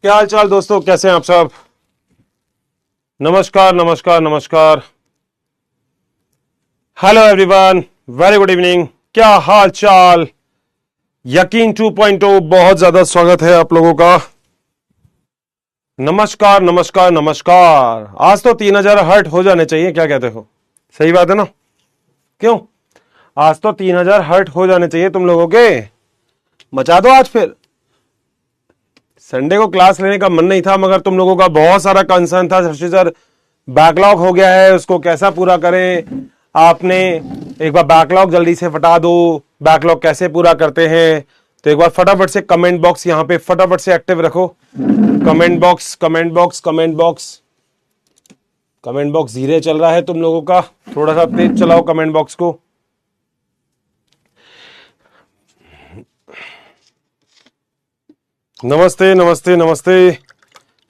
क्या हाल चाल दोस्तों, कैसे हैं आप सब। नमस्कार नमस्कार नमस्कार। Hello everyone, very good evening. क्या हाल चाल। यकीन 2.0 बहुत ज्यादा स्वागत है आप लोगों का। नमस्कार नमस्कार नमस्कार। आज तो 3000 हर्ट हो जाने चाहिए, क्या कहते हो। सही बात है ना। क्यों, आज तो 3000 हर्ट हो जाने चाहिए तुम लोगों के। मचा दो आज फिर। संडे को क्लास लेने का मन नहीं था, मगर तुम लोगों का बहुत सारा कंसर्न था, शशि सर बैकलॉग हो गया है, उसको कैसा पूरा करें। आपने एक बार बैकलॉग जल्दी से फटा दो, बैकलॉग कैसे पूरा करते हैं। तो एक बार फटाफट से कमेंट बॉक्स यहां पे फटाफट से एक्टिव रखो। Comment box comment box comment box comment box धीरे चल रहा है तुम लोगों का, थोड़ा सा तेज चलाओ कमेंट बॉक्स को। नमस्ते नमस्ते नमस्ते।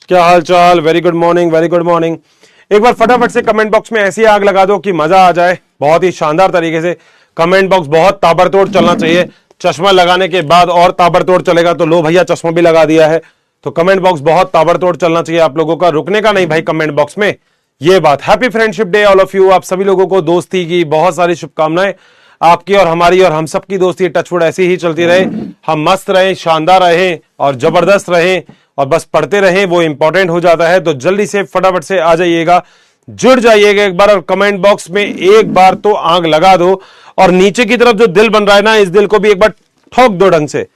क्या हाल चाल। Very good morning, very good morning. एक बार फटाफट से कमेंट बॉक्स में ऐसी आग लगा दो कि मजा आ जाए, बहुत ही शानदार तरीके से। कमेंट बॉक्स बहुत ताबड़तोड़ चलना चाहिए। चश्मा लगाने के बाद और ताबड़तोड़ चलेगा, तो लो भैया चश्मा भी लगा दिया है। तो कमेंट बॉक्स बहुत ताबड़तोड़ चलना चाहिए आप लोगों का, रुकने का नहीं भाई कमेंट बॉक्स में। ये बात। Happy friendship day all of you. आप सभी लोगों को दोस्ती की बहुत सारी शुभकामनाएं। आपकी और हमारी और हम सबकी दोस्ती टचवुड ऐसी ही चलती रहे। हम मस्त रहें, शानदार रहें और जबरदस्त रहें और बस पढ़ते रहें, वो इंपॉर्टेंट हो जाता है। तो जल्दी से फटाफट से आ जाइएगा, जुड़ जाइएगा एक बार और कमेंट बॉक्स में एक बार तो आग लगा दो। और नीचे की तरफ जो दिल बन रहा है ना, इस दिल को भी एक बार ठोक दो ढंग से।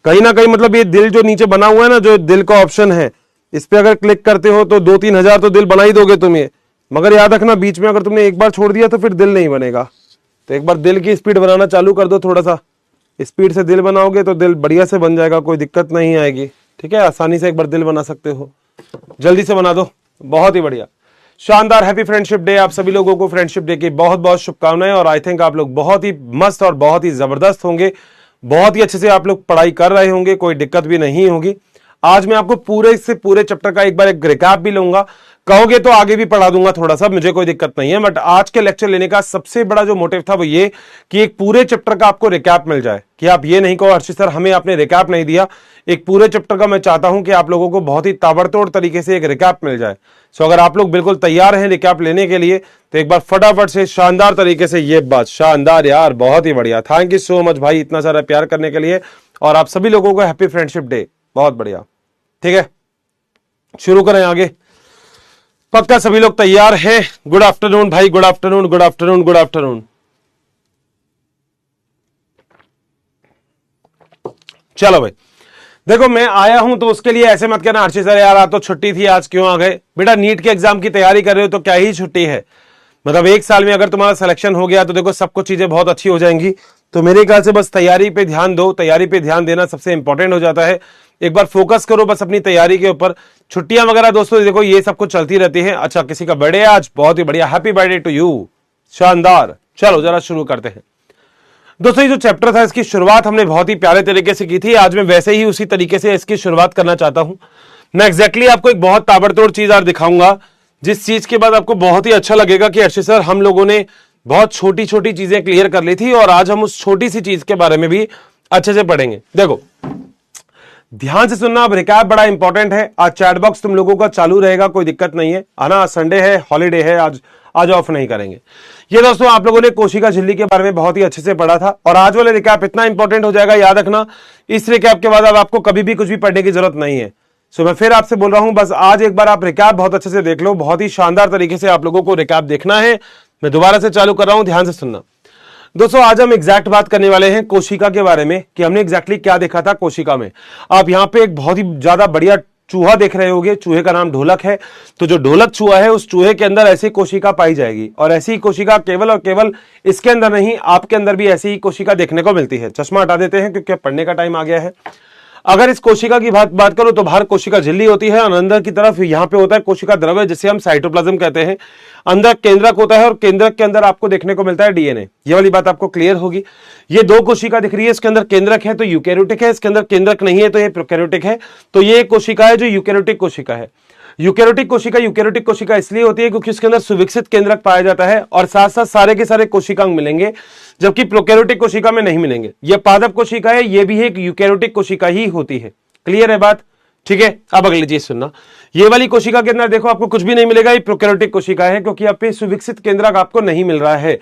कहीं ना कहीं मतलब ये दिल जो नीचे बना हुआ है ना, जो दिल का ऑप्शन है, इस पे अगर क्लिक करते हो तो 2-3 हजार तो दिल बना ही दोगे तुम ये। मगर याद रखना, बीच में अगर तुमने एक बार छोड़ दिया तो फिर दिल नहीं बनेगा। तो एक बार दिल की स्पीड बनाना चालू कर दो, थोड़ा सा स्पीड से दिल बनाओगे तो दिल बढ़िया से बन जाएगा, कोई दिक्कत नहीं आएगी। ठीक है, आसानी से एक बार दिल बना सकते हो, जल्दी से बना दो। बहुत ही बढ़िया, शानदार। Happy friendship day. आप सभी लोगों को फ्रेंडशिप डे की बहुत बहुत शुभकामनाएं। और आई थिंक आप लोग बहुत ही मस्त और बहुत ही जबरदस्त होंगे, बहुत ही अच्छे से आप लोग पढ़ाई कर रहे होंगे, कोई दिक्कत भी नहीं होगी। आज मैं आपको पूरे से पूरे चैप्टर का एक बार एक रिकैप भी लूंगा। कहोगे तो आगे भी पढ़ा दूंगा थोड़ा सा, मुझे कोई दिक्कत नहीं है। बट आज के लेक्चर लेने का सबसे बड़ा जो मोटिव था वो ये कि एक पूरे चैप्टर का आपको रिकैप मिल जाए, कि आप ये नहीं कहो अर्शित सर हमें आपने रिकैप नहीं दिया। एक पूरे चैप्टर का मैं चाहता हूं कि आप लोगों को बहुत ही ताबड़तोड़ तरीके से एक रिकैप मिल जाए। सो अगर आप लोग बिल्कुल तैयार हैं रिकैप लेने के लिए, तो एक बार फटाफट से शानदार तरीके से ये बात। शानदार यार, बहुत ही बढ़िया। थैंक यू सो मच भाई इतना सारा प्यार करने के लिए। और आप सभी लोगों को हैप्पी फ्रेंडशिप डे। बहुत बढ़िया। ठीक है, शुरू करें आगे। पक्का सभी लोग तैयार हैं। गुड आफ्टरनून भाई, good afternoon good afternoon good afternoon. चलो भाई, देखो मैं आया हूं तो उसके लिए ऐसे मत कहना अर्शित सर यार आज तो छुट्टी थी, आज क्यों आ गए। बेटा नीट के एग्जाम की तैयारी कर रहे हो तो क्या ही छुट्टी है। मतलब एक साल में अगर तुम्हारा सिलेक्शन हो गया तो देखो सब कुछ चीजें बहुत अच्छी हो जाएंगी। तो मेरे ख्याल से बस तैयारी पे ध्यान दो, तैयारी पे ध्यान देना सबसे इंपॉर्टेंट हो जाता है। एक बार फोकस करो बस अपनी तैयारी के ऊपर। छुट्टियां वगैरह दोस्तों देखो ये सब कुछ चलती रहती है। अच्छा, किसी का बर्थडे है आज, बहुत ही बढ़िया, हैप्पी बर्थडे टू यू। शानदार। चलो जरा शुरू करते हैं दोस्तों। ये जो चैप्टर था इसकी शुरुआत हमने बहुत ही प्यारे तरीके से की थी, आज मैं वैसे ही उसी तरीके से इसकी शुरुआत करना चाहता हूं। मैं एग्जैक्टली आपको एक बहुत ताबड़तोड़ चीज और दिखाऊंगा, जिस चीज के बाद आपको बहुत ही अच्छा लगेगा कि अर्शित सर हम लोगों ने बहुत छोटी छोटी चीजें क्लियर कर ली थी और आज हम उस छोटी सी चीज के बारे में भी अच्छे से पढ़ेंगे। देखो ध्यान से सुनना, अब रिकैप बड़ा इंपॉर्टेंट है। आज चैट बॉक्स तुम लोगों का चालू रहेगा, कोई दिक्कत नहीं है ना। आज संडे है, हॉलीडे है, आज ऑफ नहीं करेंगे। ये दोस्तों आप लोगों ने कोशिका झिल्ली के बारे में बहुत ही अच्छे से पढ़ा था और आज वाले रिकैप इतना इंपॉर्टेंट हो जाएगा, याद रखना। इस रिकैप के बाद अब आपको कभी भी कुछ भी पढ़ने की जरूरत नहीं है। सो मैं फिर आपसे बोल रहा हूं, बस आज एक बार आप रिकैप बहुत अच्छे से देख लो। बहुत ही शानदार तरीके से आप लोगों को रिकैप देखना है। मैं दोबारा से चालू कर रहा हूं, ध्यान से सुनना दोस्तों। आज हम एग्जैक्ट बात करने वाले हैं कोशिका के बारे में, कि हमने एग्जैक्टली क्या देखा था कोशिका में। आप यहां पे एक बहुत ही ज्यादा बढ़िया चूहा देख रहे होंगे, चूहे का नाम ढोलक है। तो जो ढोलक चूहा है उस चूहे के अंदर ऐसी कोशिका पाई जाएगी, और ऐसी कोशिका केवल और केवल इसके अंदर नहीं, आपके अंदर भी ऐसी ही कोशिका देखने को मिलती है। चश्मा हटा देते हैं क्योंकि पढ़ने का टाइम आ गया है। अगर इस कोशिका की बात करो तो बाहर कोशिका झिल्ली होती है और अंदर की तरफ यहां पे होता है कोशिका द्रव्य, जिसे हम साइटोप्लाज्म कहते हैं। अंदर केंद्रक होता है और केंद्रक के अंदर आपको देखने को मिलता है डीएनए। ये वाली बात आपको क्लियर होगी। ये दो कोशिका दिख रही है, इसके अंदर केंद्रक है तो यूकैरियोटिक है, इसके अंदर केंद्रक नहीं है तो ये प्रोकैरियोटिक है। तो ये कोशिका है जो यूकैरियोटिक कोशिका है। यूकेरियोटिक कोशिका इसलिए होती है क्योंकि उसके अंदर सुविकसित केंद्रक पाया जाता है और साथ साथ सारे के सारे कोशिकांग मिलेंगे, जबकि प्रोकैरियोटिक कोशिका में नहीं मिलेंगे। यह पादप कोशिका है, यह भी एक यूकेरियोटिक कोशिका ही होती है। क्लियर है बात? ठीक है, अब अगली चीज सुनना। ये वाली कोशिका के अंदर देखो आपको कुछ भी नहीं मिलेगा, ये प्रोकैरियोटिक कोशिका है क्योंकि आप पे सुविकसित केंद्रक आपको नहीं मिल रहा है।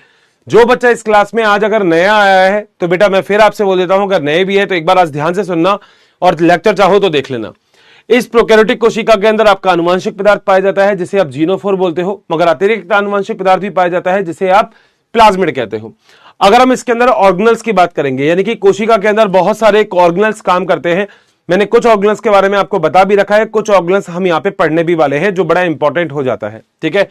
जो बच्चा इस क्लास में आज अगर नया आया है तो बेटा मैं फिर आपसे बोल देता हूं, अगर नए भी है तो एक बार आज ध्यान से सुनना और लेक्चर चाहो तो देख लेना। इस प्रोकैरियोटिक कोशिका के अंदर आपका आनुवंशिक पदार्थ पाया जाता है जिसे आप जीनोफोर बोलते हो, मगर अतिरिक्त आनुवंशिक पदार्थ भी पाया जाता है जिसे आप प्लाज्मिड कहते हो। अगर हम इसके अंदर ऑर्गेनल्स की बात करेंगे, यानी कि कोशिका के अंदर बहुत सारे ऑर्गेनल्स काम करते हैं। मैंने कुछ ऑर्गेनल्स के बारे में आपको बता भी रखा है, कुछ ऑर्गेनल्स हम यहाँ पे पढ़ने भी वाले हैं जो बड़ा इंपॉर्टेंट हो जाता है। ठीक है,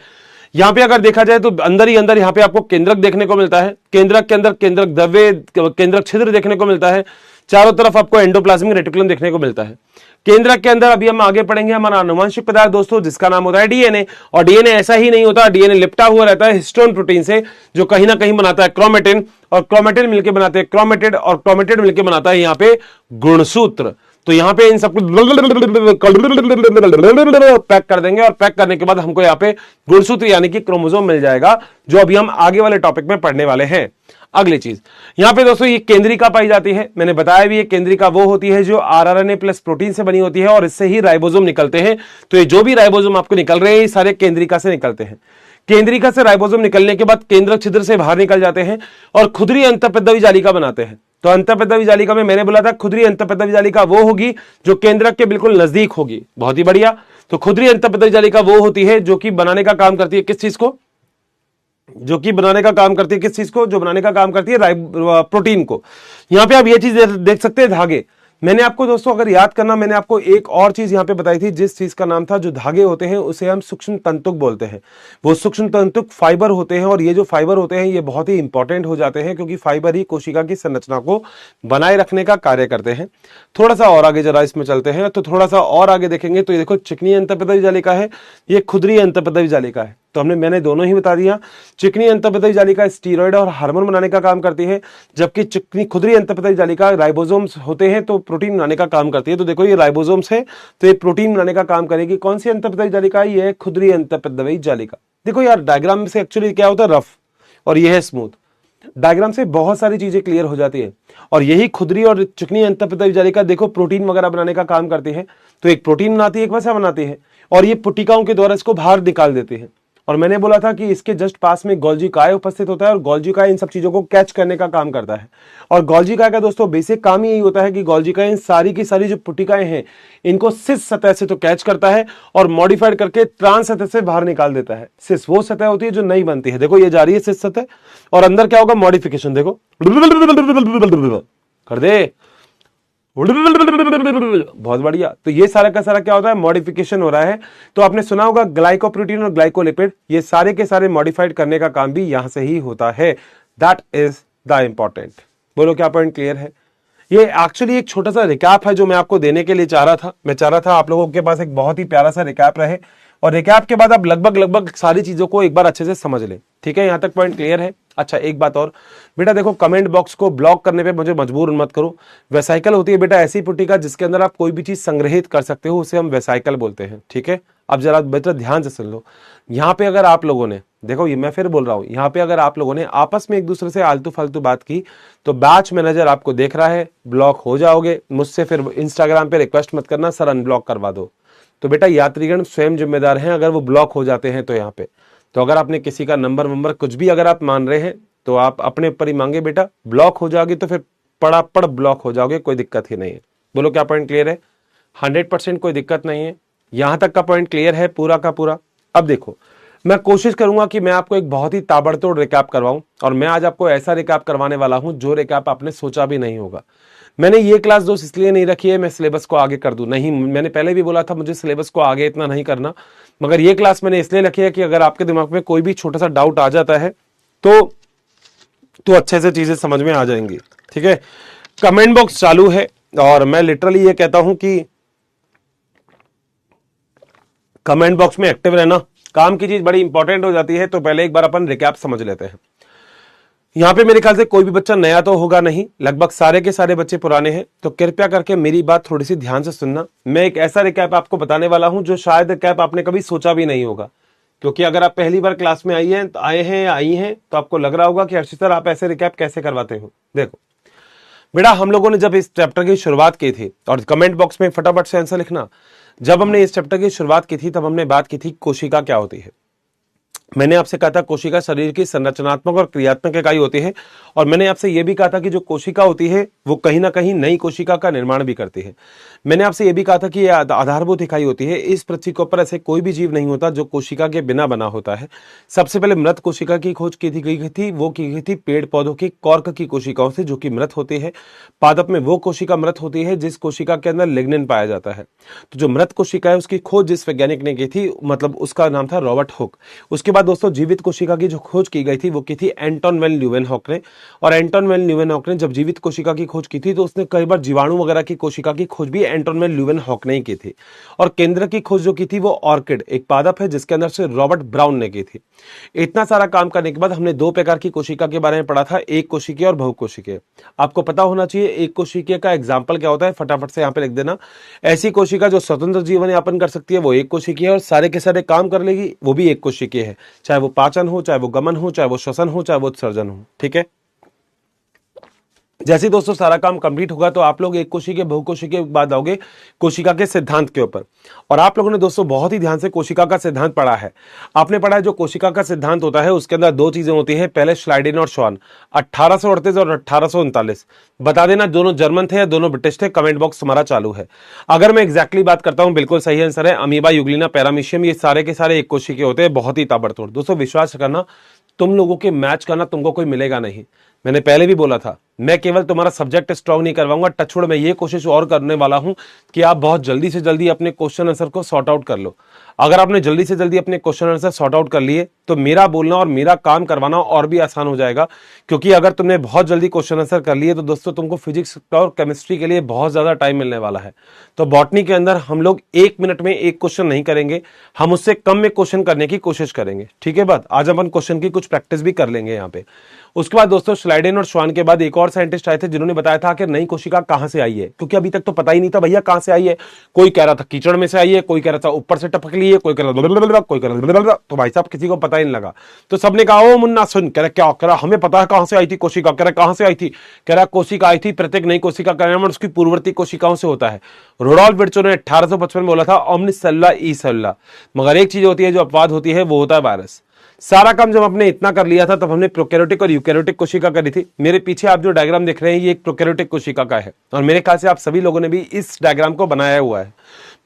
यहां पे अगर देखा जाए तो अंदर ही अंदर यहां पे आपको केंद्रक देखने को मिलता है, केंद्रक के अंदर केंद्रक द्रव्य, केंद्रक छिद्र देखने को मिलता है, चारों तरफ आपको एंडोप्लाज्मिक रेटिकुलम देखने को मिलता है। केंद्रक के अंदर अभी हम आगे पढ़ेंगे हमारा आनुवंशिक पदार्थ दोस्तों, जिसका नाम होता है डीएनए। और डीएनए ऐसा ही नहीं होता, डीएनए लिपटा हुआ रहता है हिस्टोन प्रोटीन से, जो कहीं ना कहीं बनाता है क्रोमेटिन, और क्रोमेटिन मिलकर बनाते हैं क्रोमेटिड, और क्रोमेटिड मिलकर बनाता है यहां पे गुणसूत्र। तो यहां पे इन सबको पैक कर देंगे और पैक करने के बाद हमको यहां पे गुणसूत्र यानी कि क्रोमोसोम मिल जाएगा, जो अभी हम आगे वाले टॉपिक में पढ़ने वाले हैं। अगली चीज यहां पे दोस्तों ये केंद्रिका पाई जाती है, मैंने बताया भी ये केंद्रिका वो होती है जो आरआरएनए प्लस प्रोटीन से बनी होती है और इससे ही राइबोसोम निकलते हैं। तो ये जो भी राइबोसोम आपको निकल रहे हैं ये सारे केंद्रिका से निकलते हैं। केंद्रिका से राइबोसोम निकलने के बाद केंद्रक छिद्र से बाहर निकल जाते हैं और खुदरी अंतःपद्रवी जालिका बनाते हैं। तो अंतःपद्रवी जालिका में मैंने बोला था खुदरी अंतःपद्रवी जालिका वो होगी जो केंद्रक के बिल्कुल नजदीक होगी। बहुत ही बढ़िया। तो खुदरी अंतःपद्रवी जालिका वो होती है जो कि बनाने का काम करती है किस चीज को, जो कि बनाने का काम करती है किस चीज को, जो बनाने का काम करती है प्रोटीन को। यहां पे आप ये चीज देख सकते हैं, धागे। मैंने आपको दोस्तों अगर याद करना, मैंने आपको एक और चीज यहां पे बताई थी, जिस चीज का नाम था जो धागे होते हैं उसे हम सूक्ष्म तंतुक बोलते हैं। वो सूक्ष्म तंतुक फाइबर होते हैं और ये जो फाइबर होते हैं ये बहुत ही इंपॉर्टेंट हो जाते हैं क्योंकि फाइबर ही कोशिका की संरचना को बनाए रखने का कार्य करते हैं। थोड़ा सा और आगे जरा इसमें चलते हैं, तो थोड़ा सा और आगे देखेंगे तो ये देखो चिकनी अंतःपद्रवी जालिका है, ये खुदरी अंतःपद्रवी जालिका है। तो मैंने दोनों ही बता दिया। चिकनी अंतःपद्रवी जालिका स्टीरॉयड और हार्मोन बनाने का काम करती है, जबकि चिकनी खुदरी अंतःपद्रवी जालिका राइबोसोम्स होते हैं तो प्रोटीन बनाने का काम करती है। तो देखो ये राइबोसोम्स है तो ये प्रोटीन बनाने का काम करेगी। कौन सी अंतःपद्रवी जालिका है? ये खुदरी अंतःपद्रवी जालिका। देखो यार डायग्राम से एक्चुअली क्या होता है, रफ, और ये है स्मूथ। डायग्राम से बहुत सारी चीजें क्लियर हो जाती है। और यही खुदरी और चिकनी अंतःपद्रवी जालिका देखो प्रोटीन वगैरह बनाने का काम करती है। तो एक प्रोटीन बनाती है, एक वसा बनाती है, और ये पुटिकाओं के द्वारा इसको बाहर निकाल देती है। और मैंने बोला था कि इसके जस्ट पास में गोल्जी काय उपस्थित होता है और गोल्जी काय इन सब चीजों को कैच करने का काम करता है। और गोल्जी काय का दोस्तों बेसिक काम ही यही होता है कि गोल्जी काय इन सारी की सारी जो पुटिकाएं हैं इनको सिस सतह से तो कैच करता है और मॉडिफाइड करके ट्रांस सतह से बाहर निकाल देता है। सिस वो सतह होती है जो नई बनती है। देखो ये जा रही है सिस सतह, और अंदर क्या होगा, मॉडिफिकेशन। देखो कर दे, बहुत बढ़िया। तो ये सारा का सारा क्या होता है, मॉडिफिकेशन हो रहा है। तो आपने सुना होगा ग्लाइकोप्रोटीन और ग्लाइकोलिपिड, ये सारे के सारे मॉडिफाइड करने का काम भी यहां से ही होता है। That is the important. बोलो क्या पॉइंट क्लियर है? ये एक्चुअली एक छोटा सा रिकैप है जो मैं आपको देने के लिए चाह रहा था। मैं चाह रहा था आप लोगों के पास एक बहुत ही प्यारा सा रिकैप रहे, और रिकैप के बाद आप लगभग सारी चीजों को एक बार अच्छे से समझ लें। ठीक है, यहां तक पॉइंट क्लियर है? अच्छा एक बात और बेटा, देखो कमेंट बॉक्स को ब्लॉक करने पे मुझे मजबूर मत करो। वेसाइकल होती है बेटा ऐसी पुटिका जिसके अंदर आप कोई भी चीज संग्रहित कर सकते हो, उसे हम वेसाइकल बोलते हैं। ठीक है, अब जरा बेटा ध्यान से सुन लो। यहाँ पे अगर आप लोगों ने, देखो ये मैं फिर बोल रहा हूं, यहाँ पे अगर आप लोगों ने आपस में एक दूसरे से आलतू फालतू बात की तो बैच मैनेजर आपको देख रहा है, ब्लॉक हो जाओगे। मुझसे फिर इंस्टाग्राम पे रिक्वेस्ट मत करना सर अनब्लॉक करवा दो। तो बेटा यात्रीगण स्वयं जिम्मेदार हैं अगर वो ब्लॉक हो जाते हैं तो यहाँ पे। तो अगर आपने किसी का नंबर कुछ भी अगर आप मान रहे हैं तो आप अपने ऊपर ही मांगे बेटा, ब्लॉक हो जाओगे तो फिर पड़ ब्लॉक हो जाओगे, कोई दिक्कत ही नहीं है। बोलो क्या पॉइंट क्लियर है? 100% कोई दिक्कत नहीं है। यहां तक का पॉइंट क्लियर है पूरा का पूरा? अब देखो मैं कोशिश करूंगा कि मैं आपको एक बहुत ही ताबड़तोड़ रिकैप करवाऊं, और मैं आज आपको ऐसा रिकैप करवाने वाला हूं जो रिकैप आपने सोचा भी नहीं होगा। मैंने ये क्लास दोस्त इसलिए नहीं रखी है मैं सिलेबस को आगे कर दूं, नहीं, मैंने पहले भी बोला था मुझे सिलेबस को आगे इतना नहीं करना, मगर ये क्लास मैंने इसलिए रखी है कि अगर आपके दिमाग में कोई भी छोटा सा डाउट आ जाता है तो अच्छे से चीजें समझ में आ जाएंगी। ठीक है, कमेंट बॉक्स चालू है और मैं लिटरली ये कहता हूं कि कमेंट बॉक्स में एक्टिव रहना, काम की चीज बड़ी इंपॉर्टेंट हो जाती है। तो पहले एक बार अपन रिकैप समझ लेते हैं। यहाँ पे मेरे ख्याल से कोई भी बच्चा नया तो होगा नहीं, लगभग सारे के सारे बच्चे पुराने हैं। तो कृपया करके मेरी बात थोड़ी सी ध्यान से सुनना। मैं एक ऐसा रिकैप आपको बताने वाला हूं जो शायद रिकैप आपने कभी सोचा भी नहीं होगा, क्योंकि अगर आप पहली बार क्लास में आए हैं या आई हैं तो आपको लग रहा होगा कि हर्षित सर आप ऐसे रिकैप कैसे करवाते हो। देखो बेटा, हम लोगों ने जब इस चैप्टर की शुरुआत की थी, और कमेंट बॉक्स में फटाफट से आंसर लिखना, जब हमने इस चैप्टर की शुरुआत की थी तब हमने बात की थी कोशिका क्या होती है। मैंने आपसे कहा था कोशिका शरीर की संरचनात्मक और क्रियात्मक इकाई होती है, और मैंने आपसे यह भी कहा था कि जो कोशिका होती है वो कहीं ना कहीं नई कोशिका का निर्माण भी करती है। मैंने आपसे यह भी कहा था कि यह आधारभूत इकाई होती है। इस पृथ्वी के ऊपर ऐसे कोई भी जीव नहीं होता जो कोशिका के बिना बना होता है। सबसे पहले मृत कोशिका की खोज की गई थी, वो की गई थी पेड़ पौधों की कॉर्क की कोशिकाओं से, जो कि मृत होती है। पादप में वो कोशिका मृत होती है जिस कोशिका के अंदर लिग्निन पाया जाता है। तो जो मृत कोशिका है उसकी खोज जिस वैज्ञानिक ने की थी, मतलब उसका नाम था रॉबर्ट हुक। उसके बाद दोस्तों जीवित कोशिका की जो खोज की गई थी वो की थी एंटोन वेन ल्यूवेनहॉक ने। और एंटोन वेन ल्यूवेनहॉक ने जब जीवित कोशिका की खोज की थी तो उसने कई बार जीवाणु वगैरह की कोशिका की खोज भी एंटोन वेन ल्यूवेनहॉक ने ही की थी। और केंद्र की खोज जो की थी वो ऑर्किड, एक पादप है जिसके अंदर से रॉबर्ट ब्राउन ने की थी। इतना सारा काम करने के बाद हमने दो प्रकार की कोशिका के बारे में पढ़ा था, एक कोशिकीय और बहुकोशिकीय। आपको पता होना चाहिए एक कोशिकीय का एग्जाम्पल क्या होता है, फटाफट से यहां पे लिख देना। ऐसी कोशिका जो स्वतंत्र जीवन यापन कर सकती है वो एक कोशिकीय है, और सारे के सारे काम कर लेगी वो भी एक कोशिकीय है, चाहे वो पाचन हो, चाहे वो गमन हो, चाहे वो श्वसन हो, चाहे वो उत्सर्जन हो। ठीक है, जैसे दोस्तों सारा काम कंप्लीट होगा तो आप लोग एक कोशिकीय बहुकोशिकीय के बाद आओगे कोशिका के सिद्धांत के ऊपर। और आप लोगों ने दोस्तों बहुत ही ध्यान से कोशिका का सिद्धांत पढ़ा है। आपने पढ़ा है जो कोशिका का सिद्धांत होता है उसके अंदर दो चीजें होती हैं, पहले श्लाइडेन और श्वान, 1838 और 1839। बता देना दोनों जर्मन थे या दोनों ब्रिटिश थे, कमेंट बॉक्स तुम्हारा चालू है। अगर मैं एग्जैक्टली बात करता हूं बिल्कुल सही आंसर है अमीबा, यूग्लिना, पैरामीशियम, ये सारे के सारे एक कोशिकीय होते हैं, बहुत ही ताबड़तोड़। दोस्तों विश्वास करना, तुम लोगों के मैच करना तुमको कोई मिलेगा नहीं। मैंने पहले भी बोला था मैं केवल तुम्हारा सब्जेक्ट स्ट्रांग नहीं करवाऊंगा, टचवुड मैं ये कोशिश और करने वाला हूं कि आप बहुत जल्दी से जल्दी अपने क्वेश्चन आंसर को सॉर्ट आउट कर लो। अगर आपने जल्दी से जल्दी अपने क्वेश्चन आंसर सॉर्ट आउट कर लिए तो मेरा बोलना और मेरा काम करवाना और भी आसान हो जाएगा। क्योंकि अगर तुमने बहुत जल्दी क्वेश्चन आंसर कर लिए तो दोस्तों तुमको फिजिक्स और केमिस्ट्री के लिए बहुत ज्यादा टाइम मिलने वाला है। तो बॉटनी के अंदर हम लोग 1 मिनट में एक क्वेश्चन नहीं करेंगे, हम उससे कम में क्वेश्चन करने की कोशिश करेंगे। ठीक है बात, आज अपन क्वेश्चन की कुछ प्रैक्टिस भी कर लेंगे यहाँ पे। उसके बाद दोस्तों स्लाइडेन और श्वान के बाद एक और साइंटिस्ट आए थे जिन्होंने बताया था कि नई कोशिका कहां से आई है, क्योंकि अभी तक तो पता ही नहीं था भैया कहां से आई है। कोई कह रहा था कीचड़ में से आई है, कोई कह रहा था ऊपर से टपक ली है, कोई कह रहा कोई कह रहा, तो भाई साहब किसी को पता ही नहीं लगा। तो सबने कहा ओ मुन्ना सुन, कह रहा क्या, कह रहा हमें पता है कहां से आई थी कोशिका, कह रहा कहां से आई थी, कह रहा कोशिका आई थी, प्रत्येक नई कोशिका का निर्माण उसकी पूर्ववर्ती कोशिकाओं से होता है। रोडोल्फ विर्चो ने 1855 में बोला था ओमनिस सेल्युला ई सेल्युला। मगर एक चीज होती है जो अपवाद होती है, वो होता है वायरस। सारा काम जब हमने इतना कर लिया था तब हमने प्रोकैरियोटिक और यूकैरियोटिक कोशिका करी थी। मेरे पीछे आप जो डायग्राम देख रहे हैं ये एक प्रोकैरियोटिक कोशिका का है, और मेरे ख्याल से आप सभी लोगों ने भी इस डायग्राम को बनाया हुआ है।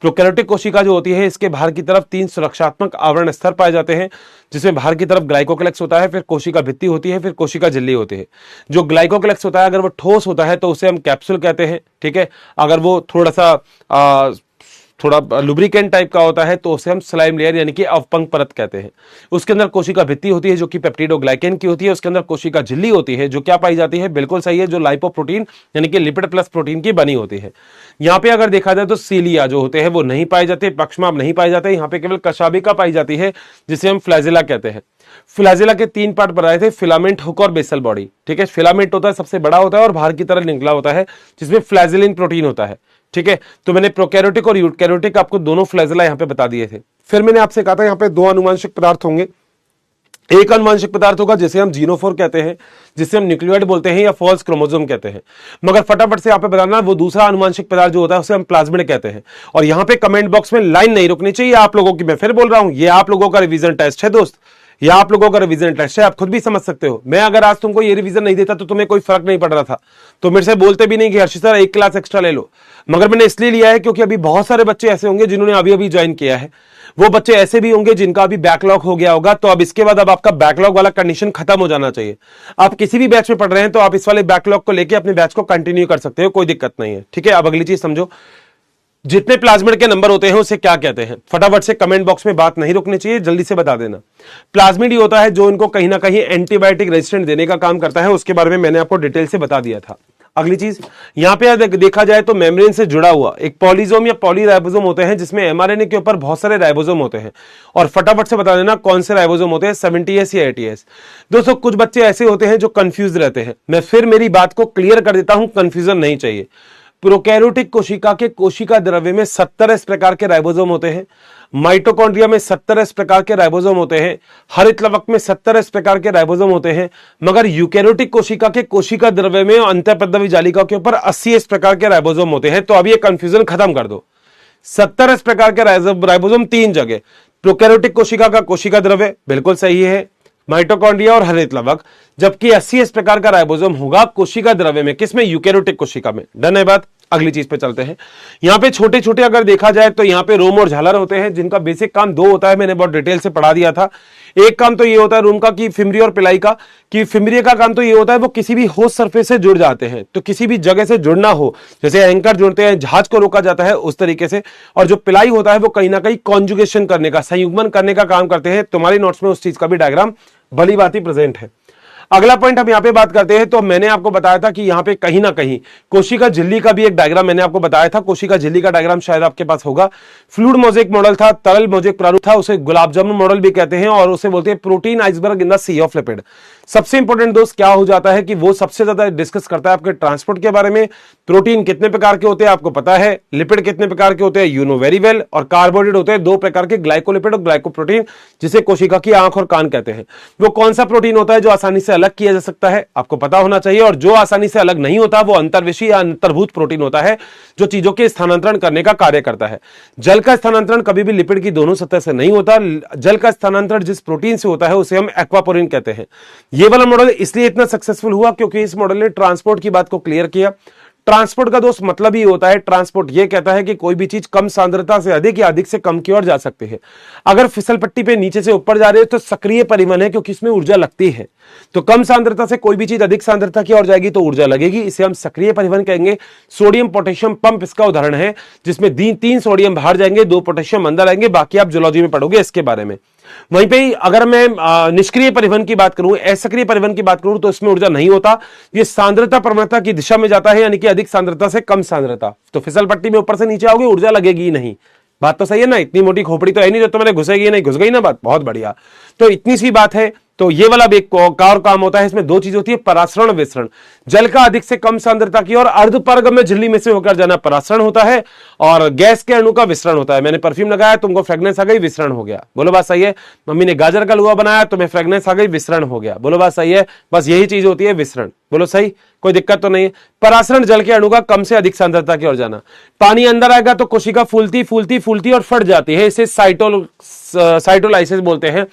प्रोकैरियोटिक कोशिका जो होती है इसके बाहर की तरफ 3 सुरक्षात्मक आवरण स्तर पाए जाते हैं, जिसमें बाहर की तरफ ग्लाइकोक्लेक्स होता है, फिर कोशिका भित्ति होती है, फिर कोशिका झिल्ली होती है। जो ग्लाइकोक्लेक्स होता है अगर वो ठोस होता है तो उसे हम कैप्सूल कहते हैं। ठीक है, अगर वो थोड़ा लुब्रिकेंट टाइप का होता है तो उसे हम स्लाइम लेयर यानी कि अवपंक परत कहते हैं। उसके अंदर कोशिका भित्ति होती है जो कि पेप्टिडोग्लाइकेन की होती है। उसके अंदर कोशिका झिल्ली होती है जो क्या पाई जाती है, बिल्कुल सही है, जो लाइपोप्रोटीन यानी कि लिपिड प्लस प्रोटीन की बनी होती है। यहाँ पे अगर देखा जाए तो सीलिया जो होते हैं वो नहीं पाए जाते, पक्षमाप नहीं पाए जाते, यहाँ पे केवल कशाभिका पाई जाती है जिसे हम फ्लैजिला कहते हैं। फ्लैजिला के 3 पार्ट बनाए थे, फिलामेंट, हुक और बेसल बॉडी। ठीक है, फिलामेंट होता है सबसे बड़ा होता है और बाहर की तरह निकला होता है जिसमें फ्लैजिलिन प्रोटीन होता है। ठीक है, तो मैंने प्रोकैरियोटिक और यूकैरियोटिक आपको दोनों फ्लैजिला यहां पे बता दिए थे। फिर मैंने आपसे कहा था यहां पे 2 आनुवंशिक पदार्थ होंगे। एक आनुवंशिक पदार्थ होगा जिसे हम जीनोफोर कहते हैं, जिसे हम न्यूक्लियोइड बोलते हैं या फॉल्स क्रोमोसोम कहते हैं। मगर फटाफट से यहां पे बताना वो दूसरा आनुवंशिक पदार्थ जो होता है उसे हम प्लाज्मिड कहते हैं। और यहां पे कमेंट बॉक्स में लाइन नहीं रुकनी चाहिए आप लोगों की, मैं फिर बोल रहा हूं ये आप लोगों का रिवीजन टेस्ट है दोस्त, ये आप लोगों का रिवीजन टेस्ट है, आप खुद भी समझ सकते हो। मैं अगर आज तुमको ये रिवीजन नहीं देता तो तुम्हें कोई फर्क नहीं पड़ रहा था, तो मेरे से बोलते भी नहीं कि हर्षित सर 1 क्लास एक्स्ट्रा ले लो। मगर मैंने इसलिए लिया है क्योंकि अभी बहुत सारे बच्चे ऐसे होंगे जिन्होंने अभी अभी ज्वाइन किया है, वो बच्चे ऐसे भी होंगे जिनका अभी बैकलॉग हो गया होगा। तो अब इसके बाद अब आपका बैकलॉग वाला कंडीशन खत्म हो जाना चाहिए। आप किसी भी बैच में पढ़ रहे हैं तो आप इस वाले बैकलॉग को लेकर अपने बैच को कंटिन्यू कर सकते हो, कोई दिक्कत नहीं है। ठीक है, अब अगली चीज समझो, जितने प्लाज्मिड के नंबर होते हैं उसे क्या कहते हैं, फटाफट से कमेंट बॉक्स में बात नहीं रुकनी चाहिए, जल्दी से बता देना। प्लाज्मिड ही होता है जो इनको कहीं ना कहीं एंटीबायोटिक रेजिस्टेंट देने का काम करता है, उसके बारे में मैंने आपको डिटेल से बता दिया था। अगली चीज यहां पे देखा जाए तो मेम्ब्रेन से जुड़ा हुआ एक पॉलीजोम या पॉलीराइबोसोम होते हैं, जिसमें एमआरएनए के ऊपर बहुत सारे राइबोसोम होते हैं। और फटाफट से बता देना कौन से राइबोसोम होते हैं, 70S या 80S। दोस्तों कुछ बच्चे ऐसे होते हैं जो कंफ्यूज रहते हैं, मैं फिर मेरी बात को क्लियर कर देता हूं, कंफ्यूजन नहीं चाहिए। प्रोकैरियोटिक कोशिका के कोशिका द्रव्य में 70S प्रकार के राइबोसोम होते हैं, माइटोकॉन्ड्रिया में 70S प्रकार के राइबोसोम होते हैं, हरित लवक में 70S प्रकार के राइबोसोम होते हैं, मगर यूकैरियोटिक कोशिका के कोशिका द्रव्य में अंतःपद्रव्य जालिका के ऊपर 80S प्रकार के राइबोसोम होते हैं। तो अब ये कंफ्यूजन खत्म कर दो। 70S प्रकार के राइबोसोम 3 जगह, प्रोकैरियोटिक कोशिका का कोशिका द्रव्य बिल्कुल सही है, माइटोकॉन्ड्रिया और हरित लवक, जबकि 80S प्रकार का राइबोसोम होगा कोशिका द्रव्य में, किसमें, यूकैरियोटिक कोशिका में। डन है बात। अगली चीज पे चलते हैं। यहां पे छोटे छोटे अगर देखा जाए तो यहां पे रोम और झालर होते हैं, जिनका बेसिक काम 2 होता है, मैंने बहुत डिटेल से पढ़ा दिया था। एक काम तो ये होता है रोम का कि फिमरी और पिलाई का, कि फिमरी का काम तो ये होता है वो किसी भी होस्ट सरफेस से जुड़ जाते हैं, तो किसी भी जगह से जुड़ना हो, जैसे एंकर जुड़ते हैं, जहाज को रोका जाता है उस तरीके से। और जो पिलाई होता है वो कहीं ना कहीं कॉन्जुगेशन करने का, संयुग्मन करने का काम करते हैं। तुम्हारी नोट्स में उस चीज का भी डायग्राम भली भांति प्रेजेंट है। अगला पॉइंट हम यहां पे बात करते हैं, तो मैंने आपको बताया था कि यहां पे कहीं ना कहीं कोशिका झिल्ली का भी एक डायग्राम मैंने आपको बताया था। कोशिका झिल्ली का डायग्राम शायद आपके पास होगा। फ्लूइड मोज़ेक मॉडल था, तरल मोज़ेक प्रारूप था, उसे गुलाब जामुन मॉडल भी कहते हैं, और उसे बोलते हैं protein iceberg in the sea of lipid. सबसे इंपॉर्टेंट दोस्त क्या हो जाता है कि वो सबसे ज्यादा डिस्कस करता है आपके ट्रांसपोर्ट के बारे में। प्रोटीन कितने प्रकार के होते हैं आपको पता है, लिपिड कितने प्रकार के होते हैं यू नो वेरी वेल, और कार्बोहाइड्रेट होते हैं 2 प्रकार के, ग्लाइकोलिपिड और ग्लाइकोप्रोटीन, जिसे कोशिका की आंख और कान कहते हैं। वो कौन सा प्रोटीन होता है जो आसानी से अलग किया जा सकता है, आपको पता होना चाहिए। और जो आसानी से अलग नहीं होता वो अंतर्विषी या अंतर्भूत प्रोटीन होता है, जो चीजों के स्थानांतरण करने का कार्य करता है। जल का स्थानांतरण कभी भी लिपिड की दोनों सतह से नहीं होता। जल का स्थानांतरण जिस प्रोटीन से होता है उसे हम एक्वापोरिन कहते हैं। ये वाला मॉडल इसलिए इतना सक्सेसफुल हुआ क्योंकि इस मॉडल ने ट्रांसपोर्ट की बात को क्लियर किया। ट्रांसपोर्ट का दोस्त मतलब ही होता है, ट्रांसपोर्ट ये कहता है कि कोई भी चीज कम सांद्रता से अधिक या अधिक से कम की ओर जा सकती है। अगर फिसल पट्टी पे नीचे से ऊपर जा रही है तो सक्रिय परिवहन है, क्योंकि इसमें ऊर्जा लगती है। तो कम सांद्रता से कोई भी चीज अधिक सांद्रता की ओर जाएगी तो ऊर्जा लगेगी, इसे हम सक्रिय परिवहन कहेंगे। सोडियम पोटेशियम पंप इसका उदाहरण है, जिसमें 3 सोडियम बाहर जाएंगे, 2 पोटेशियम अंदर आएंगे। बाकी आप जूलॉजी में पढ़ोगे इसके बारे में। वहीं पे अगर मैं निष्क्रिय परिवहन की बात करूं, असक्रिय परिवहन की बात करूं, तो इसमें ऊर्जा नहीं होता। ये सांद्रता प्रवणता की दिशा में जाता है, यानी कि अधिक सांद्रता से कम सांद्रता। तो फिसल पट्टी में ऊपर से नीचे आओगे ऊर्जा लगेगी ही नहीं। बात तो सही है ना, इतनी मोटी खोपड़ी तो है नहीं जो तुम्हारे घुसेगी नहीं, घुस गई ना बात, बहुत बढ़िया। तो इतनी सी बात है। तो ये वाला भी काम होता है, इसमें 2 चीज होती है, परासरण विसरण। जल का अधिक से कम सांद्रता की और अर्धपारगम्य झिल्ली में से होकर जाना परासरण होता है, और गैस के अणु का विसरण होता है। मैंने परफ्यूम लगाया, तुमको फ्रेग्रेंस आ गई, विसरण हो गया। बोलो बात सही है। मम्मी ने गाजर का हलवा बनाया, तुम्हें फ्रेग्रेंस आ गई, विसरण हो गया। बोलो बात सही है। बस यही चीज होती है विसरण। बोलो सही, कोई दिक्कत तो नहीं है। परासरण जल के अणु का कम से अधिक सांद्रता की ओर जाना। पानी अंदर आएगा तो कोशिका फूलती फूलती फूलती और फट जाती है, इसे साइटोलाइसिस बोलते हैं।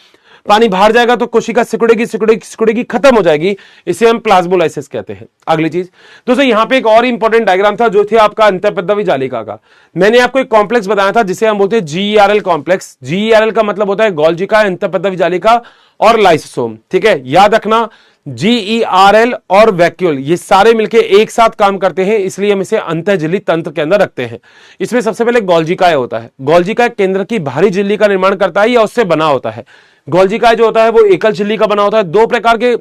पानी बाहर जाएगा तो कोशिका सिकुड़ेगी सिकुड़ेगी सिकुड़ेगी, खत्म हो जाएगी, इसे हम प्लाज्मोलाइसिस कहते हैं। अगली चीज दोस्तों, यहां पे एक और इंपॉर्टेंट डायग्राम था जो थे आपका अंतःपद्रव्य जालिका का। मैंने आपको एक कॉम्प्लेक्स बताया था जिसे हम बोलते हैं GERL कॉम्प्लेक्स। GERL का मतलब होता है गोल्जिका, अंतःपद्रव्य जालिका और लाइसोसोम। ठीक है, याद रखना, GERL और वैक्यूल ये सारे मिलके एक साथ काम करते हैं, इसलिए हम इसे अंतःझिल्ली तंत्र के अंदर रखते हैं। इसमें सबसे पहले गोल्जिकाय होता है। गोल्जिकाय केंद्र की बाहरी झिल्ली का निर्माण करता है या उससे बना होता है। गोल्जिकाय जो होता है वो एकल झिल्ली का बना होता है, 2 प्रकार के,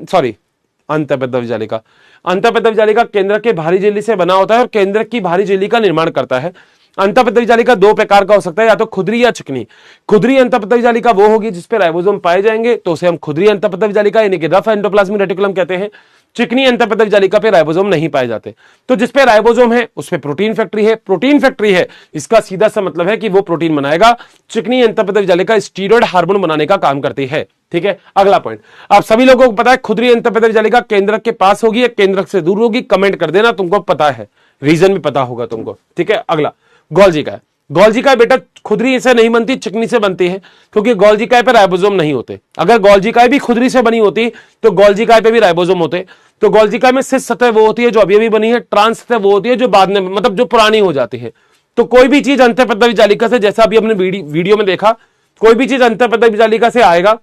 अंतःपद्रव्य जालिका। अंतःपद्रव्य जालिका केंद्र के बाहरी झिल्ली से बना होता है और केंद्र की बाहरी झिल्ली का निर्माण करता है। अंतःपद्रव्य जालिका 2 प्रकार का हो सकता है, या तो खुदरी या चिकनी। खुदरी अंतःपद्रव्य जालिका वो होगी जिसपे राइबोसोम पाए जाएंगे, तो उसे हम खुदरी अंतःपद्रव्य जालिका यानी कि रफ एंडोप्लाज्मिक रेटिकुलम कहते हैं। चिकनी अंतःपद्रव्य जालिका पे राइबोसोम नहीं पाए जाते। तो जिसपे राइबोसोम है उसपे प्रोटीन फैक्ट्री है। प्रोटीन फैक्ट्री है, इसका सीधा सा मतलब है कि वो प्रोटीन बनाएगा। चिकनी अंतःपद्रव्य जालिका स्टीरॉयड हार्मोन बनाने का काम करती है। ठीक है, अगला पॉइंट। आप सभी लोगों को पता है खुदरी अंतःपद्रव्य जालिका केंद्रक के पास होगी या केंद्रक से दूर होगी, कमेंट कर देना, तुमको पता है, रीजन भी पता होगा तुमको। ठीक है, अगला गोल्जिकाय। गोल्जिकाय बेटा खुदरी से नहीं बनती, चिकनी से बनती है, क्योंकि गोल्जिकाय पे राइबोसोम नहीं होते। अगर गोल्जिकाय भी खुदरी से बनी होती तो गोल्जिकाय पे भी राइबोसोम होते। तो गोल्जिकाय में सिस सतह वो होती है जो अभी अभी बनी है, ट्रांस सतह वो होती है जो बाद में, मतलब जो पुरानी हो जाती है। तो कोई भी चीज अंतःपद्रव्य जालिका से, जैसा अभी हमने वीडियो में देखा, कोई भी चीज अंतःपद्रव्य जालिका से आएगा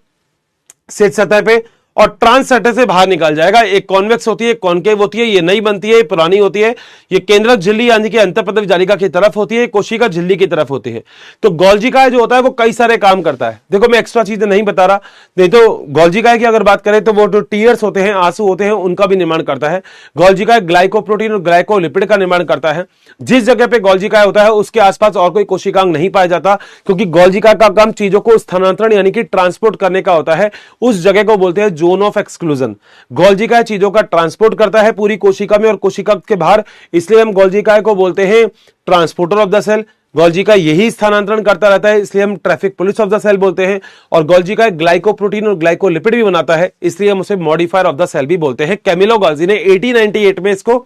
सिस सतह पे और ट्रांससेटर से बाहर निकल जाएगा। एक कॉन्वेक्स होती है, कॉनकेव होती है, ये नई बनती है, ये पुरानी होती है। ये केंद्रक झिल्ली यानी कि अंतःपदवी जालिका की तरफ होती है, कोशिका झिल्ली की तरफ होती है। तो गोल्जी काय जो होता है वो कई सारे काम करता है। देखो मैं एक्स्ट्रा चीजें नहीं बता रहा, नहीं तो गोल्जी काय की अगर बात करें तो वो जो टीयर्स होते हैं, आंसू होते हैं, उनका भी निर्माण करता है। गोल्जी काय ग्लाइकोप्रोटीन और ग्लाइकोलिपिड का निर्माण करता है। जिस जगह पे गोल्जी काय होता है उसके आसपास और कोई कोशिकांग नहीं पाया जाता, क्योंकि गोल्जी काय का काम चीजों को स्थानांतरण यानी कि ट्रांसपोर्ट करने का होता है। उस जगह को बोलते हैं जोन ऑफ एक्सक्लूजन। गोल्जी काय चीजों का ट्रांसपोर्ट करता है पूरी कोशिका में और कोशिका के बाहर, इसलिए हम गोल्जी काय को बोलते हैं transporter of the cell. Golgi काय यही स्थानांतरण करता रहता है, इसलिए हम traffic police of the cell बोलते हैं। और गोल्जी काय ग्लाइकोप्रोटीन और ग्लाइकोलिपिड भी बनाता है, इसलिए हम उसे मॉडिफायर ऑफ द सेल भी बोलते हैं। कैमिलो गोल्जी ने 1898 में इसको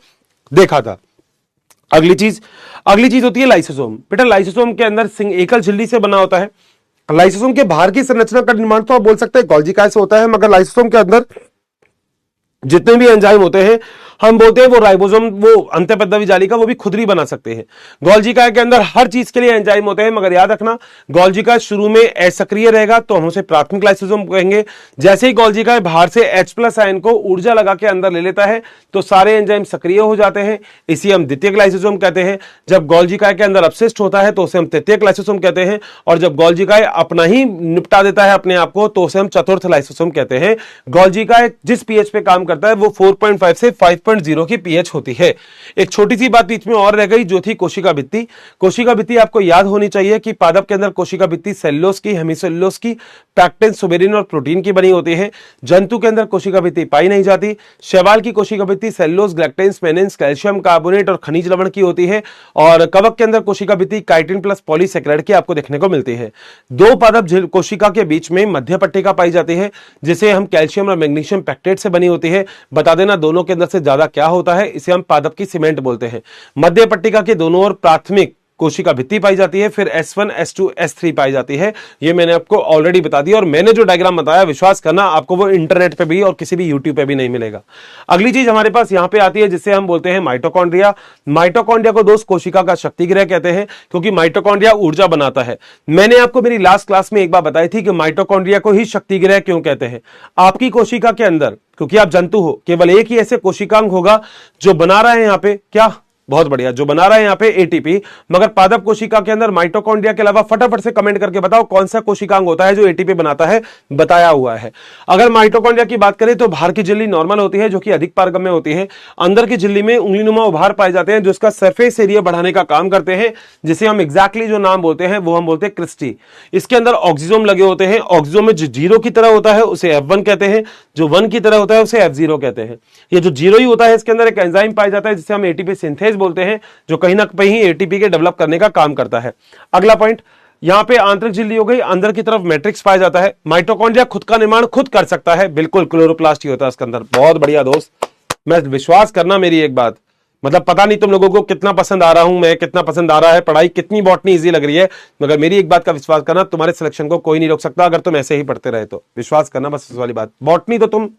देखा था। अगली चीज होती है लाइसोसोम। बेटा लाइसोसोम के अंदर एकल झिल्ली से बना होता है। लाइसोसोम के बाहर की संरचना का निर्माण तो आप बोल सकते हैं गोल्जी काय से होता है, मगर लाइसोसोम के अंदर जितने भी एंजाइम होते हैं हम बोलते हैं वो राइबोसोम, वो अंतःपदवी जालिका, वो भी खुदरी बना सकते हैं। गोल्जी काय के अंदर हर चीज के लिए एंजाइम होते हैं, मगर याद रखना गोल्जी काय शुरू में असक्रिय रहेगा तो हम उसे प्राथमिक लाइसोसोम कहेंगे। जैसे ही गोल्जी काय बाहर से H+ आयन को ऊर्जा लगा के अंदर ले लेता है तो सारे एंजाइम सक्रिय हो जाते हैं, इसी हम द्वितीयक लाइसोसोम कहते हैं। जब गोल्जी काय के अंदर अपशिष्ट होता है तो उसे हम तृतीयक लाइसोसोम कहते हैं, और जब गोल्जी काय अपना ही निपटा देता है अपने आप को तो उसे हम चतुर्थ लाइसोसोम कहते हैं। गोल्जी काय जिस पीएच पे काम करता है वो 4.5 से 5.0 की पीएच होती है। एक छोटी सी बात बीच में और रह गई जो थी कोशिका भित्ति। कोशिका भित्ति आपको याद होनी चाहिए कि पादप के अंदर कोशिका भित्ति सेल्यूलोज की, हेमिसेल्यूलोज की, पैक्टिन, सुबेरिन और प्रोटीन की बनी होती है। जंतु के अंदर कोशिका भित्ति पाई नहीं जाती। शैवाल की कोशिका भित्ति सेल्यूलोज, ग्लैक्टेंस, मेनिन्स, कैल्शियम कार्बोनेट और खनिज लवण की होती है। और कवक के अंदर कोशिका भित्ति काइटिन प्लस पॉलीसेकेराइड की आपको देखने को मिलती है। दो पादप कोशिका के बीच में मध्य पट्टिका पाई जाती है, जिसे हम कैल्शियम और मैग्नीशियम पैक्टेट से बनी होती है। बता देना दोनों के अंदर से ज्यादा क्या होता है, इसे हम पादप की सीमेंट बोलते हैं। मध्य पट्टिका के दोनों ओर प्राथमिक कोशिका भित्ति पाई जाती है, फिर S1, S2, S3 पाई जाती है। ये मैंने आपको ऑलरेडी बता दिया, और मैंने जो डायग्राम बताया विश्वास करना आपको वो इंटरनेट पे भी और किसी भी यूट्यूब पे भी नहीं मिलेगा। अगली चीज हमारे पास यहां पे आती है जिसे हम बोलते हैं माइटोकॉन्ड्रिया। माइटोकॉन्ड्रिया को दोस्त कोशिका का शक्ति गृह कहते हैं, क्योंकि माइटोकॉन्ड्रिया ऊर्जा बनाता है। मैंने आपको मेरी लास्ट क्लास में एक बार बताई थी कि माइटोकॉन्ड्रिया को ही शक्ति गृह क्यों कहते हैं। आपकी कोशिका के अंदर, क्योंकि आप जंतु हो, केवल एक ही ऐसे कोशिकांग होगा जो बना रहा है यहाँ पे क्या, बहुत बढ़िया, जो बना रहा है यहाँ पे एटीपी। मगर पादप कोशिका के अंदर माइटोकॉन्ड्रिया के अलावा फटाफट से कमेंट करके बताओ कौन सा कोशिकांग होता है जो एटीपी बनाता है, बताया हुआ है। अगर माइटोकॉन्ड्रिया की बात करें तो बाहर की झिल्ली नॉर्मल होती है जो कि अधिक पारगम्य होती है। अंदर की झिल्ली में उंगलीनुमा उभार पाए जाते हैं जो इसका सरफेस एरिया बढ़ाने का काम करते हैं, जिसे हम एग्जैक्टली जो नाम बोलते हैं वो हम बोलते हैं क्रिस्टी। इसके अंदर ऑक्सीजोम लगे होते हैं। ऑक्सीजोम में जो 0 की तरह होता है उसे F1 कहते हैं, जो 1 की तरह होता है उसे F0 कहते हैं। ये जो 0 ही होता है इसके अंदर एक एंजाइम पाया जाता है जिसे हम एटीपी सिंथेज बोलते हैं, जो कहीं ना कहीं एटीपी के डेवलप करने का काम करता है। अगला पॉइंट, यहां पे आंतरिक झिल्ली हो गई, अंदर की तरफ मैट्रिक्स पाया जाता है। माइटोकॉन्ड्रिया खुद का निर्माण खुद कर सकता है, बिल्कुल, क्लोरोप्लास्ट ही होता है इसके अंदर। बहुत बढ़िया दोस्त, मैं विश्वास करना मेरी एक बात, मतलब पता नहीं तुम लोगों को कितना पसंद आ रहा हूं मैं, कितना पसंद आ रहा है पढ़ाई, कितनी बॉटनी इजी लग रही है, मगर मेरी एक बात का विश्वास करना, तुम्हारे सिलेक्शन को कोई नहीं रोक सकता अगर तुम ऐसे ही पढ़ते रहे तो। विश्वास करना बस इस वाली बात। बॉटनी तो तुम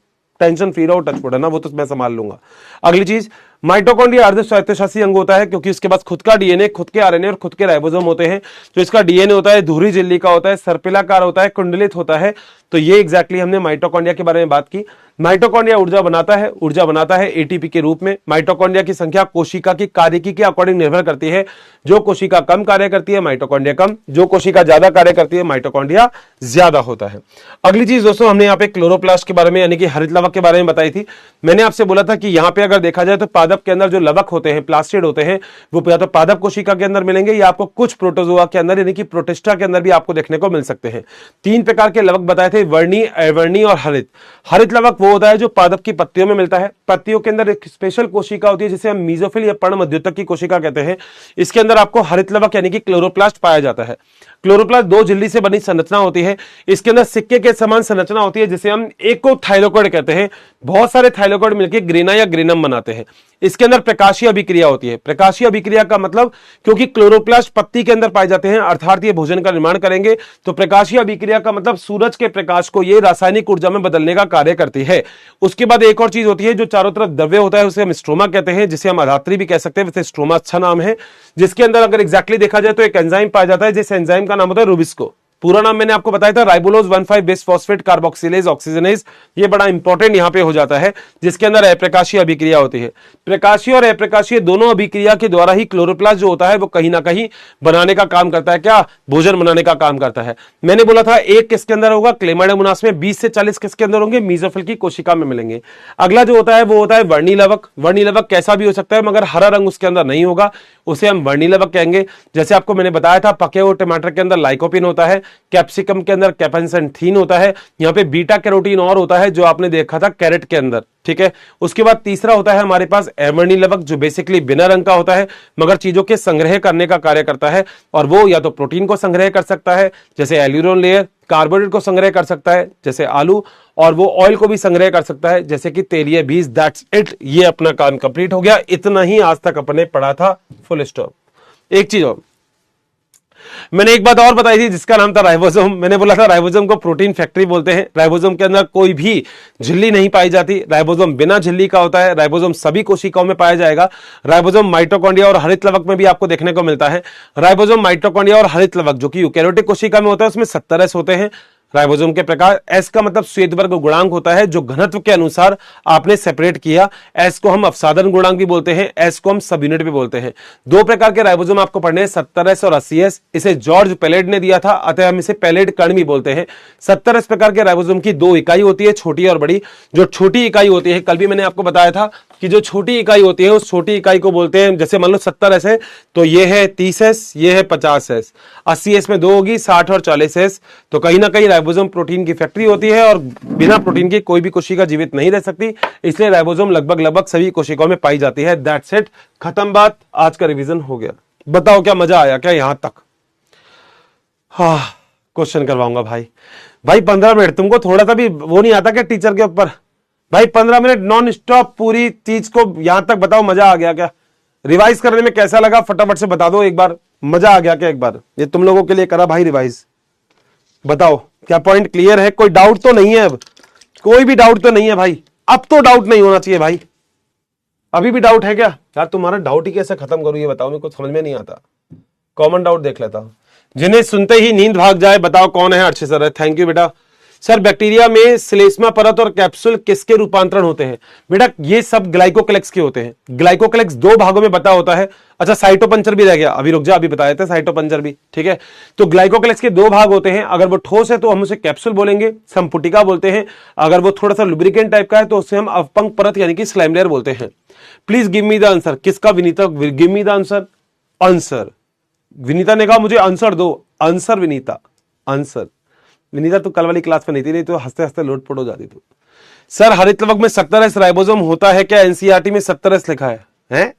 टेंशन फ्री रहो, टच है ना, वो तो मैं संभाल लूंगा। अगली चीज, माइटोकॉन्ड्रिया अर्ध स्वायत्तशासी अंग होता है, क्योंकि उसके पास खुद का डीएनए, खुद के आरएनए और खुद के राइबोसोम होते हैं। जो इसका डीएनए होता है धुरी झिल्ली का होता है, सर्पिलाकार होता है, कुंडलित होता है। तो ये एग्जैक्टली हमने माइटोकॉन्ड्रिया के बारे में बात की। माइटोकॉन्ड्रिया ऊर्जा बनाता है एटीपी के रूप में। माइटोकॉन्ड्रिया की संख्या कोशिका की कार्यकी के अकॉर्डिंग निर्भर करती है। जो कोशिका कम कार्य करती है माइटोकॉन्ड्रिया कम, जो कोशिका ज्यादा कार्य करती है माइटोकॉन्ड्रिया ज्यादा होता है। अगली चीज दोस्तों, हमने यहाँ पे क्लोरोप्लास्ट के बारे में यानी कि हरित लवक के बारे में बताई थी। मैंने आपसे बोला था कि यहाँ पे अगर देखा जाए तो पादप के अंदर जो लवक होते हैं, प्लास्टिड होते हैं, वो या तो पादप कोशिका के अंदर मिलेंगे या आपको कुछ प्रोटोजोआ के अंदर यानी कि प्रोटिस्टा के अंदर भी आपको देखने को मिल सकते हैं। 3 प्रकार के लवक बताए थे, वर्णी, अवर्णी और हरित। हरित लवक वो होता है जो पादप की पत्तियों में मिलता है। पत्तियों के अंदर एक स्पेशल कोशिका होती है जिसे हम मीजोफिल या पर्णमध्युतक की कोशिका कहते हैं। इसके अंदर आपको हरित लवक यानी कि क्लोरोप्लास्ट पाया जाता है। क्लोरोप्लास्ट 2 झिल्ली से बनी संरचना होती है। इसके अंदर सिक्के के समान संरचना होती है जिसे हम एकोथाइलोकॉइड कहते हैं। बहुत सारे थाइलोकॉइड मिलकर ग्रेना या ग्रेनम बनाते हैं। इसके अंदर प्रकाशीय अभिक्रिया होती है। प्रकाशीय अभिक्रिया का मतलब, क्योंकि क्लोरोप्लास्ट पत्ती के अंदर पाए जाते हैं अर्थात ये भोजन का निर्माण करेंगे, तो प्रकाशीय अभिक्रिया का मतलब सूरज के प्रकाश को ये रासायनिक ऊर्जा में बदलने का कार्य करती है। उसके बाद एक और चीज होती है जो चारों तरफ द्रव्य होता है, उसे हम स्ट्रोमा कहते हैं, जिसे हम अधात्री भी कह सकते हैं। वैसे स्ट्रोमा अच्छा नाम है। जिसके अंदर अगर एग्जैक्टली देखा जाए तो एक एंजाइम पाया जाता है, जिस एंजाइम का नाम होता है रूबिस्को। पूरा नाम मैंने आपको बताया था राइबोलोज 1,5 बिसफॉस्फेट कार्बोक्सिलेज ऑक्सीजनेज। ये बड़ा इंपॉर्टेंट यहां पे हो जाता है, जिसके अंदर अप्रकाशीय अभिक्रिया होती है। प्रकाशीय और अप्रकाशीय दोनों अभिक्रिया के द्वारा ही क्लोरोप्लास्ट जो होता है वो कहीं ना कहीं बनाने का काम करता है। क्या? भोजन बनाने का काम करता है। मैंने बोला था एक किसके अंदर होगा? क्लेमाइडोमोनास में। 20 से 40 किसके अंदर होंगे? मीजोफिल की कोशिका में मिलेंगे। अगला जो होता है वो होता है वर्णिलवक। वर्णिलवक कैसा भी हो सकता है, मगर हरा रंग उसके अंदर नहीं होगा, उसे हम वर्णिलवक कहेंगे। जैसे आपको मैंने बताया था पके हुए टमाटर के अंदर लाइकोपिन होता है, कैप्सिकम के अंदर कैपेंसेंथीन होता है, यहां पे बीटा कैरोटीन और होता है जो आपने देखा था कैरेट के अंदर। ठीक है, उसके बाद तीसरा होता है हमारे पास वर्णिलवक, जो बेसिकली बिना रंग का होता है मगर चीजों के संग्रह करने का कार्य करता है, और वो या तो प्रोटीन को संग्रह कर सकता है जैसे एल्यूरोन लेयर, कार्बोहाइड्रेट को संग्रह कर सकता है जैसे आलू, और वो ऑयल को भी संग्रह कर सकता है जैसे कि तेलीय बीज। दैट्स इट, ये अपना काम कंप्लीट हो गया। इतना ही आज तक अपने पढ़ा था, फुल स्टॉप। एक चीज और मैंने एक बात और बताई थी जिसका नाम था राइबोसोम। मैंने बोला था राइबोसोम को प्रोटीन फैक्ट्री बोलते हैं। राइबोसोम के अंदर कोई भी झिल्ली नहीं पाई जाती, राइबोसोम बिना झिल्ली का होता है। राइबोसोम सभी कोशिकाओं में पाया जाएगा। राइबोसोम माइटोकॉन्ड्रिया और हरित लवक में भी आपको देखने को मिलता है। राइबोसोम माइटोकॉन्ड्रिया और हरित लवक जो कि यूकेरियोटिक कोशिका में होता है उसमें 70 एस होते हैं। राइबोसोम के प्रकार, एस का मतलब श्वेतवर्ग गुणांक होता है जो घनत्व के अनुसार आपने सेपरेट किया। एस को हम अपसादन गुणांक भी बोलते हैं, एस को हम सब यूनिट भी बोलते हैं। दो प्रकार के राइबोसोम आपको पढ़ने हैं, 70 एस और 80 एस। इसे जॉर्ज पेलेड ने दिया था, अतः हम इसे पेलेड कण भी बोलते हैं। 70 एस प्रकार के राइबोसोम की दो इकाई होती है, छोटी और बड़ी। जो छोटी इकाई होती है, कल भी मैंने आपको बताया था कि जो छोटी इकाई होती है उस छोटी इकाई को बोलते हैं, जैसे मान लो 70 एस है तो ये है 30 एस, ये है 50 एस। 80 एस में दो होगी, 60 और 40 एस। तो कहीं ना कहीं राइबोसोम प्रोटीन की फैक्ट्री होती है और बिना प्रोटीन के कोई भी कोशिका जीवित नहीं रह सकती, इसलिए राइबोसोम लगभग सभी कोशिकाओं में पाई जाती है। दैट्स इट, खत्म बात, आज का रिवीजन हो गया। बताओ क्या मजा आया क्या यहां तक? हाँ, क्वेश्चन करवाऊंगा भाई। 15 मिनट, तुमको थोड़ा सा भी वो नहीं आता क्या टीचर के ऊपर? भाई 15 मिनट नॉन स्टॉप पूरी चीज को यहां तक बताओ, मजा आ गया क्या? रिवाइज करने में कैसा लगा फटाफट से बता दो एक बार। मजा आ गया क्या एक बार? ये तुम लोगों के लिए करा भाई रिवाइज। बताओ क्या पॉइंट क्लियर है? कोई डाउट तो नहीं है? अब कोई भी डाउट तो नहीं है भाई? अब तो डाउट नहीं होना चाहिए भाई। अभी भी डाउट है क्या यार? तुम्हारा डाउट ही कैसे खत्म करूं ये बताओ, मेरे को समझ में नहीं आता। कॉमन डाउट देख लेता हूं, जिन्हें सुनते ही नींद भाग जाए। बताओ कौन है? अर्षित सर है, थैंक यू बेटा। सर बैक्टीरिया में श्लेष्मा परत और कैप्सूल किसके रूपांतरण होते हैं? बेटा ये सब ग्लाइकोक्लेक्स के होते हैं। ग्लाइकोक्लेक्स दो भागों में बता होता है। अच्छा साइटोपंचर भी रह गया, अभी रुक जा, अभी बताए थे साइटोपंचर भी। ठीक है, तो ग्लाइकोक्लेक्स के दो भाग होते हैं। अगर वो ठोस है तो हम उसे कैप्सूल बोलेंगे, संपुटिका बोलते हैं। अगर वो थोड़ा सा लुब्रिकेंट टाइप का है तो उसे हम अपंग परत यानी कि स्लाइम लेयर बोलते हैं। Please give me the answer. किसका? Vinita, give me the answer. Answer Vinita ने कहा मुझे आंसर दो। Answer Vinita, answer Vinita. तू कल वाली क्लास में नहीं थी, नहीं तो हंसते हंसते लोटपोट हो जाती तू। सर हरित लवक में 70 एस राइबोसोम होता है क्या? एनसीईआरटी में 70 एस लिखा है, हैं?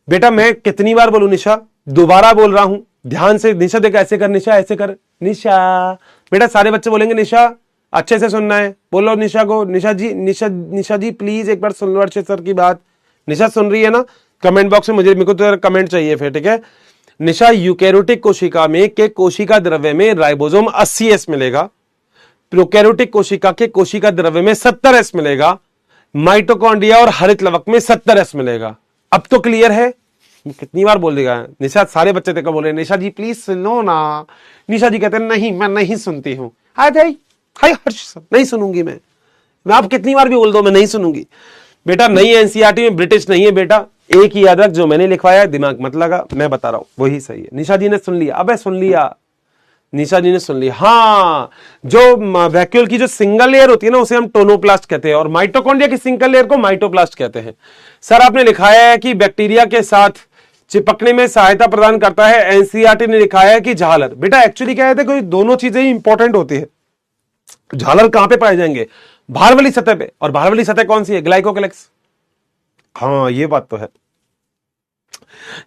बेटा मैं कितनी बार बोलूं निशा? दोबारा बोल रहा हूं, ध्यान से। निशा देख, ऐसे कर निशा, ऐसे कर निशा। बेटा सारे बच्चे बोलेंगे निशा, अच्छे से सुनना है। बोलो निशा को, निशा जी, निशा जी प्लीज एक बार सुन लो अर्षित सर की बात। निशा सुन रही है ना? कमेंट बॉक्स में मेरे को तो कमेंट चाहिए फिर, ठीक है? निशा यूकैरियोटिक कोशिका में के कोशिका द्रव्य में राइबोसोम 80 एस मिलेगा, प्रोकैरियोटिक कोशिका के कोशिका द्रव्य में 70 एस मिलेगा, माइटोकॉन्ड्रिया और हरित लवक में 70 एस मिलेगा। अब तो क्लियर है? कितनी बार बोल देगा निशा? सारे बच्चे देखो बोले निशा जी प्लीज सुनो ना। निशा जी कहते हैं नहीं मैं नहीं सुनती हूं। हाय भाई, हाय हर्ष, नहीं सुनूंगी मैं आप कितनी बार भी बोल दो मैं नहीं सुनूंगी। बेटा नई एनसीईआरटी में ब्रिटिश नहीं है बेटा, एक ही याद रख, जो मैंने लिखवाया है दिमाग मत लगा, मैं बता रहा हूं वही सही है। निशा जी ने सुन लिया, अबे सुन लिया, निशा जी ने सुन लिया। हाँ, जो वैक्यूल की जो सिंगल लेयर होती है ना उसे हम टोनोप्लास्ट कहते हैं, और माइटोकॉन्ड्रिया की सिंगल लेयर को माइटोप्लास्ट कहते हैं। सर आपने लिखाया है कि बैक्टीरिया के साथ चिपकने में सहायता प्रदान करता है, एनसीईआरटी ने लिखाया है कि झालर। बेटा एक्चुअली क्या है, कोई दोनों चीजें ही इंपॉर्टेंट होती है। झालर कहां पे पाए जाएंगे? बाहर वाली सतह पे, और बाहर वाली सतह कौन सी है? ग्लाइकोक्लेक्स। हाँ ये बात तो है।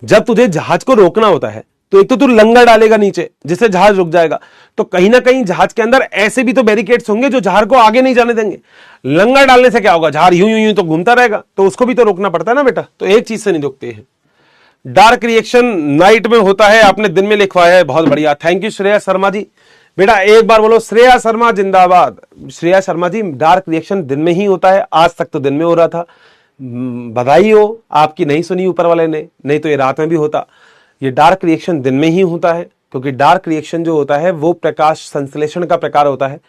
जब तुझे जहाज को रोकना होता है तो एक तो तू लंगर डालेगा नीचे जिससे जहाज रुक जाएगा, तो कहीं ना कहीं जहाज के अंदर ऐसे भी तो बैरिकेड्स होंगे जो जहाज को आगे नहीं जाने देंगे। लंगर डालने से क्या होगा? जहाज यूं यूं यूं तो घूमता रहेगा, तो उसको भी तो रोकना पड़ता है ना बेटा। तो एक चीज से नहीं रुकते हैं। डार्क रिएक्शन नाइट में होता है, आपने दिन में लिखवाया है, बहुत बढ़िया, थैंक यू श्रेया शर्मा जी। बेटा एक बार बोलो श्रेया शर्मा जिंदाबाद। श्रेया शर्मा जी डार्क रिएक्शन दिन में ही होता है, आज तक तो दिन में हो रहा था, बधाई हो आपकी, नहीं सुनी ऊपर वाले ने, नहीं तो ये रात में भी होता। ये डार्क रिएक्शन दिन में ही होता है, क्योंकि डार्क रिएक्शन जो होता है वो प्रकाश संश्लेषण का प्रकार होता है।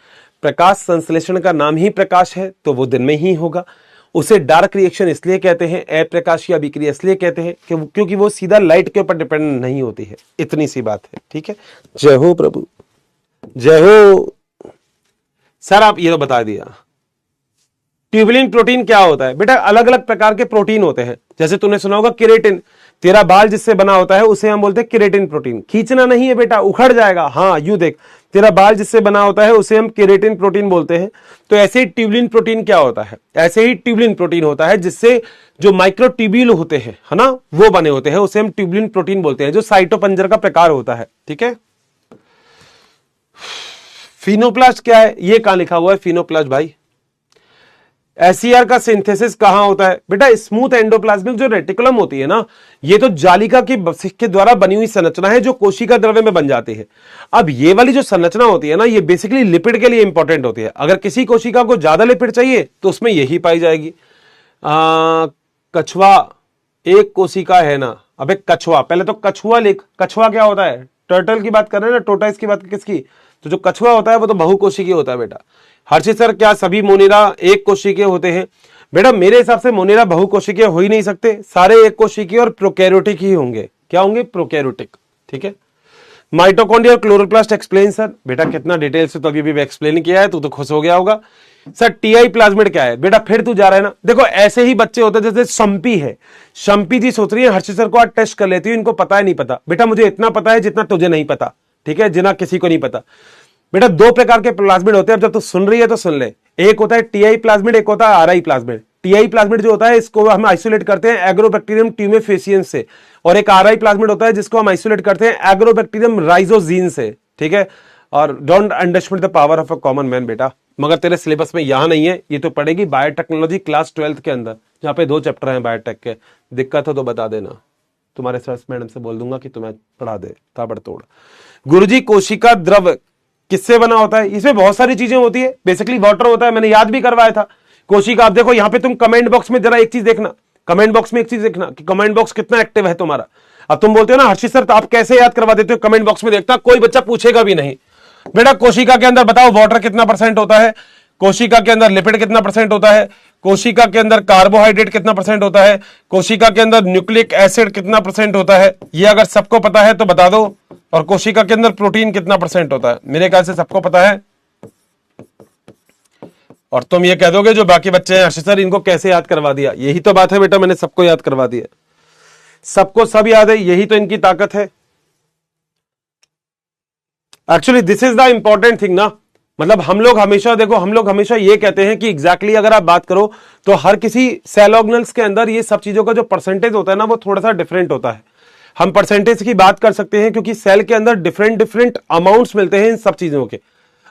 प्रकाश संश्लेषण का नाम ही प्रकाश है, तो वो दिन में ही होगा। उसे डार्क रिएक्शन इसलिए कहते हैं, अप्रकाशीय अभिक्रिया इसलिए कहते हैं क्योंकि वो सीधा लाइट के ऊपर डिपेंडेंट नहीं होती है। इतनी सी बात है, ठीक है। जय हो प्रभु, जय हो। सर आप ये तो बता दिया। ट्यूबुलिन प्रोटीन क्या होता है? बेटा अलग अलग प्रकार के प्रोटीन होते हैं। जैसे तूने सुना होगा केराटिन, तेरा बाल जिससे बना होता है उसे हम बोलते हैं केराटिन प्रोटीन। खींचना नहीं है बेटा, उखड़ जाएगा। हाँ यूं देख, तेरा बाल जिससे बना होता है उसे हम केराटिन प्रोटीन बोलते हैं। तो ऐसे ही ट्यूबुलिन प्रोटीन क्या होता है? ऐसे ही ट्यूबुलिन प्रोटीन होता है जिससे जो माइक्रोट्यूब्यूल होते हैं, है ना, वो बने होते हैं, उसे हम ट्यूबुलिन प्रोटीन बोलते हैं, जो साइटोपंजर का प्रकार होता है, ठीक है। फिनोप्लास्ट क्या है? ये कहां लिखा हुआ है फिनोप्लास्ट भाई? एसईआर का सिंथेसिस कहां होता है? बेटा स्मूथ एंडोप्लाज्मिक जो रेटिकुलम होती है ना, ये तो जालिका के द्वारा बनी हुई संरचना है जो कोशिका द्रव्य में बन जाती है। अब ये वाली जो संरचना होती है ना, ये बेसिकली लिपिड के लिए इंपॉर्टेंट होती है। अगर किसी कोशिका को ज्यादा लिपिड चाहिए तो उसमें यही पाई जाएगी। कछुआ एक कोशिका है ना। अबे कछुआ, पहले तो कछुआ लिख। कछुआ क्या होता है? टर्टल की बात कर रहे हैं ना, टोटाइस की बात किसकी? तो जो कछुआ होता है वो तो बहुकोशिकीय होता है बेटा। हर्षित सर क्या सभी मोनेरा एक कोशिकीय होते हैं? बेटा मेरे हिसाब से मोनेरा बहुकोशिकीय हो ही नहीं सकते, सारे एक कोशिकीय और प्रोकैरियोटिक ही होंगे। क्या होंगे? प्रोकैरियोटिक, ठीक है। माइटोकॉन्ड्रिया और क्लोरोप्लास्ट एक्सप्लेन सर। बेटा कितना डिटेल से तो अभी एक्सप्लेन किया है, तू तो खुश हो गया होगा। सर टीआई प्लाज्मिड क्या है? बेटा फिर तू जा रहा है ना। देखो ऐसे ही बच्चे होते हैं, जैसे शम्पी है। शम्पी जी सोच रही है हर्षित सर को आज टेस्ट कर लेती हूँ, इनको पता है नहीं पता। बेटा मुझे इतना पता है जितना तुझे नहीं पता, ठीक है, जितना किसी को नहीं पता। बेटा दो प्रकार के प्लाज्मिड होते हैं, अब जब तू सुन रही है तो सुन ले। एक होता है टीआई प्लाज्मिड, एक होता है आरआई प्लाज्मिड। टीआई प्लाज्मिड जो होता है इसको हम आइसोलेट करते हैं एग्रोबैक्टीरियम ट्यूमेफेसियंस से, और एक आरआई प्लाज्मिड होता है जिसको हम आइसोलेट करते हैं एग्रोबैक्टीरियम राइजोजीन से, ठीक है। और don't underestimate the power of a common man बेटा, मगर तेरे सिलेबस में यहां नहीं है, ये तो पढ़ेगी बायोटेक्नोलॉजी क्लास 12th के अंदर, जहां पे 2 चैप्टर हैं बायोटेक के। दिक्कत हो तो बता देना, तुम्हारे सर मैडम से बोल दूंगा कि तुम्हें पढ़ा दे ताबड़तोड़। गुरुजी कोशिका द्रव किससे बना होता है? इसमें बहुत सारी चीजें होती है, बेसिकली वाटर होता है, मैंने याद भी करवाया था। कोशिका, आप देखो यहां पे तुम कमेंट बॉक्स में जरा एक चीज देखना, कमेंट बॉक्स में एक चीज देखना कि कमेंट बॉक्स कितना एक्टिव है तुम्हारा। अब तुम बोलते हो ना हर्षित सर तो आप कैसे याद करवा देते हो, कमेंट बॉक्स में देखता, कोई बच्चा पूछेगा भी नहीं। बेटा कोशिका के अंदर बताओ वाटर कितना % होता है, कोशिका के अंदर लिपिड कितना % होता है, कोशिका के अंदर कार्बोहाइड्रेट कितना % होता है, कोशिका के अंदर न्यूक्लिक एसिड कितना % होता है, ये अगर सबको पता है तो बता दो। और कोशिका के अंदर प्रोटीन कितना % होता है? मेरे ख्याल से सबको पता है। और तुम ये कह दोगे जो बाकी बच्चे हैं हर्षित सर इनको कैसे याद करवा दिया? यही तो बात है बेटा, मैंने सबको याद करवा दिया, सबको सब याद है, यही तो इनकी ताकत है। Actually this is the important thing ना, मतलब हम लोग हमेशा देखो, हम लोग हमेशा ये कहते हैं कि एग्जैक्टली अगर आप बात करो तो हर किसी सेल ऑर्गेनल्स के अंदर ये सब चीजों का जो परसेंटेज होता है ना वो थोड़ा सा डिफरेंट होता है। हम परसेंटेज की बात कर सकते हैं क्योंकि सेल के अंदर डिफरेंट अमाउंट्स मिलते हैं इन सब चीजों के।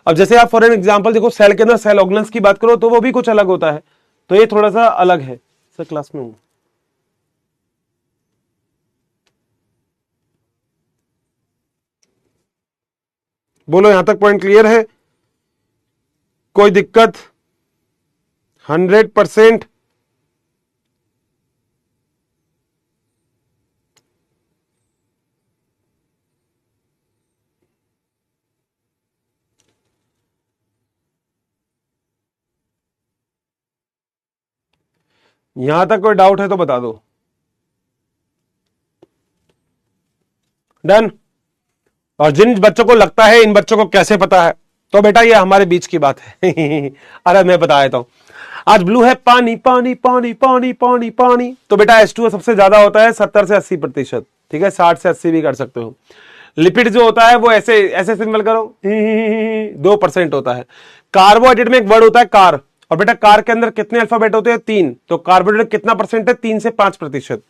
अब जैसे आप फॉर एन एग्जांपल देखो सेल के अंदर सेल ऑर्गेनल्स की बात करो तो वो भी कुछ अलग होता है, तो ये थोड़ा सा अलग है। सर क्लास में हूं, बोलो यहां तक पॉइंट क्लियर है? कोई दिक्कत? 100%। यहां तक कोई डाउट है तो बता दो। डन। और जिन बच्चों को लगता है इन बच्चों को कैसे पता है, तो बेटा ये हमारे बीच की बात है। अरे मैं बता देता हूं, आज ब्लू है पानी पानी पानी पानी पानी पानी, तो बेटा H2O सबसे ज्यादा होता है 70 से 80%, ठीक है, 60 से 80 भी कर सकते हो। लिपिड जो होता है वो ऐसे ऐसे सिंबल करो 2% होता है। कार्बोहाइड्रेट में एक वर्ड होता है कार, और बेटा कार के अंदर कितने अल्फाबेट होते हैं? 3, तो कार्बोहाइड्रेट कितना % है? 3 से 5%।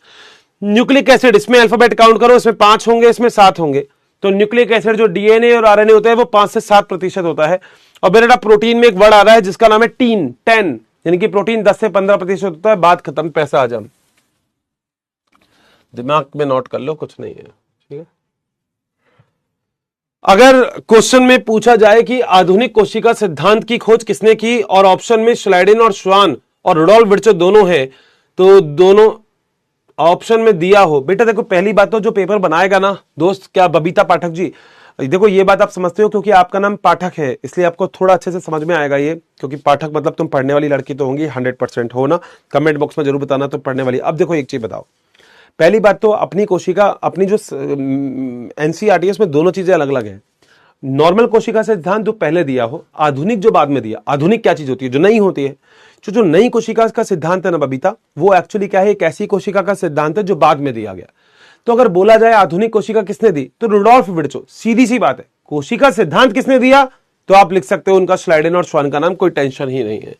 न्यूक्लिक एसिड, इसमें अल्फाबेट काउंट करो, इसमें 5 होंगे, इसमें 7 होंगे, तो न्यूक्लिक एसिड जो डीएनए और आरएनए होता है वो 5 से 7% होता है। और बेटा प्रोटीन में एक वर्ड आ रहा है जिसका नाम है 10, यानी कि प्रोटीन 10 से 15% होता है। बात खत्म, पैसा हजम। दिमाग में नोट कर लो, कुछ नहीं है, ठीक है। अगर क्वेश्चन में पूछा जाए कि आधुनिक कोशिका सिद्धांत की खोज किसने की, और ऑप्शन में श्लाइडेन और श्वान और रुडोल्फ विर्चो दोनों है, तो दोनों ऑप्शन में दिया हो। बेटा देखो, पहली बात तो जो पेपर बनाएगा ना दोस्त, क्या बबीता पाठक जी, देखो ये बात आप समझते हो क्योंकि आपका नाम पाठक है, इसलिए आपको थोड़ा अच्छे से समझ में आएगा ये, क्योंकि पाठक मतलब तुम पढ़ने वाली लड़की तो होंगी 100% हो ना। कमेंट बॉक्स में जरूर बताना तुम पढ़ने वाली। अब देखो एक चीज बताओ, पहली बात तो अपनी कोशिका, अपनी जो एनसीईआरटी है उसमें दोनों चीजें अलग अलग है। नॉर्मल कोशिका से सिद्धांत जो पहले दिया हो, आधुनिक जो बाद में दिया। आधुनिक क्या चीज होती है? जो नई होती है। जो नई कोशिका का सिद्धांत है ना बबीता, वो एक्चुअली क्या है, एक ऐसी कोशिका का सिद्धांत है जो बाद में दिया गया। तो अगर बोला जाए आधुनिक कोशिका किसने दी, तो रुडोल्फ विर्चो, सीधी सी बात है। कोशिका सिद्धांत किसने दिया, तो आप लिख सकते हो उनका श्लाइडेन और श्वान का नाम, कोई टेंशन ही नहीं है।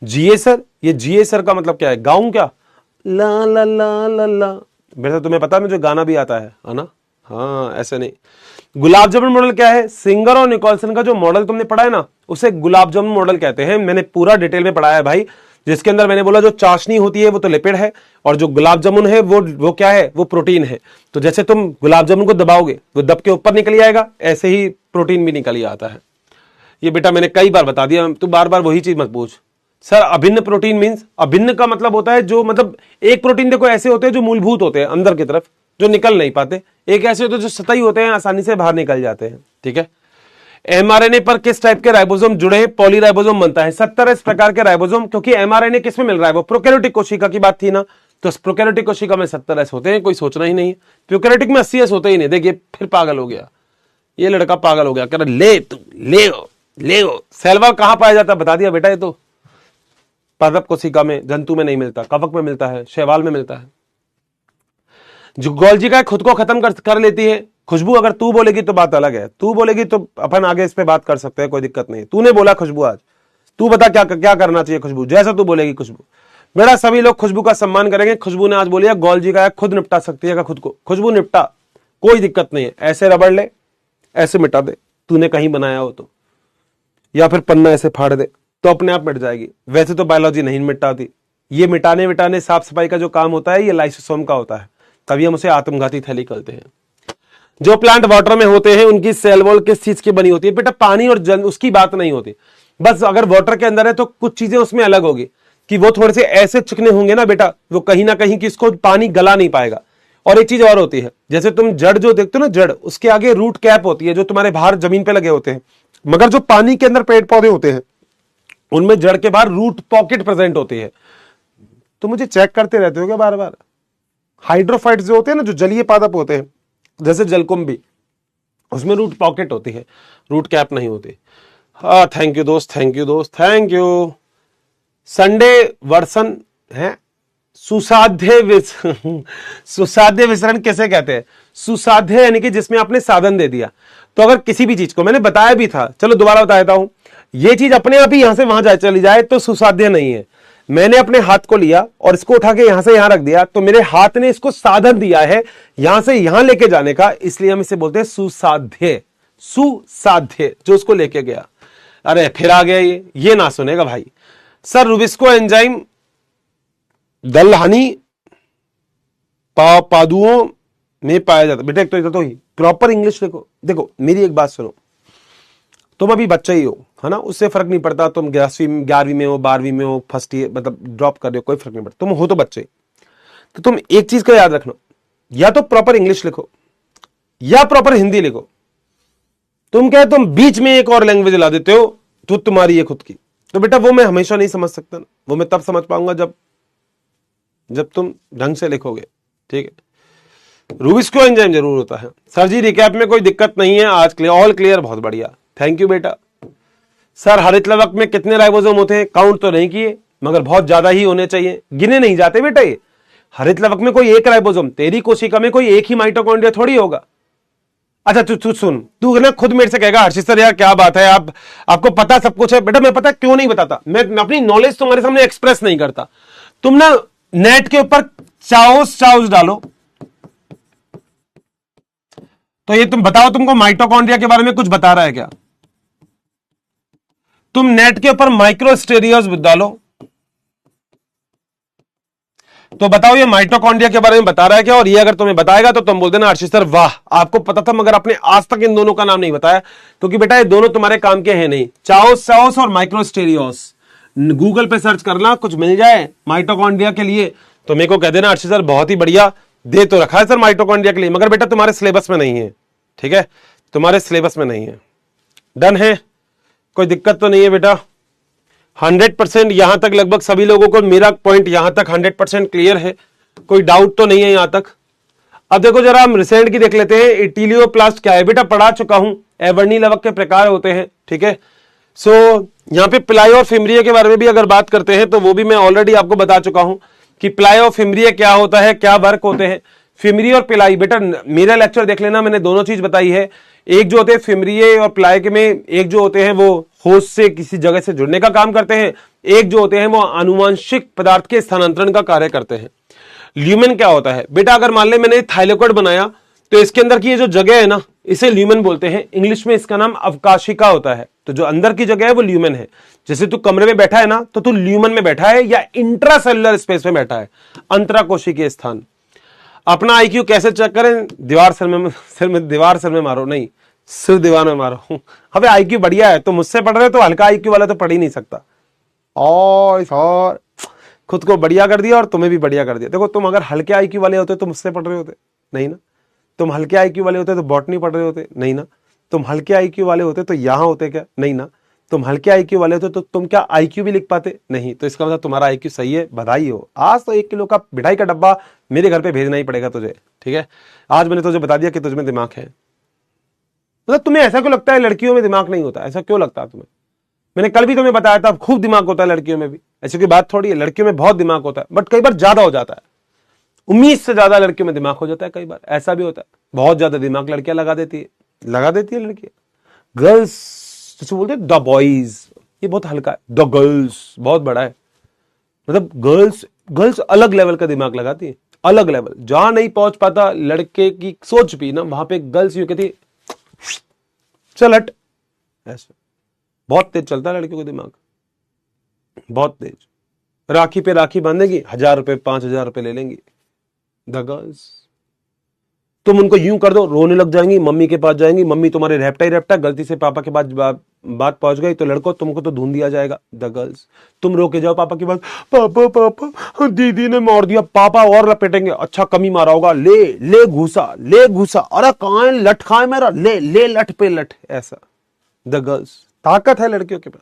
जीए सर, ये जीए सर का मतलब क्या है? गाऊं क्या? ला ला ला ला ला। वैसे तुम्हें पता है मुझे गाना भी आता है ना? हाँ, ऐसे नहीं। गुलाब जामुन मॉडल क्या है? सिंगर और निकोलसन का जो मॉडल तुमने पढ़ा है ना, उसे गुलाब जामुन मॉडल कहते हैं। मैंने पूरा डिटेल में पढ़ाया है भाई, जिसके अंदर मैंने बोला जो चाशनी होती है वो तो लिपिड है, और जो गुलाब जामुन है वो क्या है? वो प्रोटीन है। तो जैसे तुम गुलाब जामुन को दबाओगे वो दब के ऊपर निकल आएगा, ऐसे ही प्रोटीन भी निकल आता है। ये बेटा मैंने कई बार बता दिया, तू बार बार वही चीज मत पूछ। सर अभिन्न प्रोटीन मींस, अभिन्न का मतलब होता है जो, मतलब एक प्रोटीन देखो ऐसे होते हैं जो मूलभूत होते हैं अंदर की तरफ, जो निकल नहीं पाते। एक ऐसे होते हैं जो सतही होते हैं, आसानी से बाहर निकल जाते हैं। ठीक है। एमआरएनए पर किस टाइप के राइबोसोम जुड़े हैं? पॉलीराइबोसोम बनता है। 70 इस प्रकार के राइबोसोम, क्योंकि एमआरएनए किस में मिल रहा है? वो प्रोकैरियोटिक कोशिका की बात थी ना, तो प्रोकैरियोटिक कोशिका में 70 एस होते हैं, कोई सोचना ही नहीं है। प्रोकैरियोटिक में 80 एस होते ही नहीं। देखिए फिर पागल हो गया, ये लड़का पागल हो गया, कह रहा ले तू ले सेलवाल कहां पाया जाता है? बता दिया बेटा, ये तो पादप कोशिका में, जंतु में नहीं मिलता, कवक में मिलता है, शैवाल में मिलता है। जो गोल्जी का खुद को खत्म कर लेती है खुशबू। अगर तू बोलेगी तो बात अलग है, तू बोलेगी तो अपन आगे इस पे बात कर सकते हैं, कोई दिक्कत नहीं। तूने बोला खुशबू, आज तू बता क्या क्या करना चाहिए खुशबू, जैसा तू बोलेगी खुशबू। बेटा सभी लोग खुशबू का सम्मान करेंगे। खुशबू ने आज बोलिया गोल्जी का खुद निपटा सकती है खुद को। खुशबू निपटा, कोई दिक्कत नहीं है। ऐसे रबड़ ले, ऐसे मिटा दे, तूने कहीं बनाया हो तो, या फिर पन्ना ऐसे फाड़ दे तो अपने आप मिट जाएगी। वैसे तो बायोलॉजी नहीं मिटाती, ये मिटाने साफ सफाई का जो काम होता है ये लाइसोसोम का होता है, तभी हम उसे आत्मघाती थैली कहते हैं। जो प्लांट वाटर में होते हैं उनकी सेल वॉल किस चीज की बनी होती है? बेटा पानी और जल, उसकी बात नहीं होती। बस अगर वाटर के अंदर है तो कुछ चीजें उसमें अलग होगी, कि वो थोड़े से ऐसे चिकने होंगे ना बेटा, वो कहीं ना कहीं किसको पानी गला नहीं पाएगा। और एक चीज और होती है, जैसे तुम जड़ जो देखते हो ना, जड़, उसके आगे रूट कैप होती है जो तुम्हारे बाहर जमीन पे लगे होते हैं। मगर जो पानी के अंदर पेड़ पौधे होते हैं उनमें जड़ के बाहर रूट पॉकेट प्रेजेंट होती है। तो मुझे चेक करते रहते हो क्या बार बार? हाइड्रोफाइट्स जो होते हैं ना, जो जलीय पादप होते हैं, जैसे जलकुंभी, उसमें रूट पॉकेट होती है, रूट कैप नहीं होती। हाँ, थैंक यू दोस्त, थैंक यू दोस्त, थैंक यू। संडे वर्सन है सुसाध्य सुसाध्य विसरण कैसे कहते हैं? सुसाध्य यानी कि जिसमें आपने साधन दे दिया। तो अगर किसी भी चीज को, मैंने बताया भी था, चलो दोबारा बता देता हूं, ये चीज अपने आप ही यहां से वहां जाए चली जाए तो सुसाध्य नहीं है। मैंने अपने हाथ को लिया और इसको उठा के यहां से यहां रख दिया, तो मेरे हाथ ने इसको साधन दिया है यहां से यहां लेके जाने का, इसलिए हम इसे बोलते हैं सुसाध्य। सुसाध्य जो उसको लेके गया। अरे फिर आ गया ये ना सुनेगा भाई। सर रुबिस्को एंजाइम दलहनी पादुओं में पाया जाता। बेटा एक तो ही प्रॉपर इंग्लिश लिखो। देखो मेरी एक बात सुनो, तुम अभी बच्चा ही हो, है ना, उससे फर्क नहीं पड़ता तुम 11वीं में हो, 12वीं में हो, फर्स्ट ईयर मतलब ड्रॉप कर रहे हो, कोई फर्क नहीं पड़ता, तुम हो तो बच्चे। तो तुम एक चीज का याद रखना, या तो प्रॉपर इंग्लिश लिखो या प्रॉपर हिंदी लिखो। तुम क्या, तुम बीच में एक और लैंग्वेज ला देते हो तो तुम्हारी है खुद की। तो बेटा वो मैं हमेशा नहीं समझ सकता ना, वो मैं तब समझ पाऊंगा जब तुम ढंग से लिखोगे। ठीक है। रुबिस्को एंजाइम जरूर होता है। सर जी रिकैप में कोई दिक्कत नहीं है आज, क्लियर, ऑल क्लियर, बहुत बढ़िया, थैंक यू बेटा। सर हरित लवक में कितने राइबोसोम होते हैं? काउंट तो नहीं किए, मगर बहुत ज्यादा ही होने चाहिए, गिने नहीं जाते बेटा। ये हरित लवक में कोई एक राइबोसोम, तेरी कोशिका में कोई एक ही माइटोकॉन्ड्रिया थोड़ी होगा। अच्छा तू सुन, तू ना खुद मेरे से कहेगा हर्षित सर यार क्या बात है, आपको पता सब कुछ है। बेटा मैं पता क्यों नहीं बताता, मैं अपनी नॉलेज तुम्हारे सामने एक्सप्रेस नहीं करता। तुम ना नेट के ऊपर चाओस डालो, तो ये तुम बताओ तुमको माइटोकॉन्ड्रिया के बारे में कुछ बता रहा है क्या? तुम नेट के ऊपर माइक्रोस्टेरियोस डालो, तो बताओ ये माइटोकॉन्ड्रिया के बारे में बता रहा है क्या? और ये अगर तुम्हें बताएगा तो तुम बोल देना हर्षित सर वाह आपको पता था, मगर आपने आज तक इन दोनों का नाम नहीं बताया, क्योंकि बेटा ये दोनों तुम्हारे काम के हैं नहीं। चाओस और माइक्रोस्टेरियोस गूगल पे सर्च करना, कुछ मिल जाए माइटोकॉन्ड्रिया के लिए तो मेरे को कह देना अर्शी सर बहुत ही बढ़िया दे तो रखा है सर माइटोकॉन्ड्रिया के लिए, मगर बेटा तुम्हारे सिलेबस में नहीं है, ठीक है, तुम्हारे सिलेबस में नहीं है। डन है, कोई दिक्कत तो नहीं है बेटा। 100% यहां तक लगभग सभी लोगों को मेरा पॉइंट यहां तक 100% क्लियर है, कोई डाउट तो नहीं है यहां तक। अब देखो जरा हम रिसेंट की देख लेते हैं। इटिलियोप्लास्ट क्या है बेटा, पढ़ा चुका हूं, एवर्नी लवक के प्रकार होते हैं, ठीक है। सो यहां पे प्लाई और फिमरिया के बारे में भी अगर बात करते हैं तो वो भी मैं ऑलरेडी आपको बता चुका हूं कि प्लाई और फिमरिया क्या होता है, क्या वर्क होते हैं। फिमरी और प्लाई बेटा मेरा लेक्चर देख लेना, मैंने दोनों चीज बताई है। एक जो होते हैं फिमरिये और प्लाई के में, एक जो होते हैं वो होस्ट से किसी जगह से जुड़ने का काम करते हैं, एक जो होते हैं वो आनुवांशिक पदार्थ के स्थानांतरण का कार्य करते हैं। ल्यूमेन क्या होता है बेटा, अगर मान ले मैंने थाइलेकोइड बनाया तो इसके अंदर की ये जो जगह है ना, इसे ल्यूमेन बोलते हैं। इंग्लिश में इसका नाम अवकाशिका होता है। तो जो अंदर की जगह है वो ल्यूमेन है। जैसे तू कमरे में बैठा है ना, तो तू ल्यूमेन में बैठा है या इंट्रासेलुलर स्पेस में बैठा है, अंतराकोशिकीय स्थान। अपना आईक्यू कैसे चेक करें, दीवार सिर में मारो, नहीं सिर दीवार में मारो। अबे आईक्यू बढ़िया है तो मुझसे पढ़ रहे, तो हल्का आईक्यू वाला तो पढ़ ही नहीं सकता। और खुद को बढ़िया कर दिया और तुम्हें भी बढ़िया कर दिया। देखो तुम अगर हल्के आईक्यू वाले होते तो मुझसे पढ़ रहे होते, नहीं ना। तुम हल्के आईक्यू वाले होते तो बॉटनी पढ़ रहे होते, नहीं ना। तुम हल्के आईक्यू वाले होते तो यहां होते क्या, नहीं ना। तुम हल्के आईक्यू वाले होते तो तुम क्या आईक्यू भी लिख पाते, नहीं। तो इसका मतलब तुम्हारा आईक्यू सही है, बधाई हो। आज तो 1 किलो का मिठाई का डब्बा मेरे घर पे भेजना ही पड़ेगा तुझे, ठीक है। आज मैंने तुझे बता दिया कि तुझमें दिमाग है। मतलब तुम्हें ऐसा क्यों लगता है लड़कियों में दिमाग नहीं होता, ऐसा क्यों लगता है तुम्हें? मैंने कल भी तुम्हें बताया था खूब दिमाग होता है लड़कियों में भी, ऐसी कोई बात थोड़ी है। लड़कियों में बहुत दिमाग होता है, बट कई बार ज्यादा हो जाता है। उम्मीद से ज्यादा लड़कियों में दिमाग हो जाता है, कई बार ऐसा भी होता है। बहुत ज्यादा दिमाग लड़कियां लगा देती है लड़कियां। गर्ल्स जैसे बोलते हैं द बॉयज, ये बहुत हल्का है। द गर्ल्स बहुत बड़ा है। मतलब गर्ल्स अलग लेवल का दिमाग लगाती है, अलग लेवल। जहां नहीं पहुंच पाता लड़के की सोच भी ना, वहां पे गर्ल्स यूं कहती चल हट, ऐसे। बहुत तेज चलता है लड़कियों का दिमाग, बहुत तेज। राखी पे राखी बांधेगी, 1000 रुपए 5000 रुपए ले लेंगी द गर्ल्स। तुम उनको यूं कर दो, रोने लग जाएंगी, मम्मी के पास जाएंगी, मम्मी तुम्हारे रेपटा गलती से पापा के पास बात पहुंच गई तो लड़को तुमको तो ढूंढ दिया जाएगा द गर्ल्स। तुम रो के जाओ पापा की बात, पापा दीदी ने मार दिया, पापा और लपेटेंगे, अच्छा कमी मारा होगा, ले घूसा, अरे कहां है लठ, कहां है मेरा, ले लठ पे लठ, ऐसा। द गर्ल्स ताकत है लड़कियों के पास।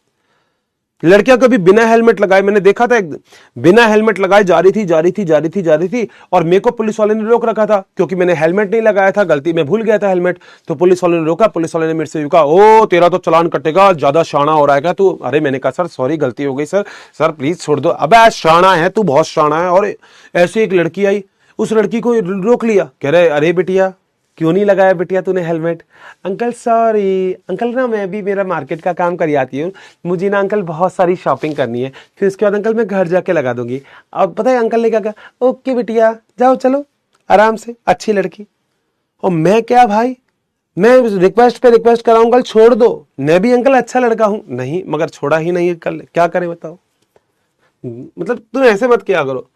लड़कियां कभी बिना हेलमेट लगाए, मैंने देखा था एक दिन, बिना हेलमेट लगाए जा रही थी और मेरे को पुलिस वाले ने रोक रखा था क्योंकि मैंने हेलमेट नहीं लगाया था, गलती में भूल गया था हेलमेट। तो पुलिस वाले ने रोका, पुलिस वाले ने मेरे से कहा ओ तेरा तो चालान कटेगा, ज्यादा शाना हो रहा है क्या तू। अरे मैंने कहा सर सॉरी गलती हो गई सर प्लीज छोड़ दो। अबे शाना है तू, बहुत शाना है। और ऐसे एक लड़की आई, उस लड़की को रोक लिया, कह रहे अरे बिटिया क्यों नहीं लगाया बिटिया तूने हेलमेट। अंकल सॉरी अंकल ना, मैं भी मेरा मार्केट का काम कर आती हूँ, मुझे ना अंकल बहुत सारी शॉपिंग करनी है, फिर उसके बाद अंकल मैं घर जाके लगा दूंगी। अब पता है अंकल ने क्या कहा, ओके बिटिया जाओ चलो आराम से, अच्छी लड़की। और मैं क्या भाई, मैं रिक्वेस्ट पे रिक्वेस्ट कराऊं अंकल छोड़ दो, मैं भी अंकल अच्छा लड़का हूं, नहीं मगर छोड़ा ही नहीं अंकल, क्या करें बताओ। मतलब तुम ऐसे मत किया करो।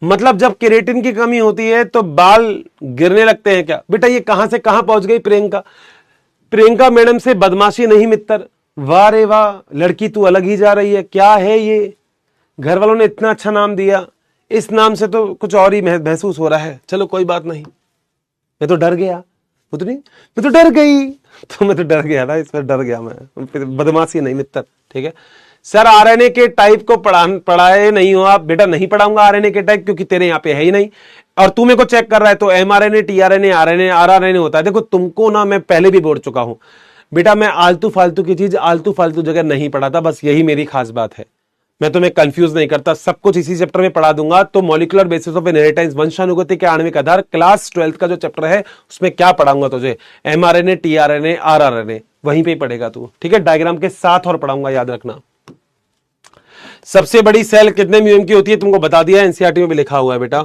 मतलब जब केराटिन की कमी होती है तो बाल गिरने लगते हैं क्या बेटा। ये कहां से कहां पहुंच गई प्रियंका मैडम से बदमाशी नहीं मित्र। वाह रे वाह, लड़की तू अलग ही जा रही है। क्या है ये, घर वालों ने इतना अच्छा नाम दिया, इस नाम से तो कुछ और ही महसूस हो रहा है। चलो कोई बात नहीं, मैं तो डर गया, मैं तो डर गई, तो मैं तो डर गया ना, इसमें डर गया मैं, बदमाशी नहीं मित्र, ठीक है। सर आरएनए के टाइप को पढ़ाए नहीं हो आप, बेटा नहीं पढ़ाऊंगा आरएनए के टाइप क्योंकि तेरे यहाँ पे है ही नहीं। और तू मेरे को चेक कर रहा है तो एमआरएनए, टीआरएनए, आरएनए, आरआरएनए होता है। देखो तुमको ना मैं पहले भी बोल चुका हूं बेटा, मैं आलतू फालतू की चीज आलतू फालतू जगह नहीं पढ़ाता, बस यही मेरी खास बात है। मैं तुम्हें कंफ्यूज नहीं करता, सब कुछ इसी चैप्टर में पढ़ा दूंगा। तो मॉलिक्यूलर बेसिस ऑफ इनहेरिटेंस, वंशानुगति के आणविक आधार, क्लास 12th का जो चैप्टर है उसमें क्या पढ़ाऊंगा तुझे, एमआरएनए, टीआरएनए, आरआरएनए, वहीं पे पढ़ेगा तू, ठीक है। डायग्राम के साथ और पढ़ाऊंगा, याद रखना। सबसे बड़ी सेल कितने म्यूएम की होती है तुमको बता दिया, एनसीईआरटी में भी लिखा हुआ है बेटा।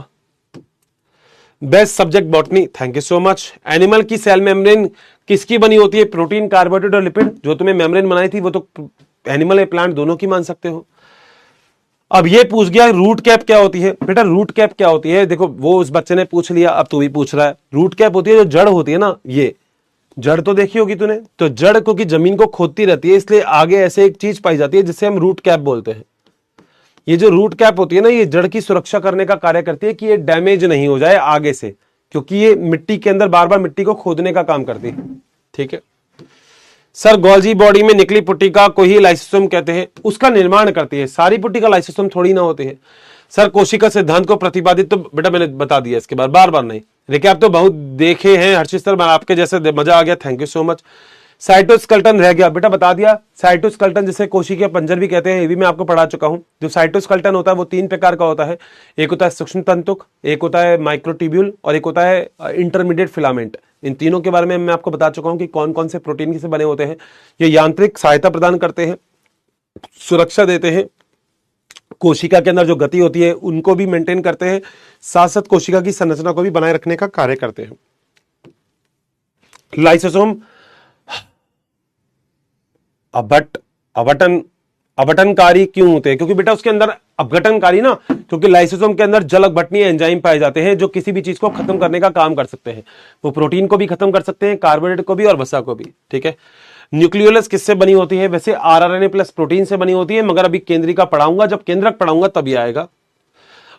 Best subject botany, thank you so much. Animal की सेल मेम्ब्रेन किसकी बनी होती है, प्रोटीन, कार्बोहाइड्रेट और लिपिड। जो तुम्हें मेम्ब्रेन बनाई थी वो तो एनिमल या प्लांट दोनों की मान सकते हो। अब ये पूछ गया रूट कैप क्या होती है बेटा, रूट कैप क्या होती है। देखो वो उस बच्चे ने पूछ लिया, अब तू भी पूछ रहा है। रूट कैप होती है जो जड़ होती है ना, ये जड़ तो देखी होगी तूने, तो जड़ क्योंकि जमीन को खोदती रहती है इसलिए आगे ऐसे एक चीज पाई जाती है जिसे हम रूट कैप बोलते हैं। ये जो रूट कैप होती है ना, ये जड़ की सुरक्षा करने का कार्य करती है कि ये डैमेज नहीं हो जाए आगे से, क्योंकि ये मिट्टी के अंदर बार बार मिट्टी को खोदने का काम करती है। ठीक है सर, गोल्जी बॉडी में निकली पुट्टी का को ही लाइसोसोम कहते हैं, उसका निर्माण करती है, सारी पुट्टी का लाइसोसोम थोड़ी ना होती है। सर कोशिका सिद्धांत को प्रतिपादित, तो बेटा मैंने बता दिया, इसके बाद बार बार नहीं, रिकैप तो बहुत देखे हैं हर्षित सर, आपके जैसे मजा आ गया, thank you so much. Cytoskeleton रह गया, बेटा बता दिया। साइटोस्केलेटन जिसे कोशिकीय पंजर भी कहते हैं, ये भी मैं आपको पढ़ा चुका हूं। जो साइटोस्केलेटन होता है वो 3 प्रकार का होता है, एक होता है सूक्ष्म तंतुक, एक होता है माइक्रोट्यूब्यूल और एक होता है इंटरमीडिएट फिलामेंट। इन तीनों के बारे में मैं आपको बता चुका हूं कि कौन कौन से प्रोटीन से बने होते हैं। ये यांत्रिक सहायता प्रदान करते हैं, सुरक्षा देते हैं, कोशिका के अंदर जो गति होती है उनको भी मेंटेन करते हैं, साथ साथ कोशिका की संरचना को भी बनाए रखने का कार्य करते हैं। लाइसोसोम अपघटनकारी क्यों होते हैं? क्योंकि बेटा उसके अंदर अपघटनकारी ना, क्योंकि लाइसोसोम के अंदर जल अपघटनीय एंजाइम पाए जाते हैं जो किसी भी चीज को खत्म करने का काम कर सकते हैं। वो प्रोटीन को भी खत्म कर सकते हैं, कार्बोहाइड्रेट को भी और वसा को भी। ठीक है, न्यूक्लियोलस किससे बनी होती है? वैसे आरआरएनए प्लस प्रोटीन से बनी होती है, मगर अभी केंद्रिका पढ़ाऊंगा, जब केंद्रक पढ़ाऊंगा तभी आएगा।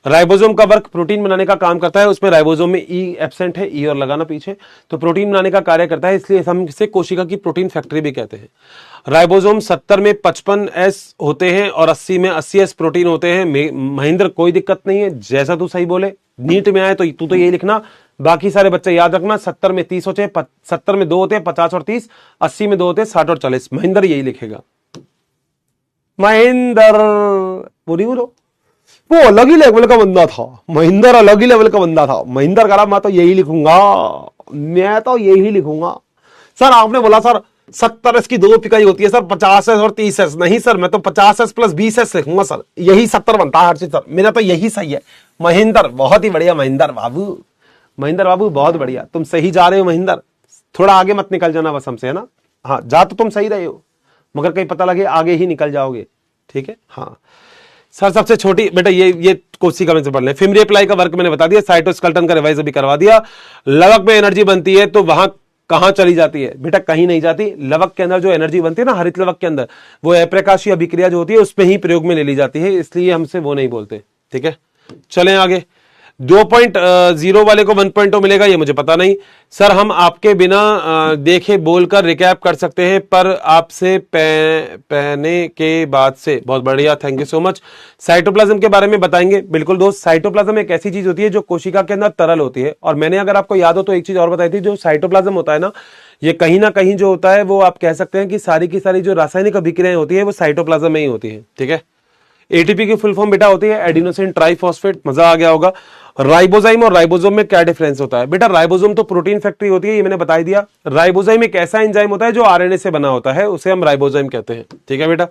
राइबोसोम का वर्क प्रोटीन बनाने का काम करता है, उसमें राइबोसोम में ई एब्सेंट है, ई और लगाना पीछे, तो प्रोटीन बनाने का कार्य करता है, इसलिए हम इसे कोशिका की प्रोटीन फैक्ट्री भी कहते हैं। राइबोसोम 70 में 55S होते हैं और 80 में 80S प्रोटीन होते हैं। महेंद्र कोई दिक्कत नहीं है, जैसा तू सही बोले, नीट में आए तो तू तो यही लिखना, बाकी सारे बच्चे याद रखना। 70 में 30 होते हैं, 70 में 2 होते हैं 50 और 30, 80 में 2 होते हैं 60 और 40। महेंद्र यही लिखेगा। महेंद्र पूरी बोलो, वो अलग ही लेवल का बंदा था, महेंद्र अलग ही लेवल का बंदा था। महेंद्र करा मैं तो यही लिखूंगा, मैं तो यही लिखूंगा। सर आपने बोला सर 70S की 2 इकाई होती है सर, 50S और 30S। नहीं सर, मैं तो 50S प्लस 20S लिखूंगा सर, यही 70 बनता है हर्षित सर, मेरा तो यही सही है। महेंद्र बहुत ही बढ़िया, महेंद्र बाबू, महेंद्र बाबू बहुत बढ़िया, तुम सही जा रहे हो महेंद्र, थोड़ा आगे मत निकल जाना बस हमसे, है ना। हाँ, जा तो तुम सही रहे हो, मगर कहीं पता लगे आगे ही निकल जाओगे। ठीक है, हाँ सर सबसे छोटी बेटा ये कोशिका में से पढ़ लें। फिमरी अप्लाई का वर्क मैंने बता दिया, साइटोस्केलेटन का रिवाइज अभी करवा दिया। लवक में एनर्जी बनती है तो वहां कहां चली जाती है? बेटा कहीं नहीं जाती, लवक के अंदर जो एनर्जी बनती है ना, हरित लवक के अंदर, वो अप्रकाशीय अभिक्रिया जो होती है उसमें ही प्रयोग में ले ली जाती है, इसलिए हमसे वो नहीं बोलते। ठीक है, चलें आगे। 2.0 वाले को 1.0 मिलेगा, ये मुझे पता नहीं सर, हम आपके बिना देखे बोलकर रिकैप कर सकते हैं, पर आपसे पहने के बाद से। बहुत बढ़िया, thank you so much. Cytoplasm के बारे में बताएंगे, बिल्कुल दोस्त। साइटोप्लाज्म एक ऐसी चीज होती है जो कोशिका के अंदर तरल होती है, और मैंने अगर आपको याद हो तो एक चीज और बताई थी, जो साइटोप्लाज्म होता है ना, ये कहीं ना कहीं जो होता है वो आप कह सकते हैं कि सारी की सारी जो रासायनिक अभिक्रियाएं होती है वो साइटोप्लाज्म में ही होती है। ठीक है, एटीपी की फुल फॉर्म बेटा होती है एडिनोसिन ट्राइफॉस्फेट, मजा आ गया होगा। राइबोजाइम और राइबोसोम में क्या डिफरेंस होता है? बेटा राइबोसोम तो प्रोटीन फैक्ट्री होती है, ये मैंने बता दिया। राइबोजाइम एक ऐसा एंजाइम होता है जो आरएनए से बना होता है, उसे हम राइबोजाइम कहते हैं। ठीक है बेटा,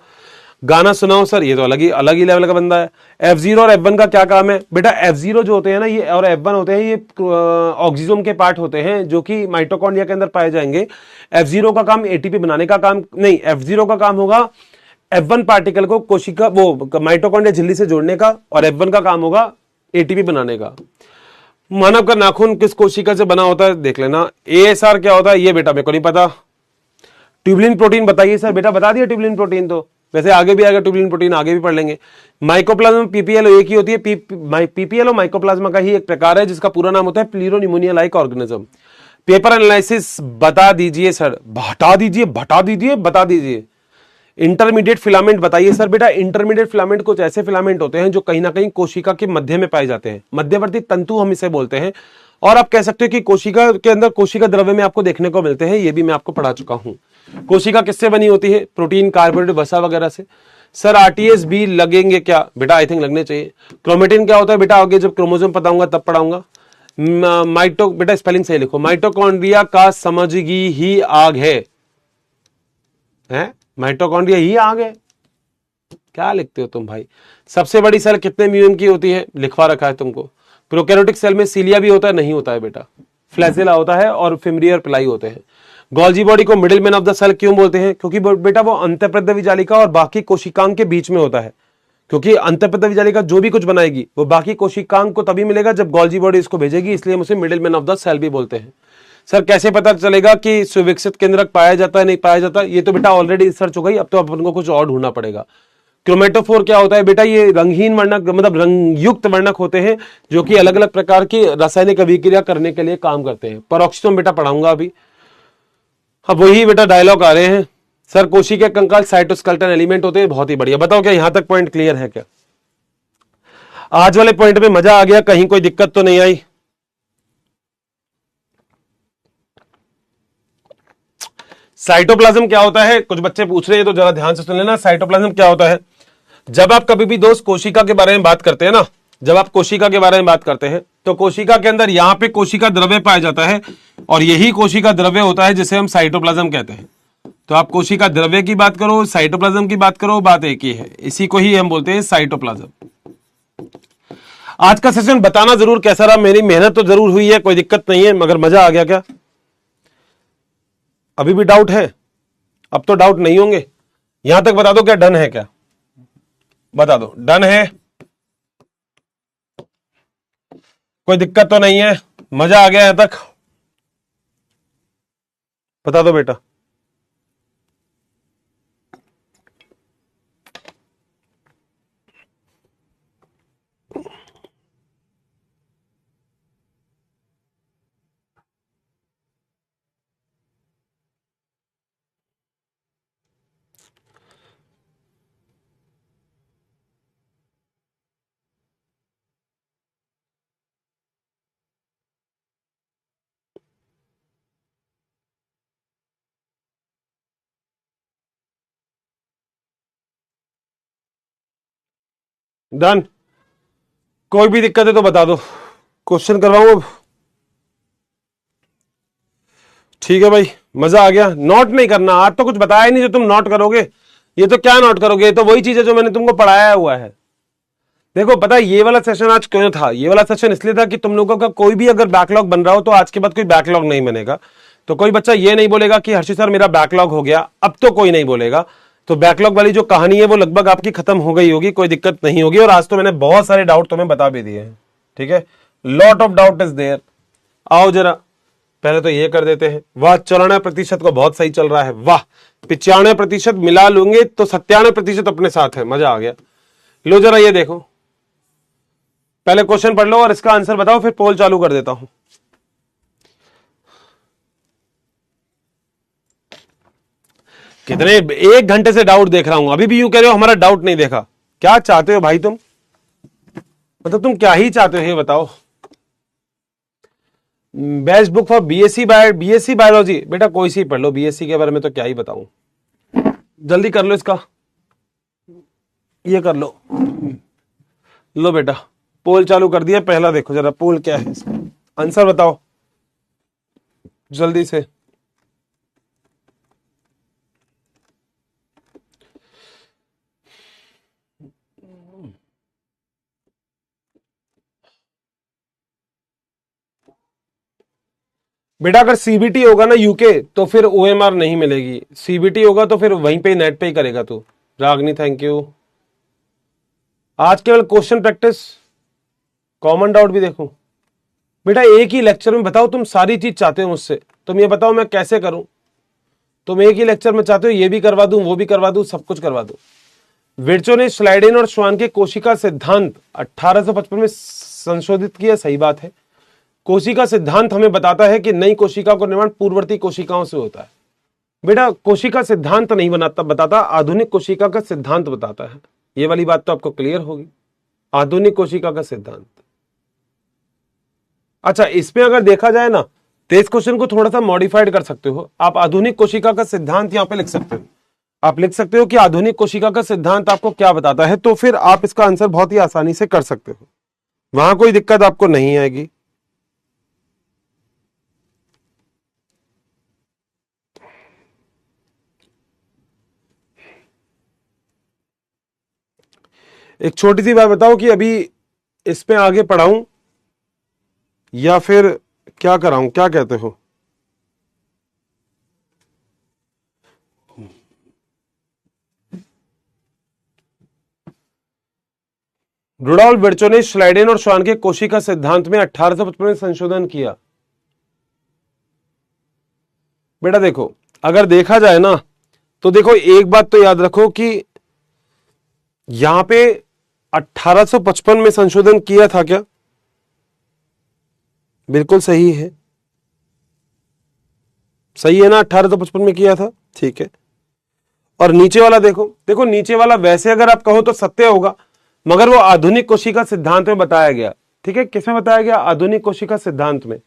गाना सुनाओ सर, ये तो अलग ही लेवल का बंदा है। F0 और F1 का क्या काम है? बेटा F0 जो होते हैं ना ये, और F1 होते हैं, ये ऑक्सीजोम के पार्ट होते हैं जो कि माइटोकॉन्ड्रिया के अंदर पाए जाएंगे। F0 का काम एटीपी बनाने का काम नहीं, F0 का काम होगा F1 पार्टिकल को कोशिका वो माइटोकॉन्ड्रिया झिल्ली से जोड़ने का, और F1 का काम होगा एटीपी बनाने का। मानव का नाखून किस कोशिका से बना होता है देख लेना। ASR क्या होता है ये बेटा मेरे को नहीं पता। ट्यूबुलिन प्रोटीन बताइए सर। बेटा बता दिया ट्यूबुलिन प्रोटीन, तो वैसे आगे भी आएगा ट्यूबुलिन प्रोटीन, आगे भी पढ़ लेंगे। माइकोप्लाज्मा पीपीएल एक ही होती है, पीपीएल माइकोप्लाज्मा का ही एक प्रकार है जिसका पूरा नाम होता है प्लीरोनिमोनिया लाइक ऑर्गेनिज्म। पेपर एनालिसिस बता दीजिए सर, बता दीजिए। इंटरमीडिएट फिलामेंट बताइए सर। बेटा इंटरमीडिएट फिलामेंट कुछ ऐसे फिलामेंट होते हैं जो कहीं ना कहीं कोशिका के मध्य में पाए जाते हैं, मध्यवर्ती तंतु हम इसे बोलते हैं, और आप कह सकते हो कि कोशिका के अंदर कोशिका द्रव्य में आपको देखने को मिलते हैं, ये भी मैं आपको पढ़ा चुका हूं। कोशिका किससे बनी होती है? प्रोटीन, कार्बोहाइड्रेट, वसा वगैरह से। सर आरटीएस भी लगेंगे क्या? बेटा आई थिंक लगने चाहिए। क्रोमेटिन क्या होता है? बेटा आगे जब क्रोमोसोम बताऊंगा तब पढ़ाऊंगा। बेटा स्पेलिंग सही लिखो। माइटोकॉन्ड्रिया का समझगी ही आग है, माइटोकॉन्ड्रिया ही आग है, क्या लिखते हो तुम भाई? सबसे बड़ी सेल कितने म्यूएम की होती है? लिखवा रखा है तुमको। प्रोकैरियोटिक सेल में सीलिया भी होता है? नहीं होता है बेटा, फ्लैजेला होता है और फिमरी और पिलाई होते हैं। गोल्जी बॉडी को middle man of the cell क्यों बोलते हैं? क्योंकि बेटा वो अंतःप्रद्रव्य जालिका और बाकी कोशिकांग के बीच में होता है, क्योंकि अंतःप्रद्रव्य जालिका जो भी कुछ बनाएगी वो बाकी कोशिकांग को तभी मिलेगा जब गोल्जी बॉडी इसको भेजेगी, इसलिए हम उसे middle man of the cell भी बोलते हैं। सर कैसे पता चलेगा कि सुविकसित केंद्रक पाया जाता है नहीं पाया जाता? ये तो बेटा ऑलरेडी रिसर्च हो गई, अब तो अपन को कुछ और ढूंढना पड़ेगा। क्रोमेटोफोर क्या होता है बेटा? ये रंगहीन वर्णक मतलब रंग युक्त वर्णक होते हैं जो कि अलग अलग प्रकार की रासायनिक अभिक्रिया करने के लिए काम करते हैं। पेरोक्सो बेटा पढ़ाऊंगा अभी। अब वही बेटा डायलॉग आ रहे हैं, सर कोशिका कंकाल साइटोस्केलेटन एलिमेंट होते हैं। बहुत ही बढ़िया। बताओ क्या यहां तक पॉइंट क्लियर है क्या? आज वाले पॉइंट में मजा आ गया? कहीं कोई दिक्कत तो नहीं आई? साइटोप्लाज्म क्या होता है? कुछ बच्चे पूछ रहे हैं तो जरा ध्यान से सुन लेना। साइटोप्लाज्म क्या होता है? जब आप कभी भी दोस्त कोशिका के बारे में बात करते हैं ना, जब आप कोशिका के बारे में बात करते हैं तो कोशिका के अंदर यहां पे कोशिका द्रव्य पाया जाता है और यही कोशिका द्रव्य होता है जिसे हम साइटोप्लाज्म कहते हैं। तो आप कोशिका द्रव्य की बात करो, साइटोप्लाज्म की बात करो, बात एक ही है। इसी को ही हम बोलते हैं साइटोप्लाज्म। आज का सेशन बताना जरूर कैसा रहा। मेरी मेहनत तो जरूर हुई है, कोई दिक्कत नहीं है, मगर मजा आ गया क्या? अभी भी डाउट है? अब तो डाउट नहीं होंगे। यहां तक बता दो क्या डन है क्या? बता दो डन है, कोई दिक्कत तो नहीं है, मजा आ गया यहां तक? बता दो बेटा। डन। कोई भी दिक्कत है तो बता दो, क्वेश्चन करवाऊं अब? ठीक है भाई, मजा आ गया। नोट नहीं करना, आज तो कुछ बताया ही नहीं जो तुम नोट करोगे। ये तो क्या नोट करोगे, ये तो वही चीज है जो मैंने तुमको पढ़ाया हुआ है। देखो पता है ये वाला सेशन आज क्यों था? ये वाला सेशन इसलिए था कि तुम लोगों का कोई भी अगर बैकलॉग बन रहा हो तो आज के बाद कोई बैकलॉग नहीं बनेगा। तो कोई बच्चा ये नहीं बोलेगा कि हर्षित सर मेरा बैकलॉग हो गया, अब तो कोई नहीं बोलेगा। तो बैकलॉग वाली जो कहानी है वो लगभग आपकी खत्म हो गई होगी, कोई दिक्कत नहीं होगी। और आज तो मैंने बहुत सारे डाउट तुम्हें बता भी दिए हैं, ठीक है? Lot of doubt is there. आओ जरा पहले तो ये कर देते हैं। वाह 94% को बहुत सही चल रहा है, वाह 95% मिला लूंगे तो 97% अपने साथ है, मजा आ गया। लो जरा ये देखो, पहले क्वेश्चन पढ़ लो और इसका आंसर बताओ, फिर पोल चालू कर देता हूं। कितने 1 घंटे से डाउट देख रहा हूं, अभी भी यूं कह रहे हो हमारा डाउट नहीं देखा। क्या चाहते हो भाई तुम? मतलब तुम क्या ही चाहते हो ये बताओ। Best book for BSc biology बेटा कोई सी पढ़ लो, बीएससी के बारे में तो क्या ही बताऊं। जल्दी कर लो इसका, ये कर लो। लो बेटा पोल चालू कर दिया। पहला देखो जरा पोल क्या है, इसका आंसर बताओ जल्दी से। बेटा अगर सीबीटी होगा ना यूके तो फिर ओएमआर नहीं मिलेगी, सीबीटी होगा तो फिर वहीं पे नेट पे ही करेगा तू। रागनी थैंक यू। आज केवल क्वेश्चन प्रैक्टिस, कॉमन डाउट भी देखो। बेटा एक ही लेक्चर में बताओ तुम सारी चीज चाहते हो मुझसे, तुम ये बताओ मैं कैसे करूं? तुम एक ही लेक्चर में चाहते हो ये भी करवा दूं, वो भी करवा दूं, सब कुछ करवा दूं। विर्चो ने स्लाइडेन और श्वान के कोशिका सिद्धांत 1855 में संशोधित किया, सही बात है। कोशिका सिद्धांत हमें बताता है कि नई कोशिका का निर्माण पूर्ववर्ती कोशिकाओं से होता है। बेटा कोशिका सिद्धांत नहीं बताता, आधुनिक कोशिका का सिद्धांत बताता है। ये वाली बात तो आपको क्लियर होगी, आधुनिक कोशिका का सिद्धांत। अच्छा इसमें अगर देखा जाए ना तो इस क्वेश्चन को थोड़ा सा मॉडिफाइड कर सकते हो आप। आधुनिक कोशिका का सिद्धांत यहां पे लिख सकते हो। आप लिख सकते हो कि आधुनिक कोशिका का सिद्धांत आपको क्या बताता है, तो फिर आप इसका आंसर बहुत ही आसानी से कर सकते हो, वहां कोई दिक्कत आपको नहीं आएगी। एक छोटी सी बात बताओ कि अभी इस पे आगे पढ़ाऊं या फिर क्या कराऊं, क्या कहते हो? रुडॉल्फ विर्चो ने स्लाइडेन और श्वान के कोशिका सिद्धांत में 1855 में संशोधन किया। बेटा देखो अगर देखा जाए ना तो देखो एक बात तो याद रखो कि यहां पे 1855 में संशोधन किया था क्या? बिल्कुल सही है, सही है ना, 1855 में किया था, ठीक है। और नीचे वाला देखो, देखो नीचे वाला वैसे अगर आप कहो तो सत्य होगा, मगर वो आधुनिक कोशिका सिद्धांत में बताया गया, ठीक है। किसमें बताया गया? आधुनिक कोशिका सिद्धांत में।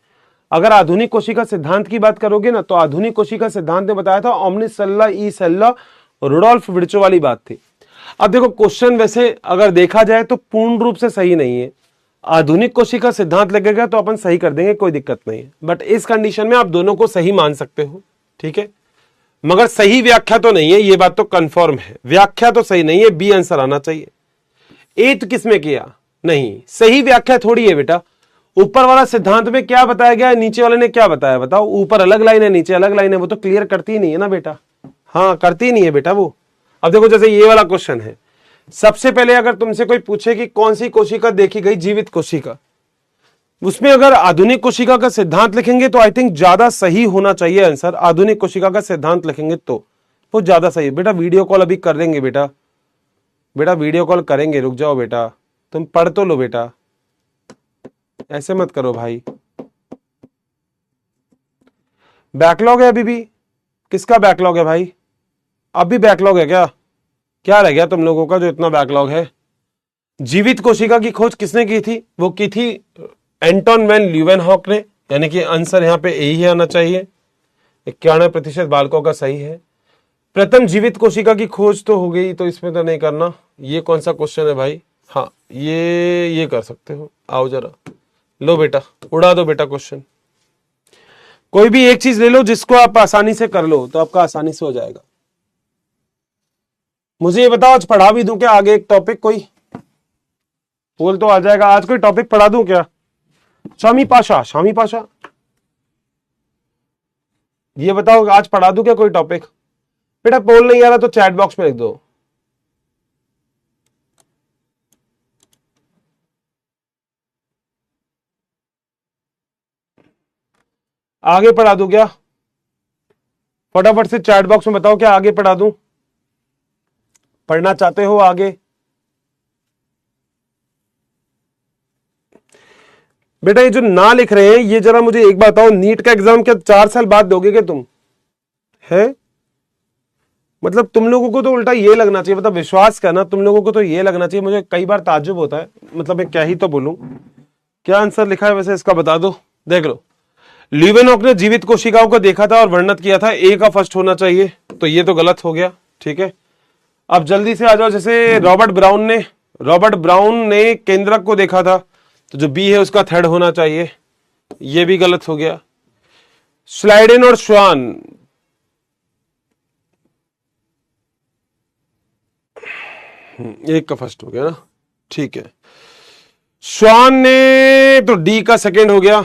अगर आधुनिक कोशिका सिद्धांत की बात करोगे ना, तो आधुनिक कोशिका सिद्धांत ने बताया था ओमनिस सेल्युला ई सेल्युला, रुडोल्फ विर्चो वाली बात थी। अब देखो क्वेश्चन वैसे अगर देखा जाए तो पूर्ण रूप से सही नहीं है, आधुनिक कोशिका सिद्धांत लगेगा तो अपन सही कर देंगे, कोई दिक्कत नहीं है, बट इस कंडीशन में आप दोनों को सही मान सकते हो, ठीक है। मगर सही व्याख्या तो नहीं है, ये बात तो कंफर्म है, व्याख्या तो सही नहीं है, बी आंसर आना चाहिए। ए तो किसमें किया? नहीं, सही व्याख्या थोड़ी है बेटा। ऊपर वाला सिद्धांत में क्या बताया गया है, नीचे वाले ने क्या बताया बताओ? ऊपर अलग लाइन है, नीचे अलग लाइन है, वो तो क्लियर करती ही नहीं है ना बेटा। हाँ, करती ही नहीं है बेटा वो। अब देखो जैसे ये वाला क्वेश्चन है, सबसे पहले अगर तुमसे कोई पूछे कि कौन सी कोशिका देखी गई, जीवित कोशिका, उसमें अगर आधुनिक कोशिका का सिद्धांत लिखेंगे तो आई थिंक ज्यादा सही होना चाहिए आंसर। आधुनिक कोशिका का सिद्धांत लिखेंगे तो वो ज्यादा सही है बेटा। वीडियो कॉल अभी कर देंगे बेटा, बेटा वीडियो कॉल करेंगे, रुक जाओ बेटा, तुम पढ़ तो लो बेटा, ऐसे मत करो भाई। बैकलॉग है अभी भी? किसका बैकलॉग है भाई? अब भी बैकलॉग है क्या? क्या रह गया तुम लोगों का जो इतना बैकलॉग है? जीवित कोशिका की खोज किसने की थी? वो की थी एंटोन वैन ल्यूवेनहॉक ने, यानी कि आंसर यहां पे यही आना चाहिए। 91% बालकों का सही है। प्रथम जीवित कोशिका की खोज तो हो गई, तो इसमें तो नहीं करना। ये कौन सा क्वेश्चन है भाई? हाँ, ये कर सकते हो, आओ जरा, लो बेटा, उड़ा दो बेटा क्वेश्चन। कोई भी एक चीज ले लो जिसको आप आसानी से कर लो, तो आपका आसानी से हो जाएगा। मुझे ये बताओ, आज पढ़ा भी दूं क्या आगे एक टॉपिक? कोई बोल तो आ जाएगा, आज कोई टॉपिक पढ़ा दूं क्या? शामी पाशा, शामी पाशा, ये बताओ आज पढ़ा दूं क्या कोई टॉपिक? बेटा पोल नहीं आ रहा तो चैट बॉक्स में लिख दो। आगे पढ़ा दूं क्या? फटाफट से चैट बॉक्स में बताओ, क्या आगे पढ़ा दूं? पढ़ना चाहते हो आगे? बेटा ये जो ना लिख रहे हैं, ये जरा मुझे एक बात बताओ, नीट का एग्जाम क्या 4 साल बाद दोगे क्या तुम? है मतलब तुम लोगों को तो उल्टा ये लगना चाहिए, मतलब विश्वास करना, तुम लोगों को तो ये लगना चाहिए, मुझे कई बार ताज्जुब होता है, मतलब मैं क्या ही तो बोलूं। क्या आंसर लिखा है वैसे इसका बता दो, देख लो। ल्यूवेनहॉक ने जीवित कोशिकाओं को देखा था और वर्णित किया था, ए का फर्स्ट होना चाहिए, तो ये तो गलत हो गया, ठीक है। अब जल्दी से आ जाओ, जैसे रॉबर्ट ब्राउन ने केंद्रक को देखा था, तो जो बी है उसका थर्ड होना चाहिए, ये भी गलत हो गया। स्लाइडेन और श्वान, एक का फर्स्ट हो गया ना, ठीक है। श्वान ने तो डी का सेकंड हो गया,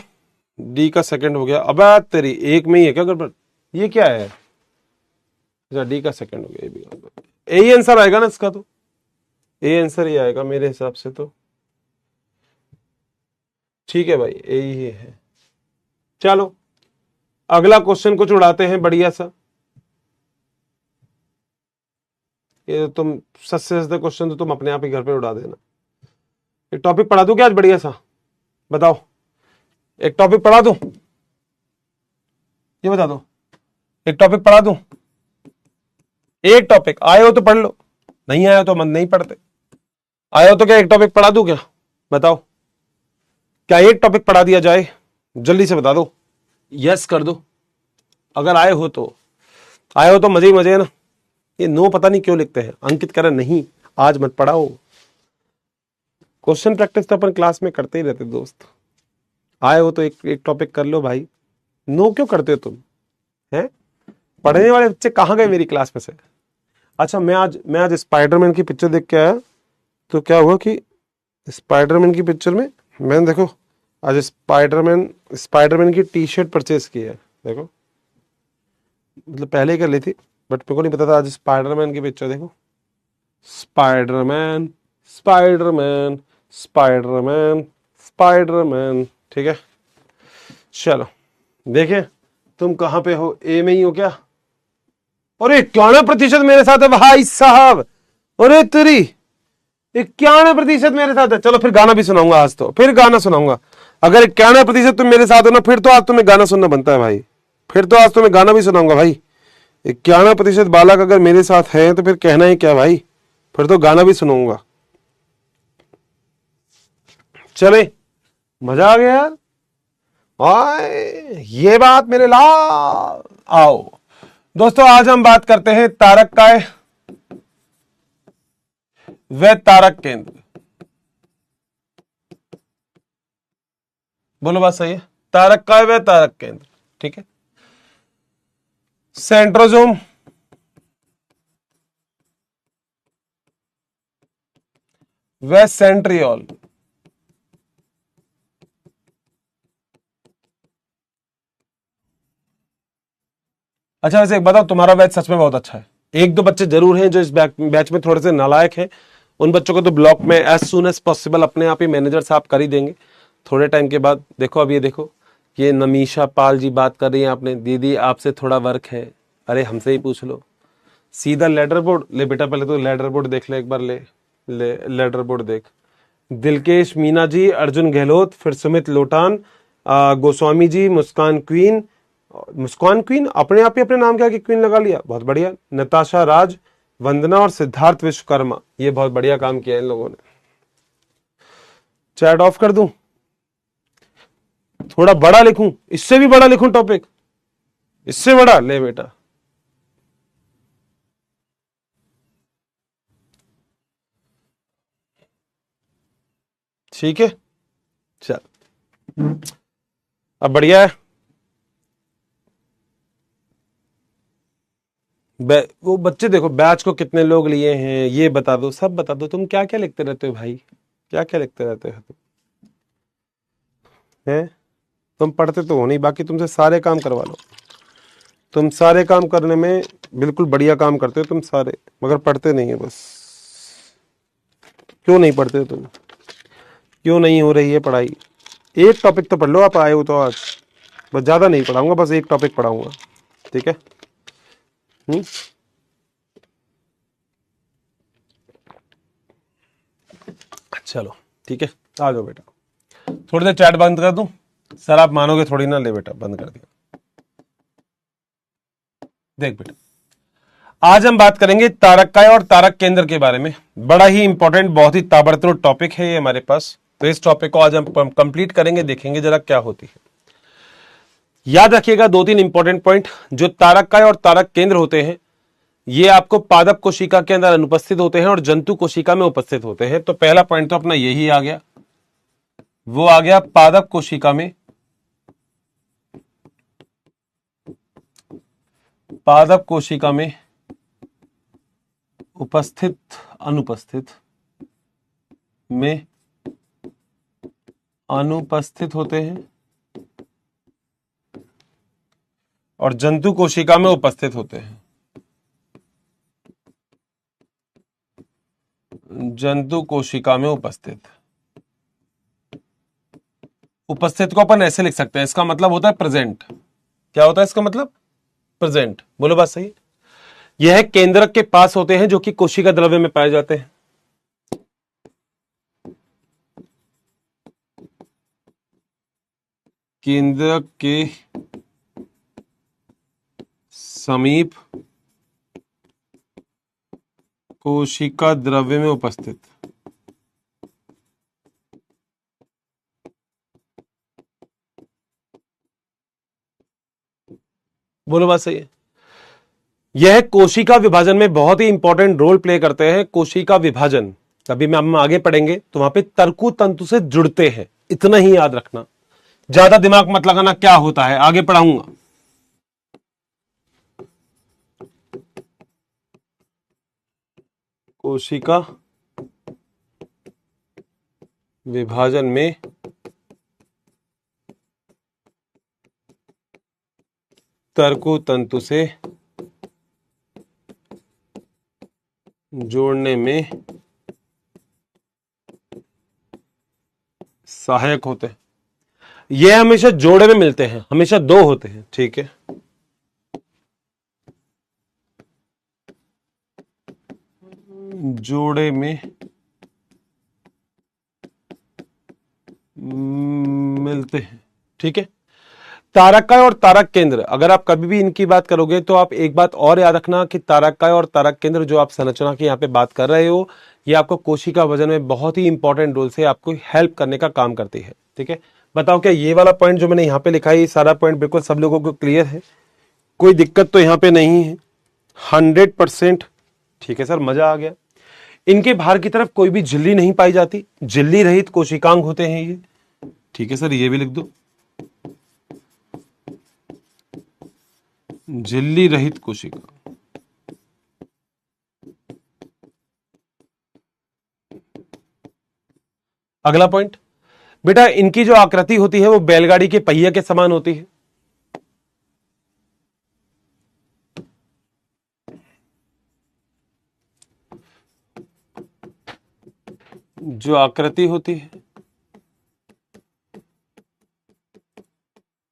डी का सेकंड हो गया। अब तेरी एक में ही है क्या गड़बड़? ये क्या है? अच्छा, डी का सेकंड हो गया, ये भी यही आंसर आएगा ना इसका, तो ए आंसर ही आएगा मेरे हिसाब से तो, ठीक है भाई, यही है। चलो अगला क्वेश्चन कुछ उड़ाते हैं बढ़िया सा। ये तुम सस्ते सस्ते क्वेश्चन तो तुम अपने आप ही घर पे उड़ा देना। एक टॉपिक पढ़ा दूं क्या आज बढ़िया सा? बताओ, एक टॉपिक पढ़ा दूं? ये बता दो, एक टॉपिक पढ़ा दूं? एक टॉपिक, आए हो तो पढ़ लो, नहीं आया तो मन नहीं पढ़ते। आए हो तो क्या एक टॉपिक पढ़ा दूं क्या? बताओ, क्या एक टॉपिक पढ़ा दिया जाए? जल्दी से बता दो, यस कर दो अगर आए हो तो। आए हो तो मजे ही मजे है ना। ये नो पता नहीं क्यों लिखते हैं, अंकित करें नहीं, आज मत पढ़ाओ। क्वेश्चन प्रैक्टिस तो अपन क्लास में करते ही रहते दोस्त। आए हो तो एक टॉपिक कर लो भाई, नो क्यों करते हो तुम? हैं पढ़ने वाले बच्चे कहाँ गए मेरी क्लास में से? अच्छा, मैं आज स्पाइडरमैन की पिक्चर देख के आया, तो क्या हुआ कि स्पाइडरमैन की पिक्चर में मैंने देखो आज स्पाइडरमैन की टी शर्ट परचेज की है। देखो, मतलब पहले ही कर ली थी, बट मेरे को नहीं पता था आज स्पाइडरमैन की पिक्चर देखो। स्पाइडरमैन स्पाइडरमैन स्पाइडरमैन स्पाइडरमैन, ठीक है। चलो देखें तुम कहां पे हो, ए में ही हो क्या? अरे 91% मेरे साथ है भाई साहब, अरे तेरी 91% मेरे साथ है। चलो फिर गाना भी सुनाऊंगा आज, तो फिर गाना सुनाऊंगा। अगर 91% तुम मेरे साथ हो ना, फिर तो आज तुम्हें गाना सुनना बनता है भाई। फिर तो आज तुम्हें गाना भी सुनाऊंगा भाई। 91% बालक अगर मेरे साथ है तो फिर कहना ही क्या भाई, फिर तो गाना भी सुनाऊंगा। चले, मजा आ गया यार। ये बात मेरे लाल। आओ दोस्तों, आज हम बात करते हैं तारक काय व तारक केंद्र। बोलो बात सही है। तारक काय व तारक केंद्र, ठीक है। सेंट्रोजोम व सेंट्रियोल। अच्छा वैसे एक बताओ, तुम्हारा बैच सच में बहुत अच्छा है। एक दो बच्चे जरूर हैं जो इस बैच में थोड़े से नालायक हैं। उन बच्चों को तो ब्लॉक में एज सुन एज पॉसिबल अपने आप ही मैनेजर साहब कर ही देंगे थोड़े टाइम के बाद। देखो अब ये देखो, ये नमीशा पाल जी बात कर रही है, आपने दीदी आपसे थोड़ा वर्क है। अरे हमसे ही पूछ लो। सीधा लेडर बोर्ड ले बेटा, पहले तो लेडर बोर्ड देख ले एक बार। ले लेडर बोर्ड देख। दिलकेश मीना जी, अर्जुन गहलोत, फिर सुमित लोटान, गोस्वामी जी, मुस्कान क्वीन। मुस्कान क्वीन अपने आप ही अपने नाम के आगे क्वीन लगा लिया, बहुत बढ़िया। नताशा राज, वंदना और सिद्धार्थ विश्वकर्मा, ये बहुत बढ़िया काम किया इन लोगों ने। चैट ऑफ कर दूं, थोड़ा बड़ा लिखूं, इससे भी बड़ा लिखूं टॉपिक, इससे बड़ा ले बेटा। ठीक है चल, अब बढ़िया है। वो बच्चे देखो बैच को कितने लोग लिए हैं ये बता दो, सब बता दो। तुम क्या क्या लिखते रहते हो भाई, क्या क्या लिखते रहते हो तुम हैं? तुम पढ़ते तो हो नहीं, बाकी तुमसे सारे काम करवा लो। तुम सारे काम करने में बिल्कुल बढ़िया काम करते हो तुम सारे, मगर पढ़ते नहीं है बस। क्यों नहीं पढ़ते तुम, क्यों नहीं हो रही है पढ़ाई? एक टॉपिक तो पढ़ लो, आप आए हो तो आज। बस ज्यादा नहीं पढ़ाऊंगा, बस एक टॉपिक पढ़ाऊंगा, ठीक है। चलो ठीक है, आ जाओ बेटा। थोड़ी देर चैट बंद कर दूं सर, आप मानोगे थोड़ी ना। ले बेटा बंद कर दिया। देख बेटा, आज हम बात करेंगे तारक काय और तारक केंद्र के बारे में। बड़ा ही इंपॉर्टेंट, बहुत ही ताबड़तोड़ टॉपिक है ये हमारे पास। तो इस टॉपिक को आज हम कंप्लीट करेंगे, देखेंगे जरा क्या होती है। याद रखिएगा दो तीन इंपॉर्टेंट पॉइंट। जो तारक काय और तारक केंद्र होते हैं, ये आपको पादप कोशिका के अंदर अनुपस्थित होते हैं और जंतु कोशिका में उपस्थित होते हैं। तो पहला पॉइंट तो अपना यही आ गया, वो आ गया पादप कोशिका में, पादप कोशिका में उपस्थित, अनुपस्थित में अनुपस्थित होते हैं और जंतु कोशिका में उपस्थित होते हैं। जंतु कोशिका में उपस्थित, उपस्थित को अपन ऐसे लिख सकते हैं, इसका मतलब होता है प्रेजेंट। क्या होता है इसका मतलब? प्रेजेंट। बोलो बात सही। यह केंद्रक के पास होते हैं जो कि कोशिका द्रव्य में पाए जाते हैं। केंद्रक के समीप कोशिका द्रव्य में उपस्थित। बोलो बात सही है। यह कोशिका विभाजन में बहुत ही इंपॉर्टेंट रोल प्ले करते हैं। कोशिका विभाजन कभी में हम आगे पढ़ेंगे तो वहां पे तर्कु तंतु से जुड़ते हैं, इतना ही याद रखना, ज्यादा दिमाग मत लगाना क्या होता है, आगे पढ़ाऊंगा। कोशिका विभाजन में तर्कु तंतु से जोड़ने में सहायक होते हैं। यह हमेशा जोड़े में मिलते हैं, हमेशा दो होते हैं, ठीक है। जोड़े में मिलते हैं। ठीक है, तारककाय और तारक केंद्र, अगर आप कभी भी इनकी बात करोगे तो आप एक बात और याद रखना कि तारककाय और तारक केंद्र जो आप संरचना की यहाँ पे बात कर रहे हो, ये आपको कोशिका वजन में बहुत ही इंपॉर्टेंट रोल से आपको हेल्प करने का काम करती है। ठीक है, बताओ क्या ये वाला पॉइंट जो मैंने यहाँ पे लिखा है, ये सारा पॉइंट बिल्कुल सब लोगों को क्लियर है? कोई दिक्कत तो यहाँ पे नहीं है? 100%। ठीक है सर, मजा आ गया। इनके बाहर की तरफ कोई भी झिल्ली नहीं पाई जाती, झिल्ली रहित कोशिकांग होते हैं ये। ठीक है सर, ये भी लिख दो, झिल्ली रहित कोशिका। अगला पॉइंट बेटा, इनकी जो आकृति होती है वो बैलगाड़ी के पहिए के समान होती है। जो आकृति होती है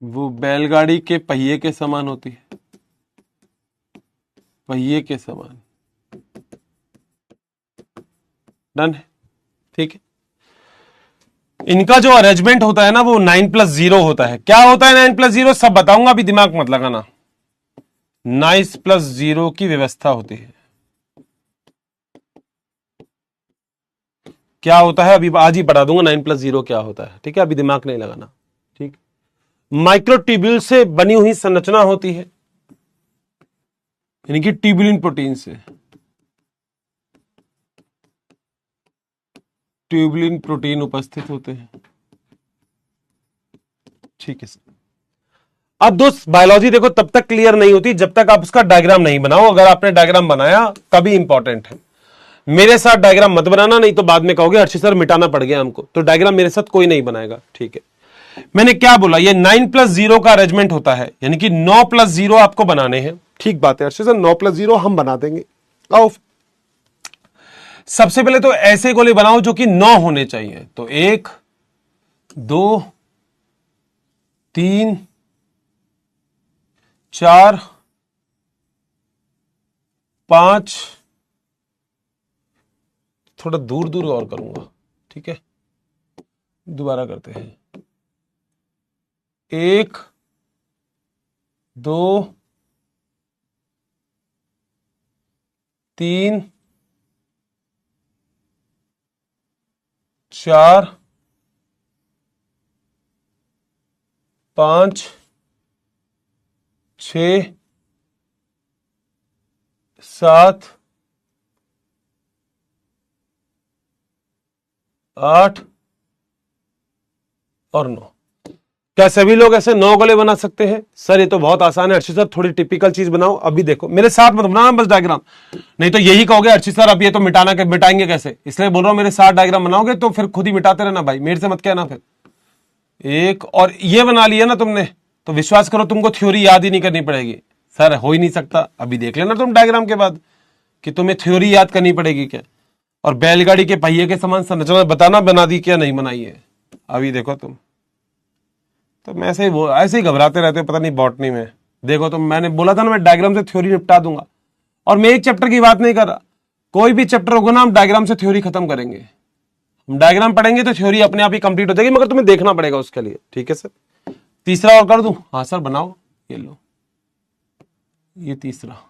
वो बैलगाड़ी के पहिए के समान होती है, पहिए के समान। डन है? ठीक है, इनका जो अरेंजमेंट होता है ना वो 9+0 होता है। क्या होता है 9+0? सब बताऊंगा, अभी दिमाग मत लगाना। 9+0 की व्यवस्था होती है। क्या होता है अभी आज ही बता दूंगा 9+0 क्या होता है। ठीक है, अभी दिमाग नहीं लगाना। ठीक, माइक्रोट्यूब्यूल से बनी हुई संरचना होती है, यानी कि ट्यूबुलिन प्रोटीन से। ट्यूबुलिन प्रोटीन उपस्थित होते हैं। ठीक है सर। अब दोस्त बायोलॉजी देखो तब तक क्लियर नहीं होती जब तक आप उसका डायग्राम नहीं बनाओ। अगर आपने डायग्राम बनाया तभी इंपॉर्टेंट है। मेरे साथ डायग्राम मत बनाना, नहीं तो बाद में कहोगे हर्षित सर मिटाना पड़ गया हमको। तो डायग्राम मेरे साथ कोई नहीं बनाएगा। ठीक है, मैंने क्या बोला, ये 9+0 का अरेंजमेंट होता है, यानी कि 9+0 आपको बनाने हैं। ठीक बात है हर्षित सर, 9+0 हम बना देंगे। आओ, सबसे पहले तो ऐसे गोले बनाओ जो कि 9 होने चाहिए। तो 1 2 3 4 5, थोड़ा दूर दूर और करूंगा। ठीक है, दोबारा करते हैं। 1 2 3 4 5 6 7 8 और 9। क्या सभी लोग ऐसे 9 गले बना सकते हैं? सर ये तो बहुत आसान है। अर्चित सर थोड़ी टिपिकल चीज बनाओ। अभी देखो मेरे साथ मत बनाना बस डायग्राम, नहीं तो यही कहोगे अर्चित सर अब ये तो मिटाएंगे कैसे। इसलिए बोल रहा हूं मेरे साथ डायग्राम बनाओगे तो फिर खुद ही मिटाते रहना भाई, मेरे से मत कहना। फिर एक और ये बना लिया ना तुमने तो विश्वास करो तुमको थ्योरी याद ही नहीं करनी पड़ेगी। सर हो ही नहीं सकता, अभी देख लेना तुम डायग्राम के बाद कि तुम्हें थ्योरी याद करनी पड़ेगी क्या। और बैलगाड़ी के पहिए के समान संरचना बताना बना दी क्या नहीं बनाई है। अभी देखो तुम तो मैं ऐसे ही घबराते रहते हो, पता नहीं बॉटनी में। देखो तुम, मैंने बोला था ना मैं डायग्राम से थ्योरी निपटा दूंगा। और मैं एक चैप्टर की बात नहीं कर रहा, कोई भी चैप्टर होगा ना हम डायग्राम से थ्योरी खत्म करेंगे। हम डायग्राम पढ़ेंगे तो थ्योरी अपने आप ही कंप्लीट हो जाएगी, मगर तुम्हें देखना पड़ेगा उसके लिए। ठीक है सर, तीसरा और कर दूं? हाँ सर बनाओ, ये लो, ये तीसरा।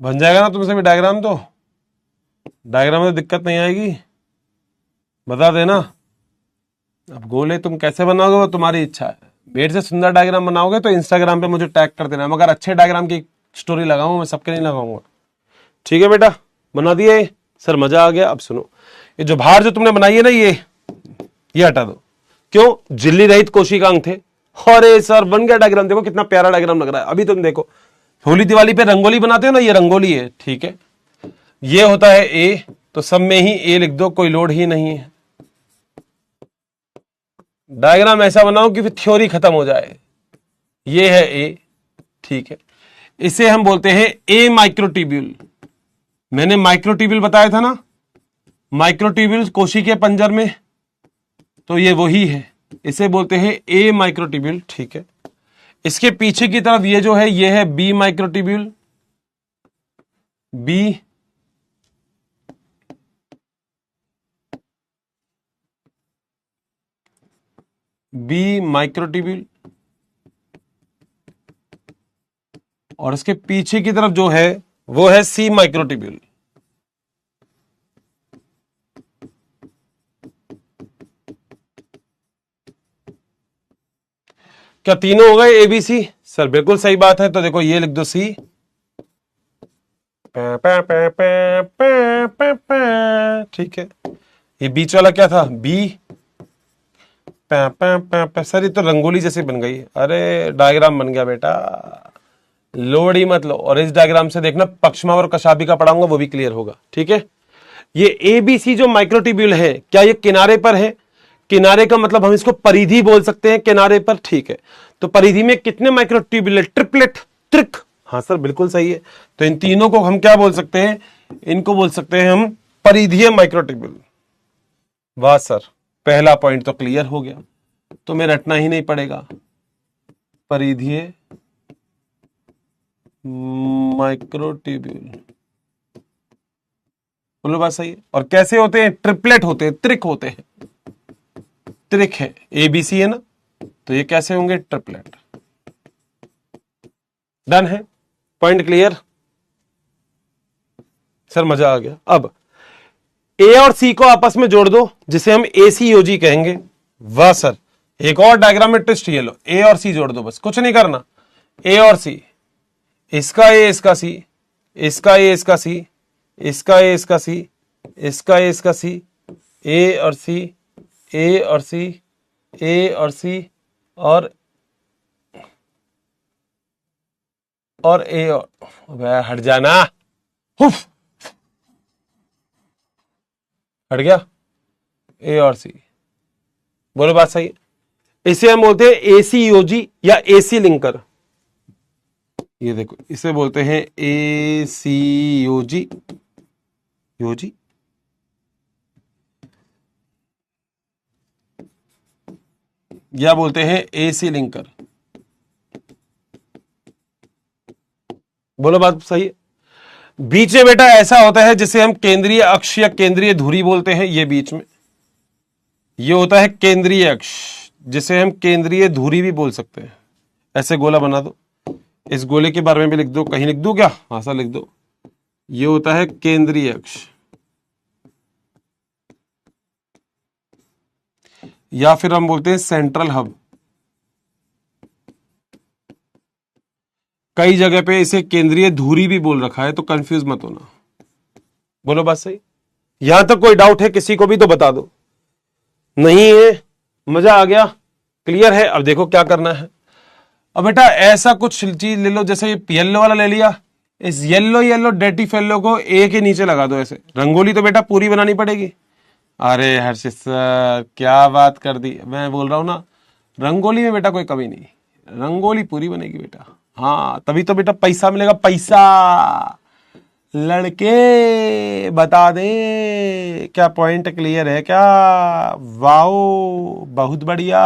बन जाएगा ना तुमसे भी डायग्राम? तो डायग्राम में दिक्कत नहीं आएगी, बता देना। अब गोले तुम कैसे बनाओगे वो तुम्हारी इच्छा है। मेरे से सुंदर डायग्राम बनाओगे तो इंस्टाग्राम पे मुझे टैग कर देना, मगर अच्छे डायग्राम की स्टोरी लगाऊंगा मैं, सबके नहीं लगाऊंगा। ठीक है बेटा, बना दिए सर, मजा आ गया। अब सुनो, ये जो बाहर जो तुमने बनाई है ना ये हटा दो। क्यों? झिल्ली रहित कोशिकांग थे। अरे सर बन गया डायग्राम, देखो कितना प्यारा डायग्राम लग रहा है। अभी तुम देखो होली दिवाली पे रंगोली बनाते हो ना, ये रंगोली है। ठीक है, ये होता है ए, तो सब में ही ए लिख दो, कोई लोड ही नहीं है। डायग्राम ऐसा बनाओ कि फिर थ्योरी खत्म हो जाए। ये है ए, ठीक है। इसे हम बोलते हैं ए माइक्रोट्यूब्यूल। मैंने माइक्रोट्यूब्यूल बताया था ना, माइक्रोट्यूब्यूल कोशिकीय पंजर में, तो ये वही है, इसे बोलते हैं ए माइक्रोट्यूब्यूल। ठीक है, इसके पीछे की तरफ ये जो है ये है बी माइक्रोट्यूब्यूल, बी माइक्रोट्यूब्यूल, और इसके पीछे की तरफ जो है वो है सी माइक्रोट्यूब्यूल। क्या तीनों हो गए एबीसी? सर बिल्कुल सही बात है। तो देखो ये लिख दो सी, ठीक है। ये बीच वाला क्या था? बी। सर ये तो रंगोली जैसे बन गई। अरे डायग्राम बन गया बेटा, लोड ही मत लो। और इस डायग्राम से देखना पक्षमा और कशाभी का पढ़ाऊंगा, वो भी क्लियर होगा। ठीक है, ये एबीसी जो माइक्रोट्यूब्यूल है, क्या ये किनारे पर है? किनारे का मतलब हम इसको परिधि बोल सकते हैं, किनारे पर। ठीक है, तो परिधि में कितने माइक्रोट्यूब्यूल है? ट्रिपलेट, त्रिक। हाँ सर बिल्कुल सही है। तो इन तीनों को हम क्या बोल सकते हैं? इनको बोल सकते हैं हम परिधीय माइक्रोट्यूब्यूल। वाह सर, पहला पॉइंट तो क्लियर हो गया, तुम्हें रटना ही नहीं पड़ेगा। परिधीय माइक्रोट्यूब्यूल, बोलो बात सही है। और कैसे होते हैं? ट्रिपलेट होते हैं, त्रिक होते हैं। त्रिक है, एबीसी है ना, तो ये कैसे होंगे? ट्रिपलेट। डन है, पॉइंट क्लियर। सर मजा आ गया। अब ए और सी को आपस में जोड़ दो, जिसे हम एसीओजी कहेंगे। वाह सर, एक और डायग्राम में ट्विस्ट ये लो, ए और सी जोड़ दो, बस कुछ नहीं करना। ए और सी, इसका ए इसका सी, इसका ए इसका सी, इसका ए इसका सी, इसका ए इसका सी, ए और सी, ए और सी, ए और सी, और ए और वह हट जाना, हुफ, हट गया। ए और सी, बोलो बात सही है। इसे हम बोलते हैं एसीओजी या एसी लिंकर। ये देखो, इसे बोलते हैं एसीओजी, योजी, या बोलते हैं एसी लिंकर। बोलो बात सही है। बीच में बेटा ऐसा होता है जिसे हम केंद्रीय अक्ष या केंद्रीय धुरी बोलते हैं। ये बीच में ये होता है केंद्रीय अक्ष, जिसे हम केंद्रीय धुरी भी बोल सकते हैं। ऐसे गोला बना दो, इस गोले के बारे में भी लिख दो, कहीं लिख दो क्या? हाँ सर लिख दो। ये होता है केंद्रीय अक्ष, या फिर हम बोलते हैं सेंट्रल हब। कई जगह पे इसे केंद्रीय धुरी भी बोल रखा है, तो कंफ्यूज मत होना। बोलो बात सही। यहां तक कोई डाउट है किसी को भी तो बता दो। नहीं है? मजा आ गया, क्लियर है। अब देखो क्या करना है। अब बेटा ऐसा कुछ चीज ले लो, जैसे ये येलो वाला ले लिया, इस येलो डेटी फेलो को ए के नीचे लगा दो ऐसे। रंगोली तो बेटा पूरी बनानी पड़ेगी। अरे हर्षित सर क्या बात कर दी, मैं बोल रहा हूं ना, रंगोली में बेटा कोई कमी नहीं, रंगोली पूरी बनेगी बेटा। हाँ तभी तो बेटा पैसा मिलेगा, पैसा। लड़के बता दे, क्या पॉइंट क्लियर है क्या? वाओ बहुत बढ़िया,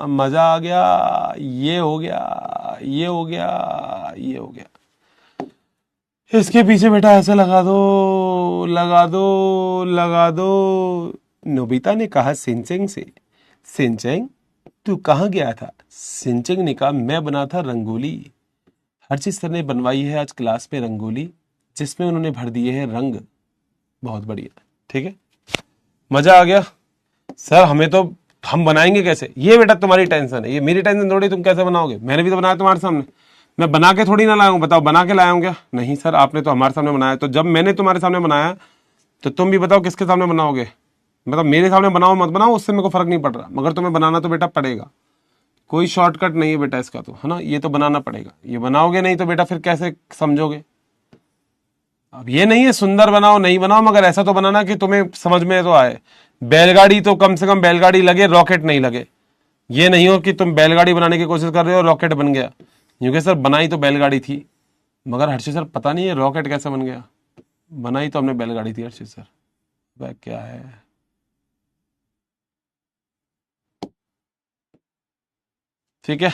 मजा आ गया। ये हो गया, ये हो गया, ये हो गया। इसके पीछे बेटा ऐसे लगा दो, लगा दो, लगा दो। नोबिता ने कहा सिंचेंग से, सिंचेंग तू कहाँ गया था? सिंचेंग ने कहा मैं बना था रंगोली। हर्षित सर ने बनवाई है आज क्लास में रंगोली, जिसमें उन्होंने भर दिए हैं रंग। बहुत बढ़िया, ठीक है, मजा आ गया। सर हमें तो, हम बनाएंगे कैसे? ये बेटा तुम्हारी टेंशन है, ये मेरी टेंशन थोड़ी। तुम कैसे बनाओगे? मैंने भी तो बनाया तुम्हारे सामने, मैं बना के थोड़ी ना लाया हूं। बताओ बना के लाया हूं क्या? नहीं सर, आपने तो हमारे सामने बनाया। तो जब मैंने तुम्हारे सामने बनाया तो तुम भी बताओ किसके सामने बनाओगे? मतलब मेरे सामने बनाओ मत बनाओ, उससे मेरे को फर्क नहीं पड़ रहा, मगर तुम्हें बनाना तो बेटा पड़ेगा। कोई शॉर्टकट नहीं है बेटा इसका, तो है ना, ये तो बनाना पड़ेगा। ये बनाओगे नहीं तो बेटा फिर कैसे समझोगे? अब ये नहीं है सुंदर बनाओ नहीं बनाओ, मगर ऐसा तो बनाना कि तुम्हें समझ में तो आए। बैलगाड़ी तो कम से कम बैलगाड़ी लगे, रॉकेट नहीं लगे। ये नहीं हो कि तुम बैलगाड़ी बनाने की कोशिश कर रहे हो, रॉकेट बन गया। क्योंकि सर बनाई तो बैलगाड़ी थी, मगर हर्षित सर पता नहीं है रॉकेट कैसे बन गया, बनाई तो हमने बैलगाड़ी थी हर्षित सर। वह क्या है, ठीक है।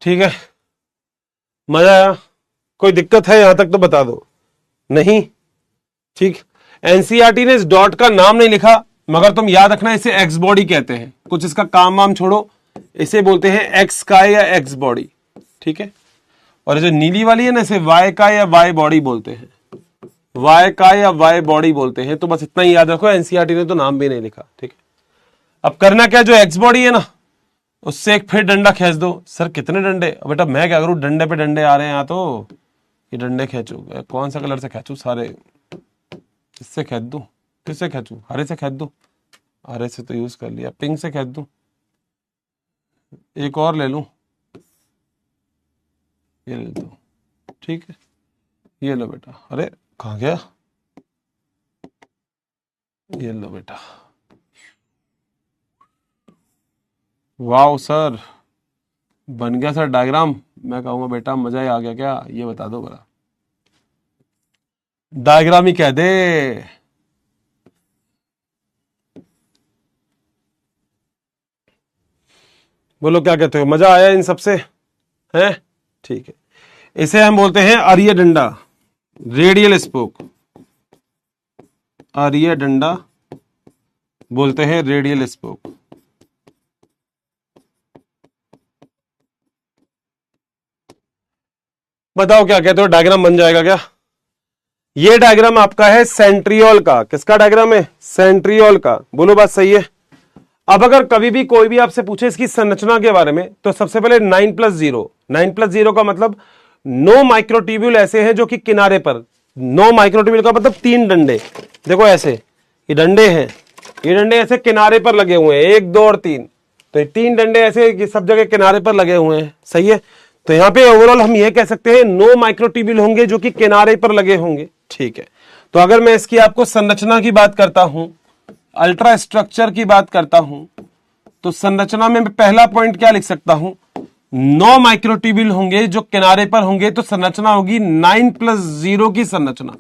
ठीक है, मजा आया? कोई दिक्कत है यहां तक तो बता दो। नहीं, ठीक। एनसीईआरटी ने इस डॉट का नाम नहीं लिखा, मगर तुम याद रखना इसे एक्स बॉडी कहते हैं। कुछ इसका काम वाम छोड़ो, इसे बोलते हैं एक्स का या एक्स बॉडी, ठीक है। और जो नीली वाली है ना, इसे वाई का या वाई बॉडी बोलते हैं, वाई का या वाई बॉडी बोलते हैं। तो बस इतना ही याद रखो, एनसीईआरटी ने तो नाम भी नहीं लिखा, ठीक है। अब करना क्या, जो एक्स बॉडी है ना उससे एक फिर डंडा खींच दो। सर कितने डंडे? बेटा मैं क्या करूं, डंडे पे डंडे आ रहे हैं यहाँ तो, ये डंडे खींचू, कौन सा कलर से खींचू? सारे इससे खींच दूं, किससे खींचू? हरे से खींच दूं, हरे से तो यूज कर लिया, पिंक से खींच दूं, एक और ले लूं, ये ले दो, ठीक है। ये लो बेटा, अरे कहाँ गया, ये लो बेटा। वाओ सर, बन गया सर डायग्राम। मैं कहूंगा बेटा मजा ही आ गया क्या, ये बता दो बड़ा, डायग्राम ही कह दे। बोलो क्या कहते हो, मजा आया इन सबसे? है, ठीक है। इसे हम बोलते हैं आर्य डंडा, रेडियल स्पोक, आर्य डंडा बोलते हैं, रेडियल स्पोक। बताओ क्या कहते हो, डायग्राम बन जाएगा क्या? ये डायग्राम आपका है सेंट्रियोल का। किसका डायग्राम है? सेंट्रियोल का। बोलो बात सही है। अब अगर कभी भी कोई भी आपसे पूछे इसकी संरचना के बारे में, तो सबसे पहले 9+0, 9+0 का मतलब 9 माइक्रोट्यूब्यूल ऐसे हैं जो कि किनारे पर, 9 माइक्रोट्यूब्यूल का मतलब 3 डंडे, देखो ऐसे ये डंडे हैं, ये डंडे ऐसे किनारे पर लगे हुए हैं, 1 2 और 3, तो ये 3 डंडे ऐसे सब जगह किनारे पर लगे हुए हैं, सही है। तो यहां पे ओवरऑल हम ये कह सकते हैं 9 माइक्रोट्यूब्यूल होंगे जो कि किनारे पर लगे होंगे, ठीक है। तो अगर मैं इसकी आपको संरचना की बात करता हूं, अल्ट्रा स्ट्रक्चर की बात करता हूं, तो संरचना में पहला पॉइंट क्या लिख सकता हूं, 9 माइक्रोट्यूब्यूल होंगे जो किनारे पर होंगे, तो संरचना होगी 9+0 की संरचना।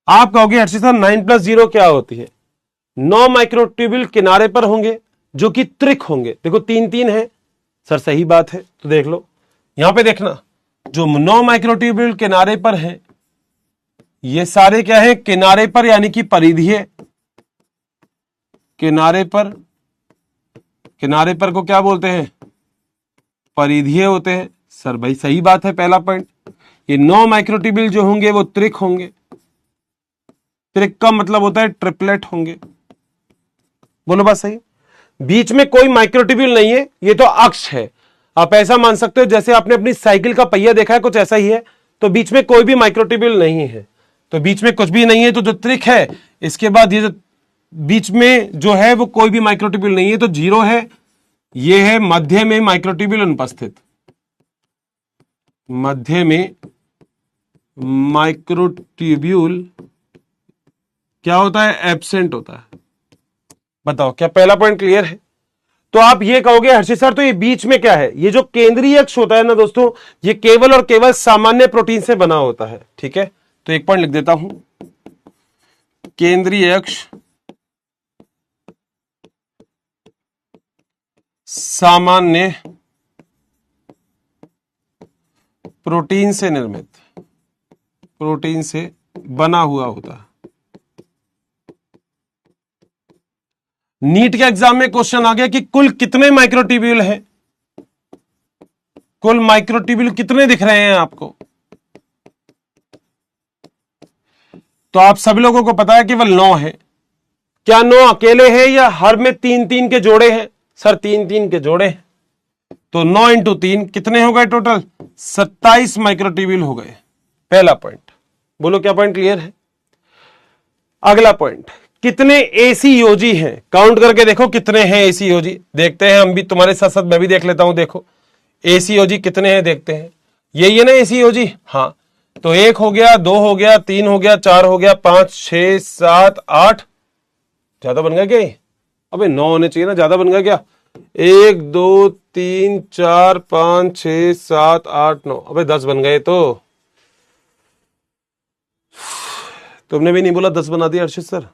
आप कहोगे हर्षित सर 9+0 क्या होती है? 9 माइक्रोट्यूब्यूल किनारे पर होंगे जो कि त्रिक होंगे, देखो 3 है सर, सही बात है। तो देख लो यहां पे, देखना जो 9 माइक्रोट्यूब्यूल किनारे पर हैं, ये सारे क्या है, किनारे पर, यानी कि परिधीय किनारे पर। किनारे पर को क्या बोलते हैं? परिधीय होते हैं। सर भाई सही बात है, पहला पॉइंट। ये 9 माइक्रोट्यूब्यूल जो होंगे वो त्रिक होंगे, त्रिक का मतलब होता है ट्रिपलेट होंगे। बोलो बात सही। बीच में कोई माइक्रोट्यूब्यूल नहीं है, ये तो अक्ष है। आप ऐसा मान सकते हो जैसे आपने अपनी साइकिल का पहिया देखा है, कुछ ऐसा ही है। तो बीच में कोई भी माइक्रोट्यूब्यूल नहीं है, तो बीच में कुछ भी नहीं है, तो जो त्रिक है, इसके बाद ये जो बीच में जो है वो कोई भी माइक्रोट्यूब्यूल नहीं है, तो 0 है। ये है मध्य में माइक्रोट्यूब्यूल अनुपस्थित, मध्य में माइक्रोट्यूब्यूल क्या होता है? एब्सेंट होता है। बताओ क्या पहला पॉइंट क्लियर है? तो आप ये कहोगे हर्षित सर तो ये बीच में क्या है? ये जो केंद्रीय अक्ष होता है ना दोस्तों, ये केवल और केवल सामान्य प्रोटीन से बना होता है, ठीक है। तो एक पॉइंट लिख देता हूं, केंद्रीय अक्ष सामान्य प्रोटीन से निर्मित, प्रोटीन से बना हुआ होता है। नीट के एग्जाम में क्वेश्चन आ गया कि कुल कितने माइक्रोट्यूब्यूल हैं, कुल माइक्रोट्यूब्यूल कितने दिख रहे हैं आपको? तो आप सभी लोगों को पता है केवल 9 है। क्या 9 अकेले हैं या हर में 3-3 के जोड़े हैं? सर 3-3 के जोड़े हैं, तो 9 × 3 कितने हो गए टोटल? 27 माइक्रोट्यूब्यूल हो गए। पहला पॉइंट। बोलो क्या पॉइंट क्लियर है? अगला पॉइंट, कितने एसीओजी हैं? काउंट करके देखो कितने हैं एसीओजी। देखते हैं हम भी, तुम्हारे साथ साथ मैं भी देख लेता हूं। देखो एसीओजी कितने हैं, देखते हैं। यही है ना एसीओजी? हाँ, तो 1 हो गया, 2 हो गया, 3 हो गया, 4 हो गया, 5 6 7 8 ज्यादा बन गया क्या ये? अबे 9 होने चाहिए ना, ज्यादा बन गया क्या? 1 2 3 4 5 6 7 8 9, अबे 10 बन गए। तो तुमने भी नहीं बोला 10 बना दिया अर्शित सर?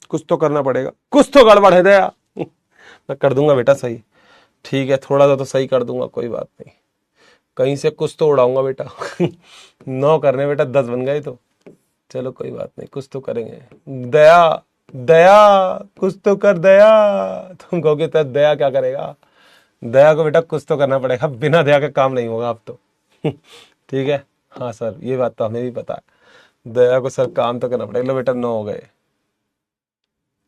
कुछ तो करना पड़ेगा, कुछ तो गड़बड़ है दया। मैं कर दूंगा बेटा सही, ठीक है, थोड़ा सा तो सही कर दूंगा, कोई बात नहीं, कहीं से कुछ तो उड़ाऊंगा बेटा। 9 करने बेटा, 10 बन गए तो चलो कोई बात नहीं, कुछ तो करेंगे। दया दया कुछ तो कर दया। तुम कहोगे तो दया क्या करेगा? दया को बेटा कुछ तो करना पड़ेगा, बिना दया के काम नहीं होगा अब तो। ठीक है, हाँ सर ये बात तो हमें भी पता है, दया को सर काम तो करना पड़ेगा। लो बेटा 9 हो गए,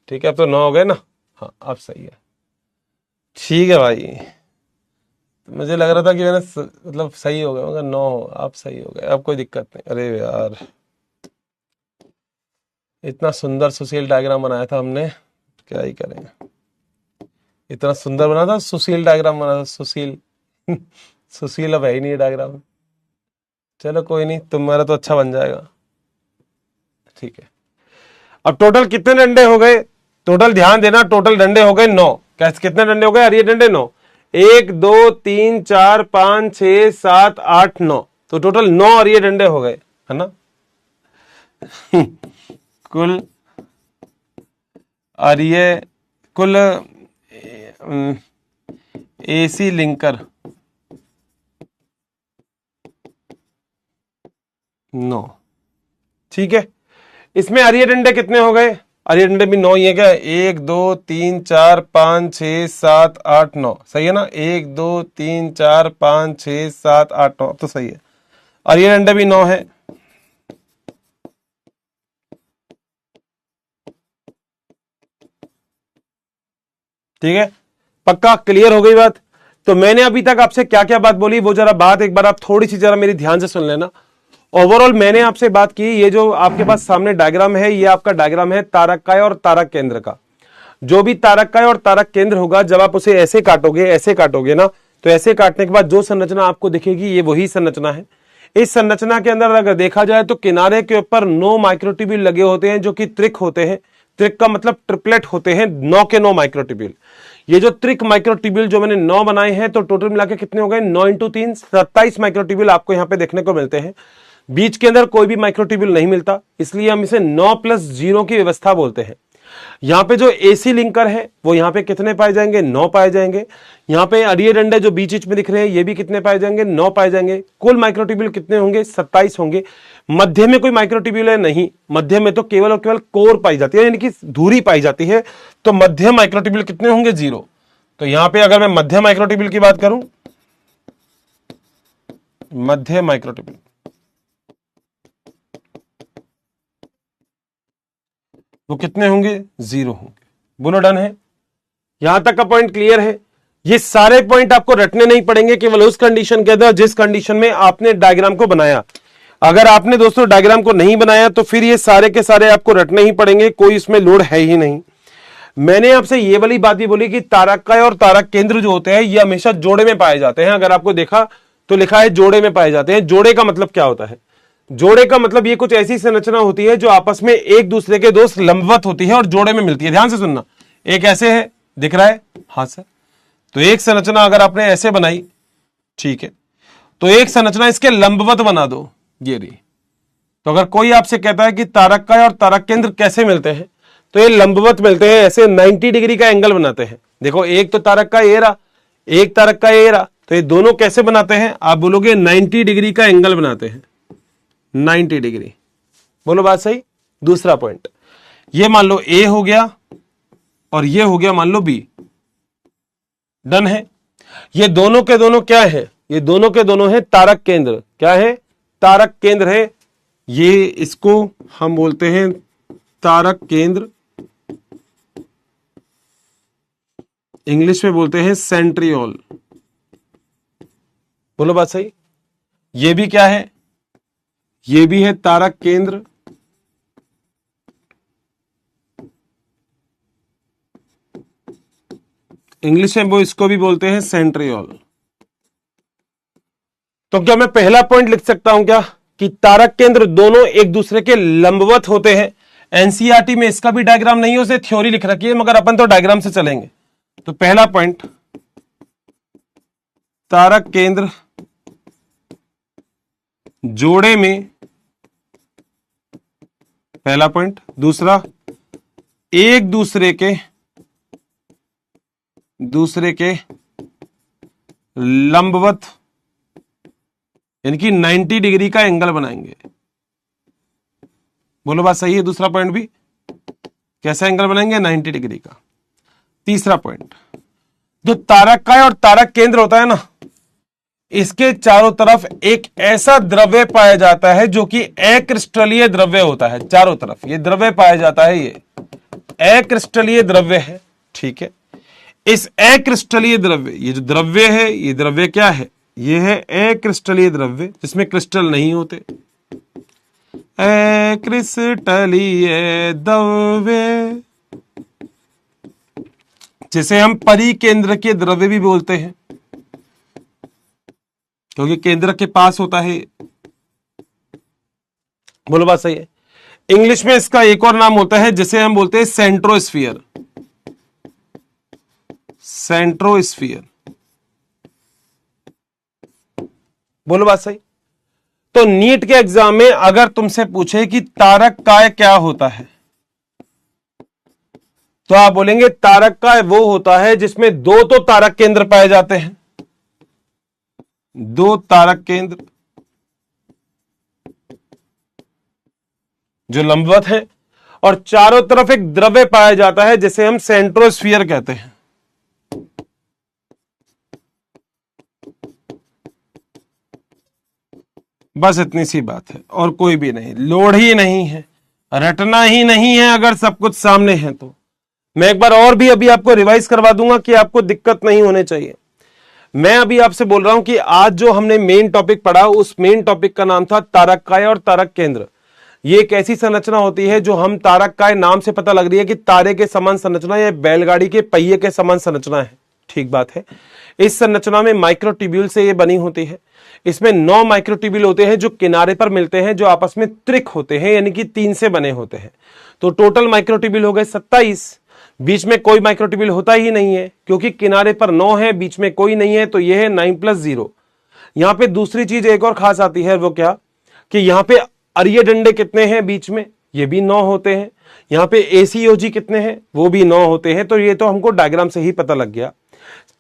ठीक है, अब तो 9 हो गए ना? हाँ अब सही है, ठीक है भाई। मुझे लग रहा था कि मैंने मतलब सही हो गया, मगर 9 आप सही हो गए, अब कोई दिक्कत नहीं। अरे यार इतना सुंदर सुशील डायग्राम बनाया था हमने, क्या ही करेंगे। इतना सुंदर बना था, सुशील डायग्राम बना था, सुशील। सुशील अब है ही नहीं डायग्राम। चलो कोई नहीं, तुम्हारा तो अच्छा बन जाएगा, ठीक है। अब टोटल कितने डंडे हो गए? टोटल ध्यान देना, टोटल डंडे हो गए 9। कैसे कितने डंडे हो गए? अरे ये डंडे 9, 1 2 3 4 5 6 7 8 9, तो टोटल 9 और ये डंडे हो गए, है ना? कुल और ये कुल एसी लिंकर 9, ठीक है। इसमें अरिय डंडे कितने हो गए? अरिय डंडे भी 9 ही है क्या? 1 2 3 4 5 6 7 8 9, सही है ना? 1 2 3 4 5 6 7 8 9, तो सही है। अरिय डंडे भी 9 है। ठीक है, पक्का क्लियर हो गई बात? तो मैंने अभी तक आपसे क्या क्या बात बोली, वो जरा बात एक बार आप थोड़ी सी जरा मेरी ध्यान से सुन लेना। ओवरऑल मैंने आपसे बात की, ये जो आपके पास सामने डायग्राम है, ये आपका डायग्राम है तारककाय और तारक केंद्र का। जो भी तारककाय और तारक केंद्र होगा, जब आप उसे ऐसे काटोगे ना, तो ऐसे काटने के बाद जो संरचना आपको दिखेगी, ये वही संरचना है। इस संरचना के अंदर अगर देखा जाए तो किनारे के ऊपर 9 माइक्रोट्यूब्यूल लगे होते हैं, जो कि त्रिक होते हैं। त्रिक का मतलब ट्रिपलेट होते हैं, 9 के 9 माइक्रोट्यूब्यूल। ये जो त्रिक माइक्रोट्यूब्यूल जो मैंने 9 बनाए हैं, तो टोटल मिलाकर कितने हो गए? 9 इंटू 3 27 माइक्रोट्यूब्यूल आपको यहां पे देखने को मिलते हैं। बीच के अंदर कोई भी माइक्रोट्यूब्यूल नहीं मिलता, इसलिए हम इसे 9 प्लस 0 की व्यवस्था बोलते हैं। यहां पे जो एसी लिंकर है वो यहां पे कितने पाए जाएंगे? 9 पाए जाएंगे। यहां पे अरिय डंडे जो बीच बीच में दिख रहे हैं, ये भी कितने पाए जाएंगे? 9 पाए जाएंगे। कुल माइक्रोट्यूब्यूल कितने होंगे? 27 होंगे। मध्य में कोई माइक्रोट्यूब्यूल है? नहीं, मध्य में तो केवल और केवल कोर पाई जाती है, यानी कि धुरी पाई जाती है। तो मध्य माइक्रोट्यूब्यूल कितने होंगे? 0। तो यहां पे अगर मैं मध्य माइक्रोट्यूब्यूल की बात करूं, मध्य माइक्रोट्यूब्यूल वो कितने होंगे? 0 होंगे। बोलो डन है? यहां तक का पॉइंट क्लियर है? ये सारे पॉइंट आपको रटने नहीं पड़ेंगे, केवल उस कंडीशन के अंदर जिस कंडीशन में आपने डायग्राम को बनाया। अगर आपने दोस्तों डायग्राम को नहीं बनाया तो फिर ये सारे के सारे आपको रटने ही पड़ेंगे, कोई इसमें लोड है ही नहीं। मैंने आपसे ये वाली बात भी बोली कि तारककाय और तारक केंद्र जो होते हैं, ये हमेशा जोड़े में पाए जाते हैं। अगर आपको देखा तो लिखा है जोड़े में पाए जाते हैं। जोड़े का मतलब क्या होता है? जोड़े का मतलब ये कुछ ऐसी संरचना होती है जो आपस में एक दूसरे के दोस्त लंबवत होती है और जोड़े में मिलती है। ध्यान से सुनना, एक ऐसे है, दिख रहा है? हाँ सर। तो एक संरचना अगर आपने ऐसे बनाई, ठीक है, तो एक संरचना इसके लंबवत बना दो, ये रही। तो अगर कोई आपसे कहता है कि तारककाय और तारक केंद्र कैसे मिलते हैं, तो ये लंबवत मिलते हैं, ऐसे 90 डिग्री का एंगल बनाते हैं। देखो, एक तो तारककाय ये रहा, एक तारककाय ये रहा, तो ये दोनों कैसे बनाते हैं? आप बोलोगे 90 डिग्री का एंगल बनाते हैं, 90 डिग्री। बोलो बात सही? दूसरा पॉइंट, ये मान लो ए हो गया और ये हो गया मान लो बी। डन है? ये दोनों के दोनों क्या है? ये दोनों के दोनों है तारक केंद्र। क्या है? तारक केंद्र है। ये इसको हम बोलते हैं तारक केंद्र, इंग्लिश में बोलते हैं सेंट्रियोल। बोलो बात सही? ये भी क्या है? ये भी है तारक केंद्र, इंग्लिश में वो इसको भी बोलते हैं सेंट्रियोल। तो क्या मैं पहला पॉइंट लिख सकता हूं क्या कि तारक केंद्र दोनों एक दूसरे के लंबवत होते हैं? एनसीईआरटी में इसका भी डायग्राम नहीं है, उसे थ्योरी लिख रखी है, मगर अपन तो डायग्राम से चलेंगे। तो पहला पॉइंट, तारक केंद्र जोड़े में, पहला पॉइंट। दूसरा, एक दूसरे के लंबवत, यानी कि 90 डिग्री का एंगल बनाएंगे। बोलो बात सही है? दूसरा पॉइंट भी कैसा एंगल बनाएंगे? 90 डिग्री का। तीसरा पॉइंट, जो तारककाय और तारक केंद्र होता है ना, इसके चारों तरफ एक ऐसा द्रव्य पाया जाता है जो कि अक्रिस्टलीय द्रव्य होता है। चारों तरफ ये द्रव्य पाया जाता है, ये अक्रिस्टलीय द्रव्य है, ठीक है। इस अक्रिस्टलीय द्रव्य, ये जो द्रव्य है, ये द्रव्य क्या है? ये है अक्रिस्टलीय द्रव्य, जिसमें क्रिस्टल नहीं होते। अक्रिस्टलीय द्रव्य, जिसे हम परिकेंद्र के द्रव्य भी बोलते हैं, क्योंकि केंद्र के पास होता है। बोलो बात सही है? इंग्लिश में इसका एक और नाम होता है जिसे हम बोलते हैं सेंट्रोस्फीयर। सेंट्रोस्फीयर, बोलो बात सही? तो नीट के एग्जाम में अगर तुमसे पूछे कि तारककाय क्या होता है, तो आप बोलेंगे तारककाय वो होता है जिसमें दो तो तारक केंद्र पाए जाते हैं, दो तारक केंद्र जो लंबवत है, और चारों तरफ एक द्रव्य पाया जाता है जिसे हम सेंट्रोस्फीयर कहते हैं। बस इतनी सी बात है, और कोई भी नहीं, लोड ही नहीं है, रटना ही नहीं है। अगर सब कुछ सामने है तो मैं एक बार और भी अभी आपको रिवाइज करवा दूंगा कि आपको दिक्कत नहीं होने चाहिए। मैं अभी आपसे बोल रहा हूं कि आज जो हमने मेन टॉपिक पढ़ा, उस मेन टॉपिक का नाम था तारककाय और तारक केंद्र। ये एक ऐसी संरचना होती है जो हम तारककाय नाम से पता लग रही है कि तारे के समान संरचना या बैलगाड़ी के पहिए के समान संरचना है, ठीक बात है। इस संरचना में माइक्रोट्यूब्यूल से ये बनी होती है। इसमें 9 माइक्रोट्यूब्यूल होते हैं जो किनारे पर मिलते हैं, जो आपस में त्रिक होते हैं, यानी कि 3 से बने होते हैं। तो टोटल माइक्रोट्यूब्यूल हो गए 27। बीच में कोई माइक्रोट्यूब्यूल होता ही नहीं है, क्योंकि किनारे पर 9 है, बीच में कोई नहीं है, तो यह है 9+0। यहां पे दूसरी चीज एक और खास आती है, वो क्या कि यहां पे अरिये डंडे कितने हैं बीच में, ये भी 9 होते हैं। यहां पे एसीओजी कितने हैं, वो भी 9 होते हैं। तो ये तो हमको डायग्राम से ही पता लग गया।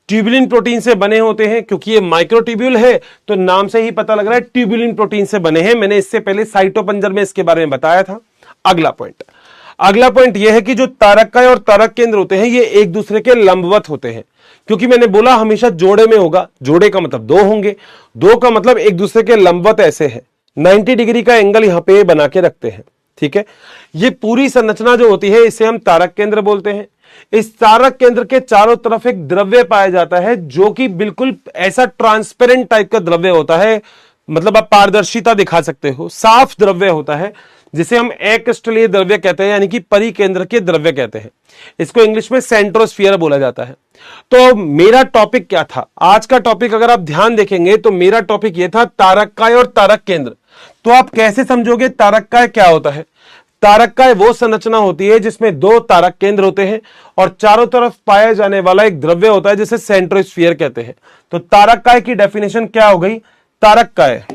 ट्यूबुलिन प्रोटीन से बने होते हैं, क्योंकि ये माइक्रोट्यूब्यूल है तो नाम से ही पता लग रहा है ट्यूबुलिन प्रोटीन से बने हैं। मैंने इससे पहले साइटोपंजर में इसके बारे में बताया था। अगला पॉइंट यह है कि जो तारककाय और तारक केंद्र होते हैं, ये एक दूसरे के लंबवत होते हैं, क्योंकि मैंने बोला हमेशा जोड़े में होगा। जोड़े का मतलब 2 होंगे, 2 का मतलब एक दूसरे के लंबवत ऐसे है, 90 डिग्री का एंगल यहां पे बना के रखते हैं, ठीक है। ये पूरी संरचना जो होती है इसे हम तारक केंद्र बोलते हैं। इस तारक केंद्र के चारों तरफ एक द्रव्य पाया जाता है जो कि बिल्कुल ऐसा ट्रांसपेरेंट टाइप का द्रव्य होता है, मतलब आप पारदर्शिता दिखा सकते हो, साफ द्रव्य होता है, जिसे हम अक्रिस्टलीय द्रव्य कहते हैं, यानी कि परिकेंद्र के द्रव्य कहते हैं। इसको इंग्लिश में सेंट्रोस्फीयर बोला जाता है। तो मेरा टॉपिक क्या था आज का टॉपिक? अगर आप ध्यान देखेंगे तो मेरा टॉपिक यह था तारककाय और तारक केंद्र। तो आप कैसे समझोगे तारककाय क्या होता है? तारककाय वो संरचना होती है जिसमें 2 तारक केंद्र होते हैं और चारों तरफ पाया जाने वाला एक द्रव्य होता है जिसे सेंट्रोस्फीयर कहते हैं। तो तारककाय की डेफिनेशन क्या हो गई? तारककाय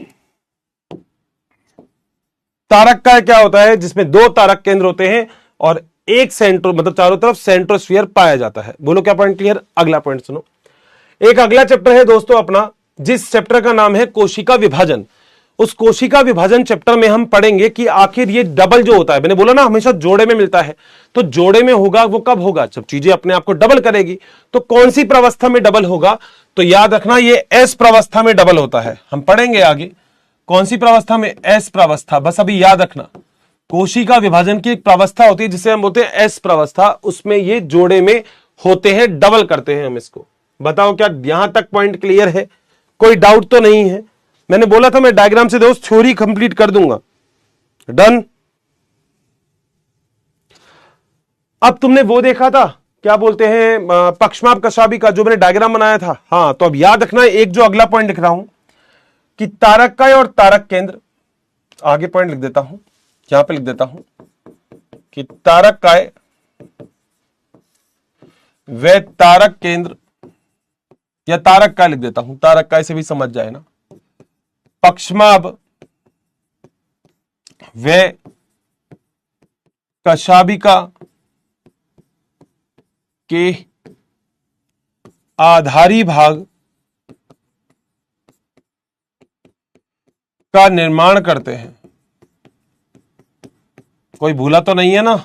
क्या होता है? जिसमें 2 तारक केंद्र होते हैं और एक सेंट्रो, मतलब चारों तरफ सेंट्रोस्फीयर पाया जाता है। बोलो क्या पॉइंट क्लियर? अगला पॉइंट सुनो। एक अगला चैप्टर है दोस्तों अपना, जिस चैप्टर का नाम है कोशिका विभाजन। उस कोशिका विभाजन चैप्टर में हम पढ़ेंगे कि आखिर ये डबल जो होता है, मैंने बोला ना हमेशा जोड़े में मिलता है, तो जोड़े में होगा वो कब होगा? जब चीजें अपने आप को डबल करेगी। तो कौन सी प्रावस्था में डबल होगा? तो याद रखना ये एस प्रावस्था में डबल होता है। हम पढ़ेंगे आगे कौन सी प्रावस्था में? एस प्रावस्था। बस अभी याद रखना कोशिका विभाजन की एक प्रावस्था होती है जिसे हम बोलते हैं एस प्रावस्था, उसमें ये जोड़े में होते हैं, डबल करते हैं हम इसको। बताओ क्या यहां तक पॉइंट क्लियर है? कोई डाउट तो नहीं है? मैंने बोला था मैं डायग्राम से दोस्त थ्योरी कंप्लीट कर दूंगा। डन। अब तुमने वो देखा था क्या बोलते हैं पक्षमाप कशाबी का, जो मैंने डायग्राम बनाया था। हाँ, तो अब याद रखना एक जो अगला पॉइंट लिख रहा हूं कि तारककाय और तारक केंद्र, आगे पॉइंट लिख देता हूं, यहां पे लिख देता हूं कि तारक काय व तारक केंद्र, या तारक काय लिख देता हूं, तारक काय से भी समझ जाए ना, पक्षमाभ व कशाभिका के आधारी भाग का निर्माण करते हैं। कोई भूला तो नहीं है ना,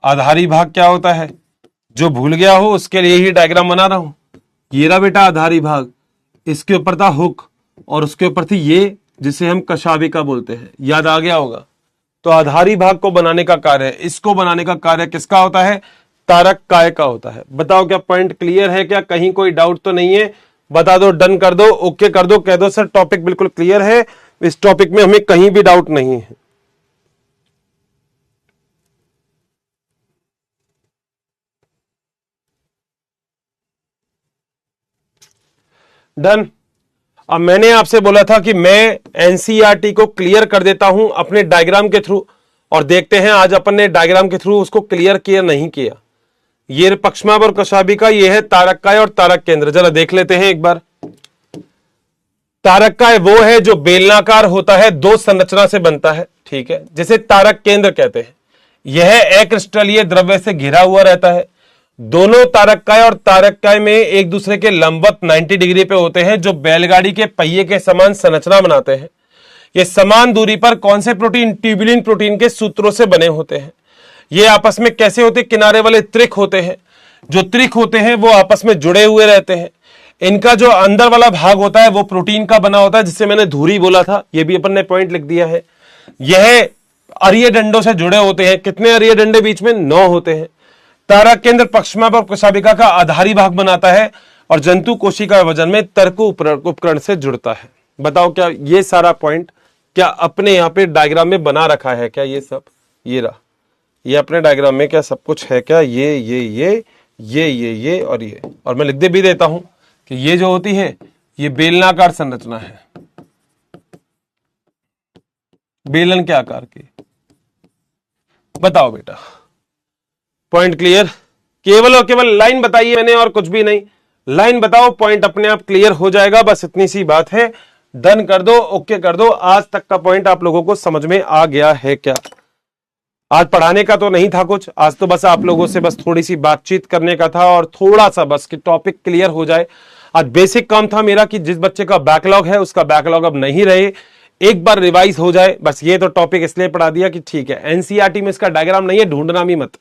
आधारी भाग क्या होता है, जो भूल गया हो उसके लिए ही डायग्राम बना रहा हूं। ये रहा बेटा आधारी भाग, इसके ऊपर था हुक और उसके ऊपर थी ये जिसे हम कशाभिका बोलते हैं, याद आ गया होगा। तो आधारी भाग को बनाने का कार्य, इसको बनाने का कार्य किसका होता है, तारक काय का होता है। बताओ क्या पॉइंट क्लियर है क्या, कहीं कोई डाउट तो नहीं है, बता दो, डन कर दो, ओके कर दो, कह दो सर टॉपिक बिल्कुल क्लियर है, इस टॉपिक में हमें कहीं भी डाउट नहीं है। डन। अब मैंने आपसे बोला था कि मैं एनसीईआरटी को क्लियर कर देता हूं अपने डायग्राम के थ्रू, और देखते हैं आज अपन ने डायग्राम के थ्रू उसको क्लियर किया नहीं किया। ये पक्षमाभ और कशाभिका, ये है तारक काय और तारक केंद्र, जरा देख लेते हैं एक बार। तारक काय वो है जो बेलनाकार होता है, दो संरचना से बनता है, ठीक है, जिसे तारक केंद्र कहते हैं। यह अक्रिस्टलीय द्रव्य से घिरा हुआ रहता है। दोनों तारक काय और तारक काय में एक दूसरे के लंबवत 90 डिग्री पे होते हैं, जो बैलगाड़ी के पहिए के समान संरचना बनाते हैं। ये समान दूरी पर कौन से प्रोटीन, ट्यूबुलिन प्रोटीन के सूत्रों से बने होते हैं। ये आपस में कैसे होते, किनारे वाले त्रिक होते हैं, जो त्रिक होते हैं वो आपस में जुड़े हुए रहते हैं। इनका जो अंदर वाला भाग होता है वो प्रोटीन का बना होता है, जिससे मैंने धुरी बोला था, ये भी अपन ने पॉइंट लिख दिया है। यह अरिय डंडों से जुड़े होते हैं, कितने अरिय डंडे बीच में, 9 होते हैं। तारक केंद्र पक्षमाभ और कशाभिका का आधारी भाग बनाता है और जंतु कोशिका वजन में तर्क उपकरण से जुड़ता है। बताओ क्या ये सारा पॉइंट क्या अपने यहां पे डायग्राम में बना रखा है क्या, ये सब, ये रहा, ये अपने डायग्राम में क्या सब कुछ है क्या, ये और ये, और मैं लिख दे भी देता हूं कि ये जो होती है ये बेलनाकार संरचना है, बेलन के आकार की। बताओ बेटा पॉइंट क्लियर, केवल और केवल लाइन बताइए मैंने और कुछ भी नहीं, लाइन बताओ, पॉइंट अपने आप क्लियर हो जाएगा, बस इतनी सी बात है। डन कर दो, ओके कर दो। आज तक का पॉइंट आप लोगों को समझ में आ गया है क्या? आज पढ़ाने का तो नहीं था कुछ, आज तो बस आप लोगों से बस थोड़ी सी बातचीत करने का था और थोड़ा सा बस कि टॉपिक क्लियर हो जाए। आज बेसिक काम था मेरा कि जिस बच्चे का बैकलॉग है उसका बैकलॉग अब नहीं रहे, एक बार रिवाइज हो जाए, बस। ये तो टॉपिक इसलिए पढ़ा दिया कि ठीक है एनसीईआरटी में इसका डायग्राम नहीं है, ढूंढना भी मत,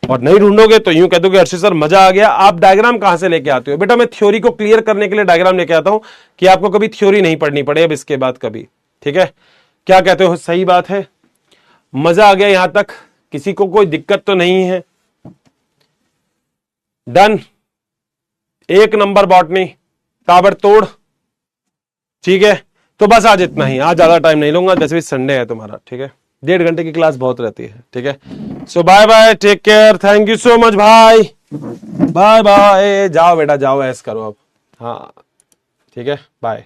और नहीं ढूंढोगे तो यूं कह दोगे अर्षित सर मजा आ गया, आप डायग्राम कहां से लेके आते हो? बेटा मैं थ्योरी को क्लियर करने के लिए डायग्राम लेके आता हूं कि आपको कभी थ्योरी नहीं पढ़नी पड़े अब इसके बाद कभी, ठीक है? क्या कहते हो, सही बात है? मजा आ गया यहां तक? किसी को कोई दिक्कत तो नहीं है? डन, एक नंबर बॉटनी, ताबड़तोड़, ठीक है। तो बस आज इतना ही, आज ज्यादा टाइम नहीं लूंगा, वैसे भी संडे है तुम्हारा, ठीक है? 1.5 घंटे की क्लास बहुत रहती है, ठीक है? So bye bye, take care, thank you so much भाई, बाय बाय। जाओ बेटा जाओ, ऐस करो अब, हाँ ठीक है, बाय।